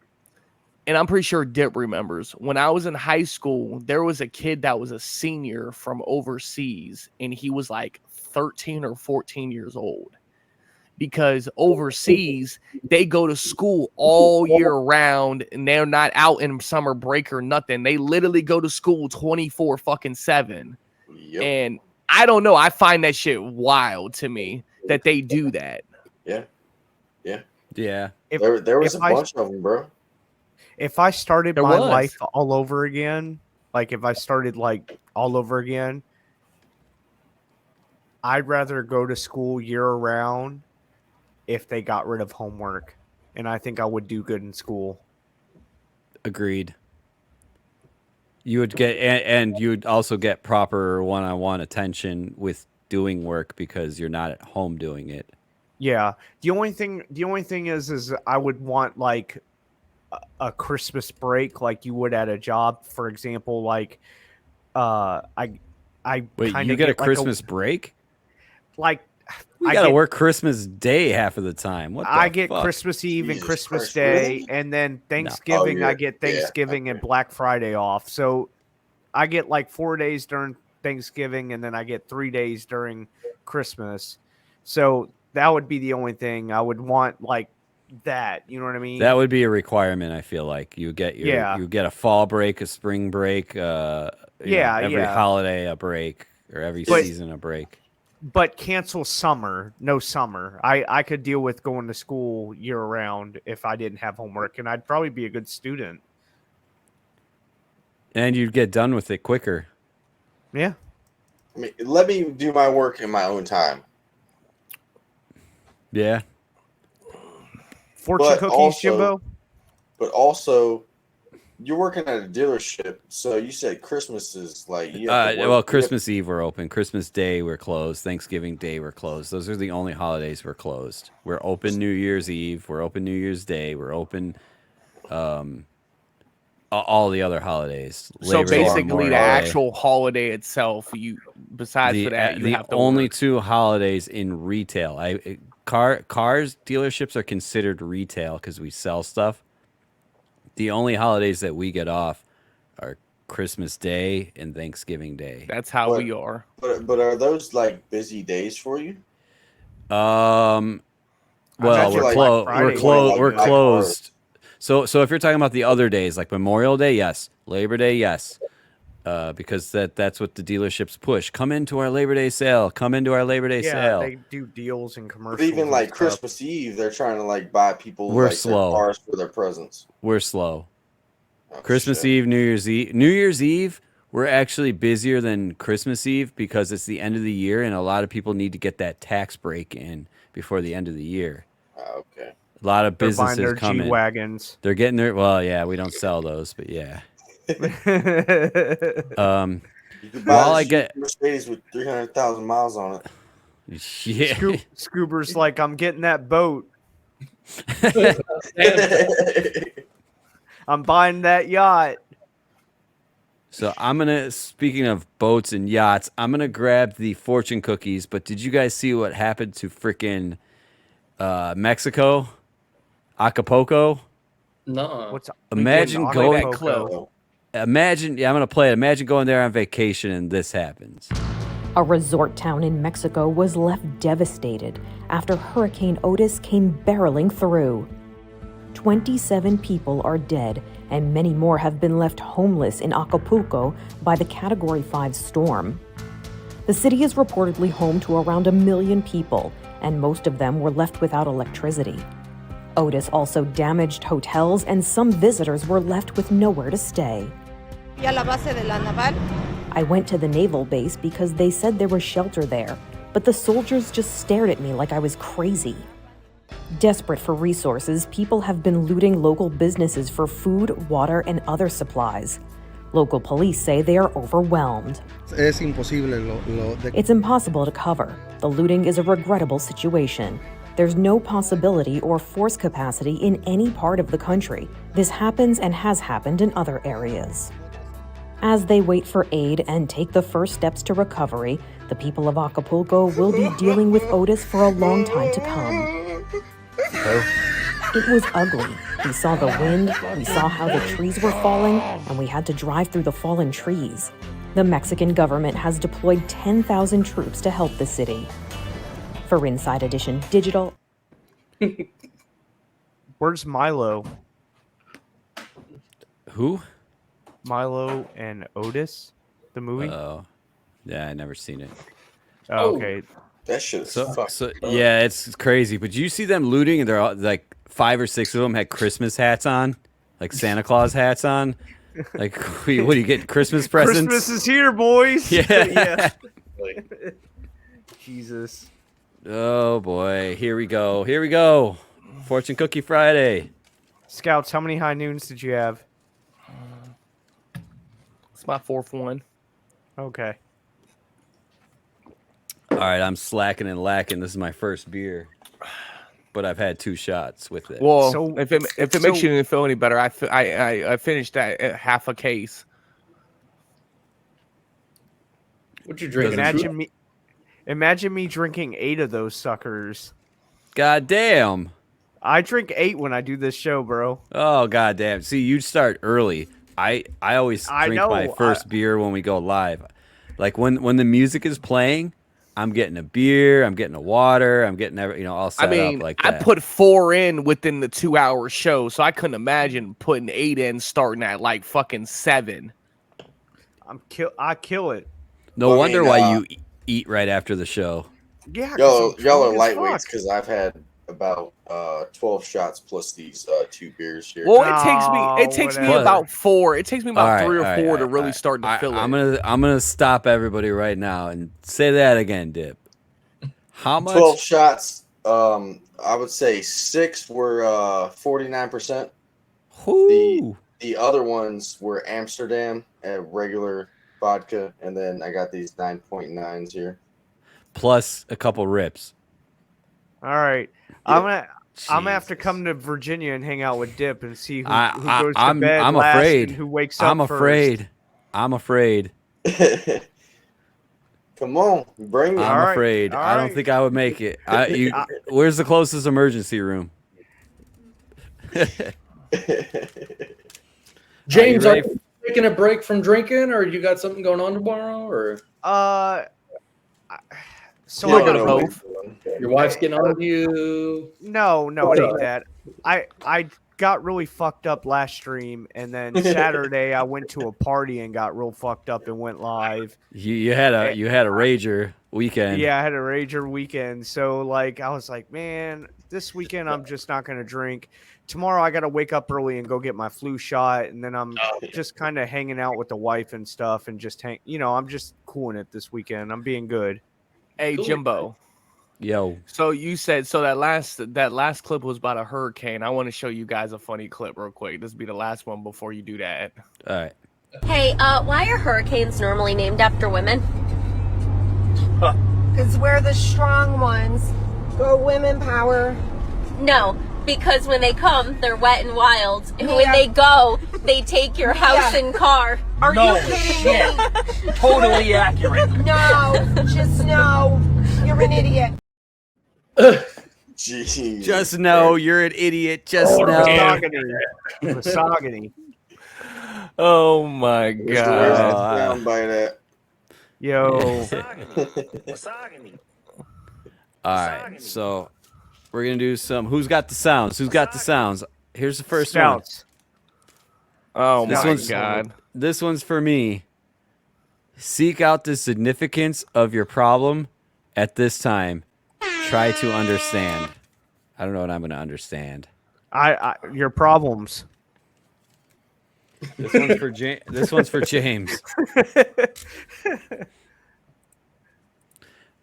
and I'm pretty sure Dip remembers, when I was in high school, there was a kid that was a senior from overseas, and he was like 13 or 14 years old. Because overseas, they go to school all year round, and they're not out in summer break or nothing. They literally go to school 24/7. Yep. And I don't know. I find that shit wild to me that they do that. Yeah. Yeah. Yeah. There was a bunch of them, bro. If I started There my was. life all over again, like if I started like all over again, I'd rather go to school year round if they got rid of homework. And I think I would do good in school. Agreed. You would get and you'd also get proper one-on-one attention with doing work because you're not at home doing it. Yeah. The only thing is I would want like a Christmas break like you would at a job. For example, like I Wait, kind you of get a like Christmas break? like We I gotta get- work Christmas Day half of the time. What the I get fuck? Christmas Eve and Jesus Christmas Christ, Day, really? and then Oh, Thanksgiving. yeah. I get Yeah, Thanksgiving and Black Friday off. So I get like 4 days during Thanksgiving, and then I get 3 days during Christmas. So that would be the only thing I would want, like that. You know what I mean? That would be a requirement. I feel like you get Yeah. you get a fall break, a spring break, you know, Yeah, every yeah. holiday a break, or every But- season a break. But cancel summer, no summer. I could deal with going to school year round if I didn't have homework, and I'd probably be a good student. And you'd get done with it quicker. Yeah. I mean, let me do my work in my own time. Yeah. Fortune cookies, Jimbo. But also, you're working at a dealership, so you said Christmas is like you have to work. Well, Christmas Eve we're open. Christmas Day we're closed. Thanksgiving Day we're closed. Those are the only holidays we're closed. We're open New Year's Eve. We're open New Year's Day. We're open all the other holidays. So Labor Day, basically, Memorial the Day. actual holiday itself, you besides for that, you the have to only work. 2 holidays in retail. Cars dealerships are considered retail because we sell stuff. The only holidays that we get off are Christmas Day and Thanksgiving Day. That's how But- we are. But are those like busy days for you? Well, imagine, we're like, closed. Black We're Friday, closed. like, We're Black closed. So if you're talking about the other days, like Memorial Day, yes. Labor Day, yes. Because that's what the dealerships push. Come into our Labor Day sale. Come into our Labor Day Yeah, sale. they do deals and commercials. But even and like stuff. Christmas Eve, they're trying to like buy people We're like slow. their cars for their presents. We're slow. Oh, Christmas shit. Eve, New Year's Eve. New Year's Eve, we're actually busier than Christmas Eve because it's the end of the year and a lot of people need to get that tax break in before the end of the year. Oh, okay. A lot of They're buying businesses their come in. G-Wagons. They're getting their, well, yeah, we don't sell those, but yeah. You could buy While this I get, Mercedes with 300,000 miles on it. yeah. Scoober's like, I'm getting that boat. I'm buying that yacht. So I'm gonna, speaking of boats and yachts, I'm gonna grab the fortune cookies. But did you guys see what happened to freaking Mexico, Acapulco? No. What's Imagine we did going. Acapulco. Imagine, yeah, I'm gonna play it. Imagine going there on vacation and this happens. A resort town in Mexico was left devastated after Hurricane Otis came barreling through. 27 people are dead, and many more have been left homeless in Acapulco by the Category 5 storm. The city is reportedly home to around 1 million people, and most of them were left without electricity. Otis also damaged hotels, and some visitors were left with nowhere to stay. I went to the naval base because they said there was shelter there, but the soldiers just stared at me like I was crazy. Desperate for resources, people have been looting local businesses for food, water, and other supplies. Local police say they are overwhelmed. It's impossible to cover. The looting is a regrettable situation. There's no possibility or force capacity in any part of the country. This happens and has happened in other areas. As they wait for aid and take the first steps to recovery, the people of Acapulco will be dealing with Otis for a long time to come. It was ugly. We saw the wind, we saw how the trees were falling, and we had to drive through the fallen trees. The Mexican government has deployed 10,000 troops to help the city. For Inside Edition Digital. Where's Milo? Who? Milo and Otis, the movie. Oh, yeah, I never seen it. Oh, okay. That shit is fucked up. Yeah, it's crazy. But you see them looting, and they're all, like 5 or 6 of them had Christmas hats on, like Santa Claus hats on. Like, what do you get? Christmas presents? Christmas is here, boys. Yeah. Jesus. Oh boy, here we go. Here we go. Fortune Cookie Friday. Scouts, how many high noons did you have? It's my 4th one. Okay. All right, I'm slacking and lacking. This is my first beer, but I've had 2 shots with it. Well, if it makes you feel any better, I finished that at half a case. What you drinking? Imagine me drinking 8 of those suckers. God damn. I drink 8 when I do this show, bro. Oh god damn. See, you start early. I always drink my first beer when we go live. Like when the music is playing, I'm getting a beer, I'm getting a water, I'm getting all set up like that. I put 4 in within the 2-hour show, so I couldn't imagine putting 8 in starting at like fucking 7. I kill it. No wonder why you eat right after the show. Yeah, y'all are drunk as lightweights fuck. because I've had about 12 shots plus these 2 beers here. Well, it takes me about 4. It takes me about 3 or 4 to really right. start to fill it. I'm gonna stop everybody right now and say that again, Dip. How much? 12 shots. I would say 6 were 49%. The other ones were Amsterdam and regular vodka, and then I got these 9.9s here. Plus a couple rips. All right. I'm gonna have to come to Virginia and hang out with Dip and see who goes to bed I'm last afraid. and who wakes up I'm first. afraid. I'm afraid. Come on, bring it. I'm afraid. I don't think I would make it. Where's the closest emergency room? James, are you taking a break from drinking, or you got something going on tomorrow, or? So I got both. Your wife's getting on you. No, it ain't that. I got really fucked up last stream, and then Saturday I went to a party and got real fucked up and went live. You had a rager weekend. Yeah, I had a rager weekend. So like I was like, man, this weekend I'm just not gonna drink. Tomorrow I gotta wake up early and go get my flu shot, and then I'm just kind of hanging out with the wife and stuff, and just I'm just cooling it this weekend. I'm being good. Hey, Jimbo. Yo. So you said that last clip was about a hurricane. I want to show you guys a funny clip real quick. This will be the last one before you do that. All right. Hey, why are hurricanes normally named after women? Because we're the strong ones. Go women power. No, because when they come, they're wet and wild. And when they go, they take your house and car. Are you kidding me? Totally accurate. No, just no. You're an idiot. Jeez. Just know you're an idiot. Just know. Misogyny. Oh my god. Down by that. Yo. All right, so we're gonna do some. Who's got the sounds? Who's got the sounds? Here's the first Scouts. one. Oh this my one's, god. This one's for me. Seek out the significance of your problem at this time. Try to understand. I don't know what I'm gonna understand. Your problems. This one's for This one's for James.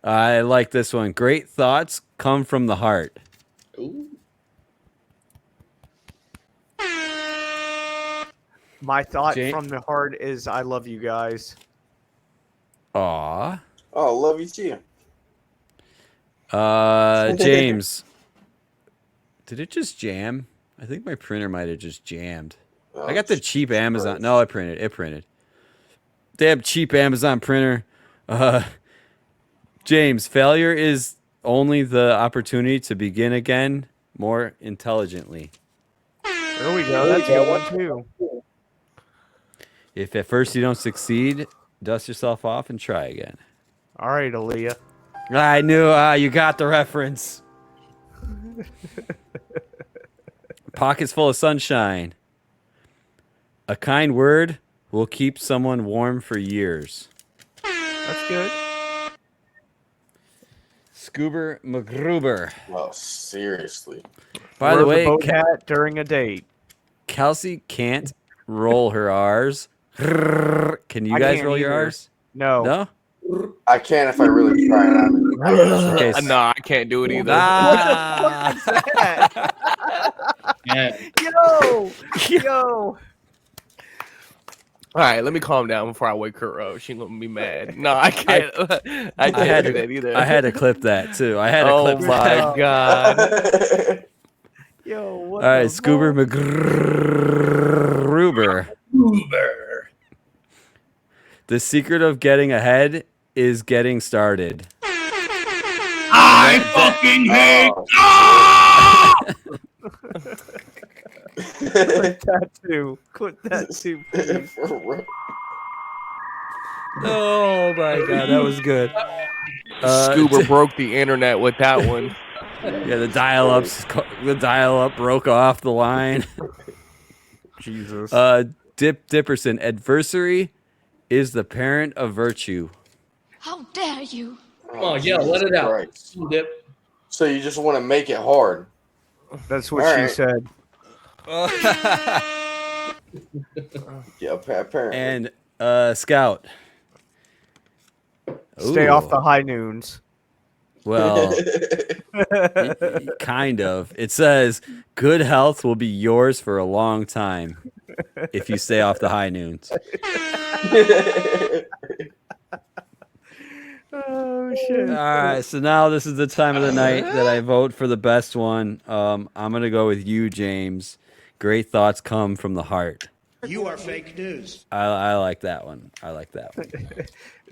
I like this one. Great thoughts come from the heart. Ooh. My thought from the heart is I love you guys. Aw. Oh, love you too. James. Did it just jam? I think my printer might have just jammed. I got the cheap Amazon. No, It printed. Damn cheap Amazon printer. James, failure is only the opportunity to begin again more intelligently. There we go. That's a good one too. If at first you don't succeed, dust yourself off and try again. All right, Aaliyah. I knew you got the reference. Pockets full of sunshine. A kind word will keep someone warm for years. That's good. Scoober McGruber. Well, seriously. By the way, hat during a date. Kelsey can't roll her R's. Can you guys roll your R's? No. No? I can if I really try. Okay, No, I can't do it either. What the fuck is that? Yo. All right, let me calm down before I wake her up. She's gonna be mad. No, I can't. I can't do that either. I had to clip that too. I had to Oh clip my that. god. Yo, what All right, the Scoober McGruber. The secret of getting ahead is getting started. I fucking hate. Clip that too. Clip that too, please. Oh my god, that was good. Scoober broke the internet with that one. Yeah, the dial-up broke off the line. Jesus. Dipperson, adversary is the parent of virtue. How dare you? Come on, yeah, let it out. Christ. Dip. So you just want to make it hard. That's what All she right. said. Yeah, apparently. And Scout. Stay Ooh. off the high noons. Well, kind of. It says good health will be yours for a long time if you stay off the high noons. Oh shit! All right, so now this is the time of the night that I vote for the best one. I'm gonna go with you, James. Great thoughts come from the heart. You are fake news. I like that one. I like that one.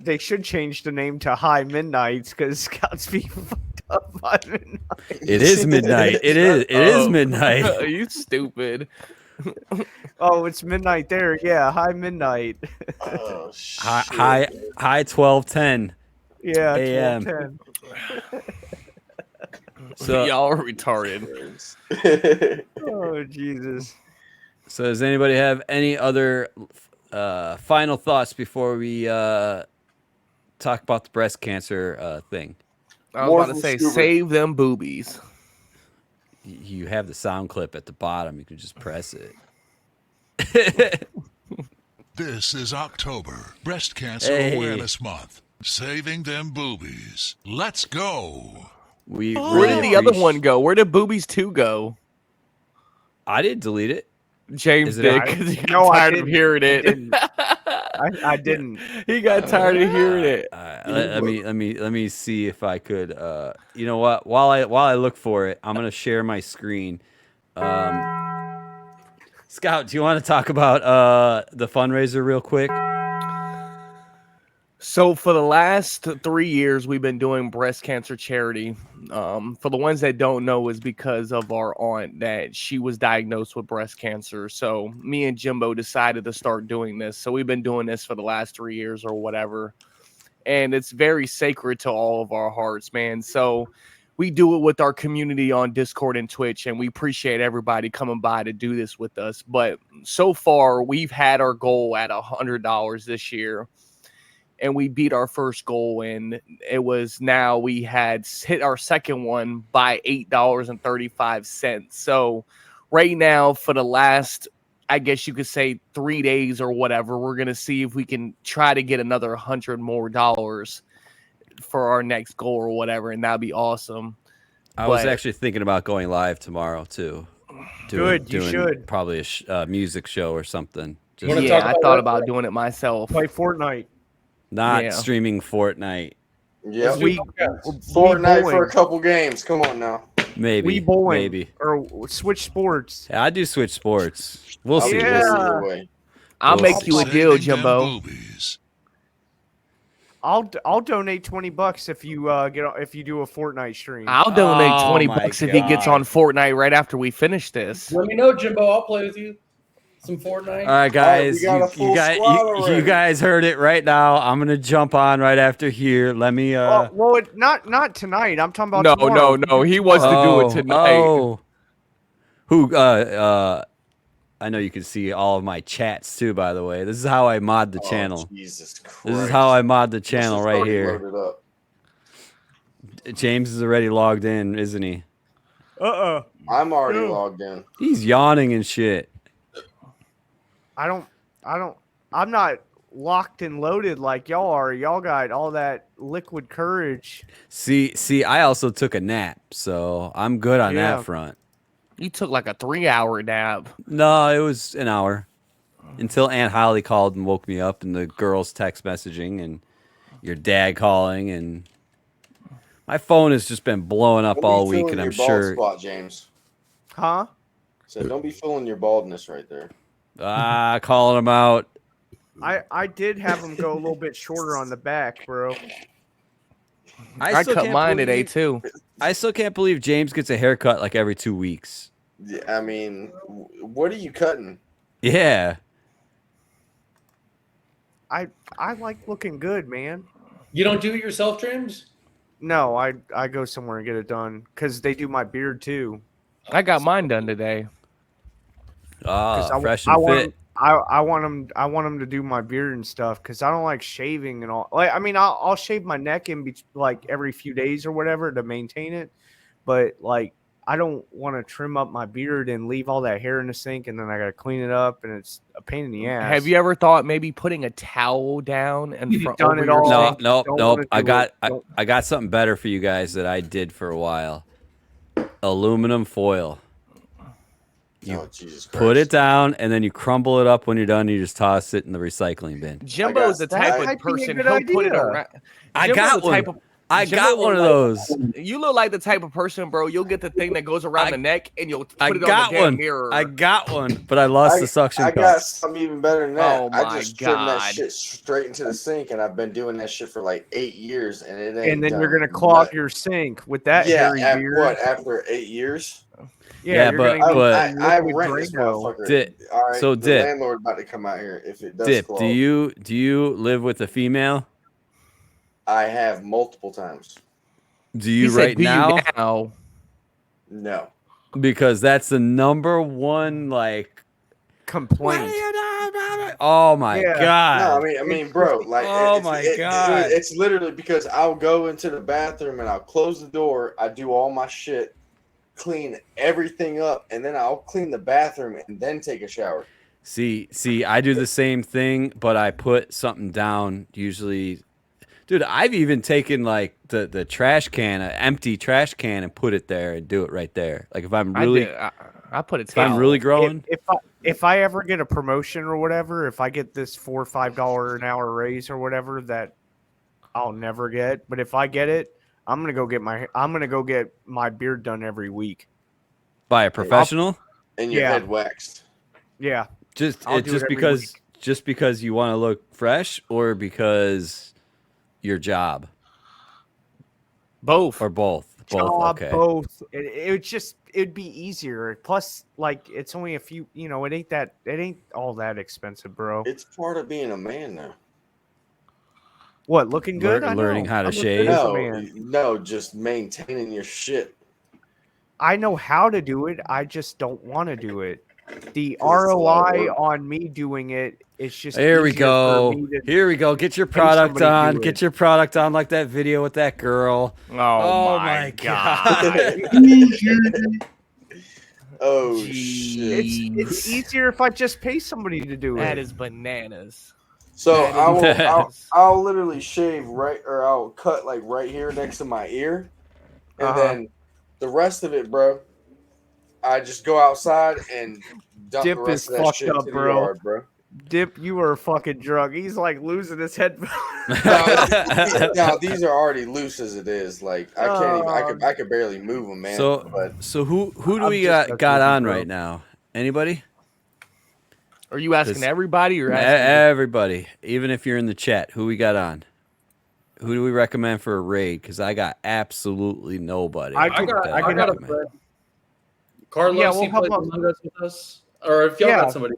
They should change the name to High Midnights because Scouts be fucked up by midnight. It is midnight. It is midnight. Are you stupid? Oh, it's midnight there. Yeah, High Midnight. Oh shit. High 12:10 Yeah, a.m. 12:10. So y'all are retarded. Oh Jesus. So does anybody have any other final thoughts before we talk about the breast cancer thing? I was about to say, save them boobies. You have the sound clip at the bottom. You can just press it. This is October, Breast Cancer Awareness Month. Saving them boobies. Let's go. Where did the other one go? Where did Boobies 2 go? I didn't delete it. James did because he got tired of hearing it. I didn't. He got tired of hearing it. Let me see if I could. You know what? While I look for it, I'm gonna share my screen. Scout, do you want to talk about the fundraiser real quick? So for the last 3 years, we've been doing breast cancer charity. For the ones that don't know, is because of our aunt that she was diagnosed with breast cancer. So me and Jimbo decided to start doing this. So we've been doing this for the last 3 years or whatever. And it's very sacred to all of our hearts, man. So we do it with our community on Discord and Twitch, and we appreciate everybody coming by to do this with us. But so far, we've had our goal at $100 this year. And we beat our first goal, and it was now we had hit our second one by $8.35. So right now, for the last, I guess you could say 3 days or whatever, we're going to see if we can try to get another $100 more for our next goal or whatever, and that'd be awesome. I was actually thinking about going live tomorrow too. You should. Probably a music show or something. Yeah, I thought about doing it myself. Play Fortnite. Not streaming Fortnite. Yeah, Fortnite for a couple games. Come on now. Maybe. Wii bowling Maybe. or Switch Sports. Yeah, I do Switch Sports. We'll see. I'll make you a deal, Jimbo. I'll donate $20 if you if you do a Fortnite stream. I'll donate $20 if he gets on Fortnite right after we finish this. Let me know, Jimbo. I'll play with you. Some Fortnite. All right, guys. You guys heard it right now. I'm gonna jump on right after here. Let me. Well, not tonight. I'm talking about tomorrow. No. He wants to do it tonight. Oh. Who? I know you can see all of my chats too. By the way, this is how I mod the channel. Jesus Christ. This is how I mod the channel right here. Loaded up. James is already logged in, isn't he? I'm already logged in. He's yawning and shit. I'm not locked and loaded like y'all are. Y'all got all that liquid courage. See, I also took a nap, so I'm good on that front. You took like a 3-hour nap. No, it was an hour. until Aunt Holly called and woke me up, and the girls text messaging, and your dad calling, and my phone has just been blowing up Don't all be week, filling and I'm your bald sure. spot, James. Huh? So don't be filling your baldness right there. Calling them out. I did have them go a little bit shorter on the back, bro. I still cut can't mine today believe- too. I still can't believe James gets a haircut like every 2 weeks. Yeah, I mean, what are you cutting? Yeah. I like looking good, man. You don't do it yourself, James? No, I go somewhere and get it done because they do my beard too. I got mine done today. Fresh and fit. I want them to do my beard and stuff because I don't like shaving and all. Like, I mean, I'll shave my neck like every few days or whatever to maintain it, but like I don't want to trim up my beard and leave all that hair in the sink and then I gotta clean it up and it's a pain in the ass. Have you ever thought maybe putting a towel down and done it all? No, Don't nope. wanna I do got it. I got something better for you guys that I did for a while. Aluminum foil. You Jesus Christ. put it down and then you crumble it up when you're done. And you just toss it in the recycling bin. Jimbo is the type of person he'll put it around. I Jimbo's got the type one. of- I Jimbo got look one of like- those. You look like the type of person, bro. You'll get the thing that goes around the neck and you'll put I it on got the damn one. mirror. I got one, but I lost the suction I cup. got something even better than that. Oh I my just trimmed that God. shit straight into the sink, and I've been doing that shit for like 8 years, and it ain't. And then you're done gonna clog nothing. your sink with that Yeah, hairy beard. after 8 years? Yeah, you're but- gonna but- get I liquid rent this Drano. motherfucker. Dip. All right, So the Dip. landlord about to come out here if it does Dip, clog. do you live with a female? I have multiple times. Do you He said, right "Do you now? No. Because that's the number one complaint. Oh my god! No, I mean, bro, like, Oh it's, my it- God. it's literally because I'll go into the bathroom and I'll close the door. I do all my shit, clean everything up, and then I'll clean the bathroom and then take a shower. See, I do the same thing, but I put something down usually. Dude, I've even taken like the trash can, an empty trash can, and put it there and do it right there. Like if I'm really, I put it. if I'm really growing. If I ever get a promotion or whatever, if I get this $4 or $5 an hour raise or whatever that I'll never get, but if I get it, I'm gonna go get my beard done every week By a professional? And your head waxed. Yeah, Just I'll it's do it just every because you want to look fresh, or because your job, both or both. Job, Okay. both. It'd be easier. Plus, like it's only a few. It ain't all that expensive, bro. It's part of being a man now. What, looking good? I learning know. how to I'm looking shave? good as a man. No, just maintaining your shit. I know how to do it. I just don't want to do it. The 'Cause it's a lot of ROI work. on me doing it, it's just Here we easier go. for me to Here we go. Get your pay product somebody to on. do Get it. your product on, like that video with that girl. Oh my god. Oh shit! It's easier if I just pay somebody to do it. That is bananas. So That is I'll literally shave or I'll cut like right here next to my ear, and then the rest of it, bro, I just go outside and dump Dip the is rest of that fucked shit up, to the bro. yard, bro. Dip, you are fucking drunk. He's like losing his head. Now these are already loose as it is. Like I can't even. I could barely move them, man. So who do I'm we just got messing on with you, right now? Anybody? Are you asking This- everybody or asking? Everybody, even if you're in the chat, who we got on? Who do we recommend for a raid? Because I got absolutely nobody. I got a friend. Carlos, Yeah, we'll he help plays out. Among Us with us. Or if y'all Yeah. got somebody.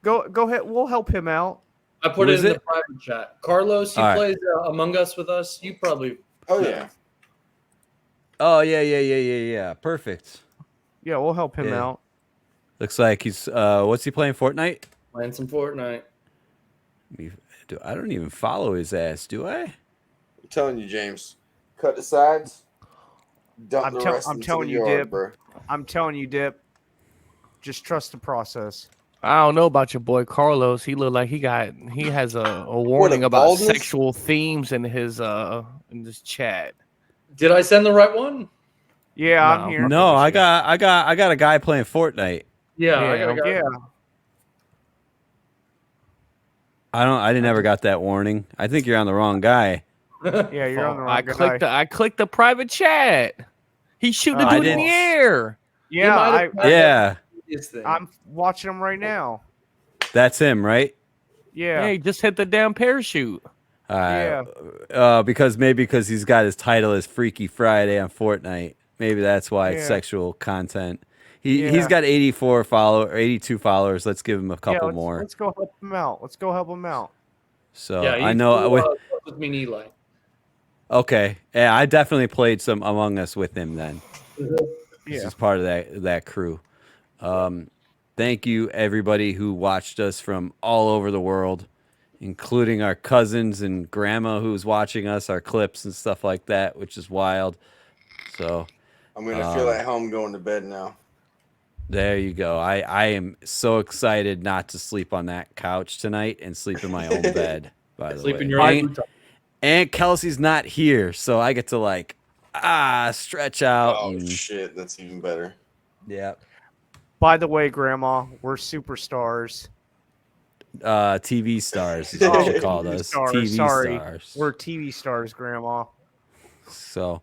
Go ahead. We'll help him out. I put Who it is in it? the private chat. Carlos, he All right. plays Among Us with us. You probably. Oh yeah. Oh yeah. Perfect. Yeah, we'll help him Yeah. out. Looks like he's what's he playing? Fortnite? Playing some Fortnite. I don't even follow his ass, do I? I'm telling you, James. Cut the sides. Dump I'm the telling rest into you, the yard, Dip. bro. I'm telling you, Dip. Just trust the process. I don't know about your boy Carlos. He look like he has a warning about baldness? sexual themes in his chat. Did I send the right one? Yeah, No. I'm here. No, I got a guy playing Fortnite. Yeah, I got a guy. Yeah. I never got that warning. I think you're on the wrong guy. Yeah, you're on the wrong I clicked the private chat. He's shooting a dude in the air. Yeah, Yeah, I'm watching him right now. that's him, right? Yeah. Hey, just hit the damn parachute. Because he's got his title as Freaky Friday on Fortnite. Maybe that's why it's Yeah. sexual content. He's got 82 followers. Let's give him a couple more. Let's go help him out. So Yeah, I know. with me and Eli. Okay, yeah, I definitely played some Among Us with him then. Yeah. He's part of that crew. Thank you everybody who watched us from all over the world, including our cousins and grandma who's watching us, our clips and stuff like that, which is wild. So I'm gonna feel at home going to bed now. there you go. I am so excited not to sleep on that couch tonight and sleep in my own bed. By the Sleep way, in your own and Kelsey's not here, so I get to stretch out. Oh and, shit, that's even better. yeah. By the way, Grandma, we're superstars. TV stars is what you called us. TV stars. We're TV stars, Grandma. So,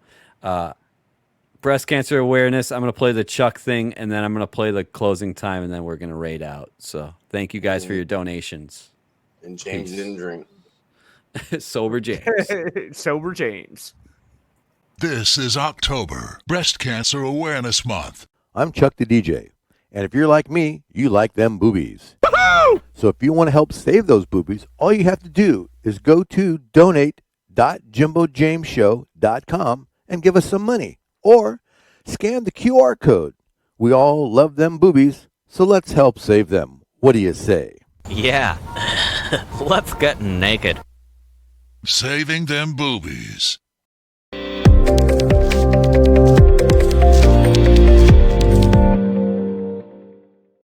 breast cancer awareness. I'm going to play the Chuck thing, and then I'm going to play the closing time, and then we're going to raid out. So, thank you guys for your donations. And James didn't drink. Sober James. Sober James. This is October, Breast Cancer Awareness Month. I'm Chuck the DJ, and if you're like me, you like them boobies. So if you want to help save those boobies, all you have to do is go to donate.jimbojameshow.com and give us some money, or scan the QR code. We all love them boobies, so let's help save them. What do you say? Yeah. Let's get naked. Saving them boobies.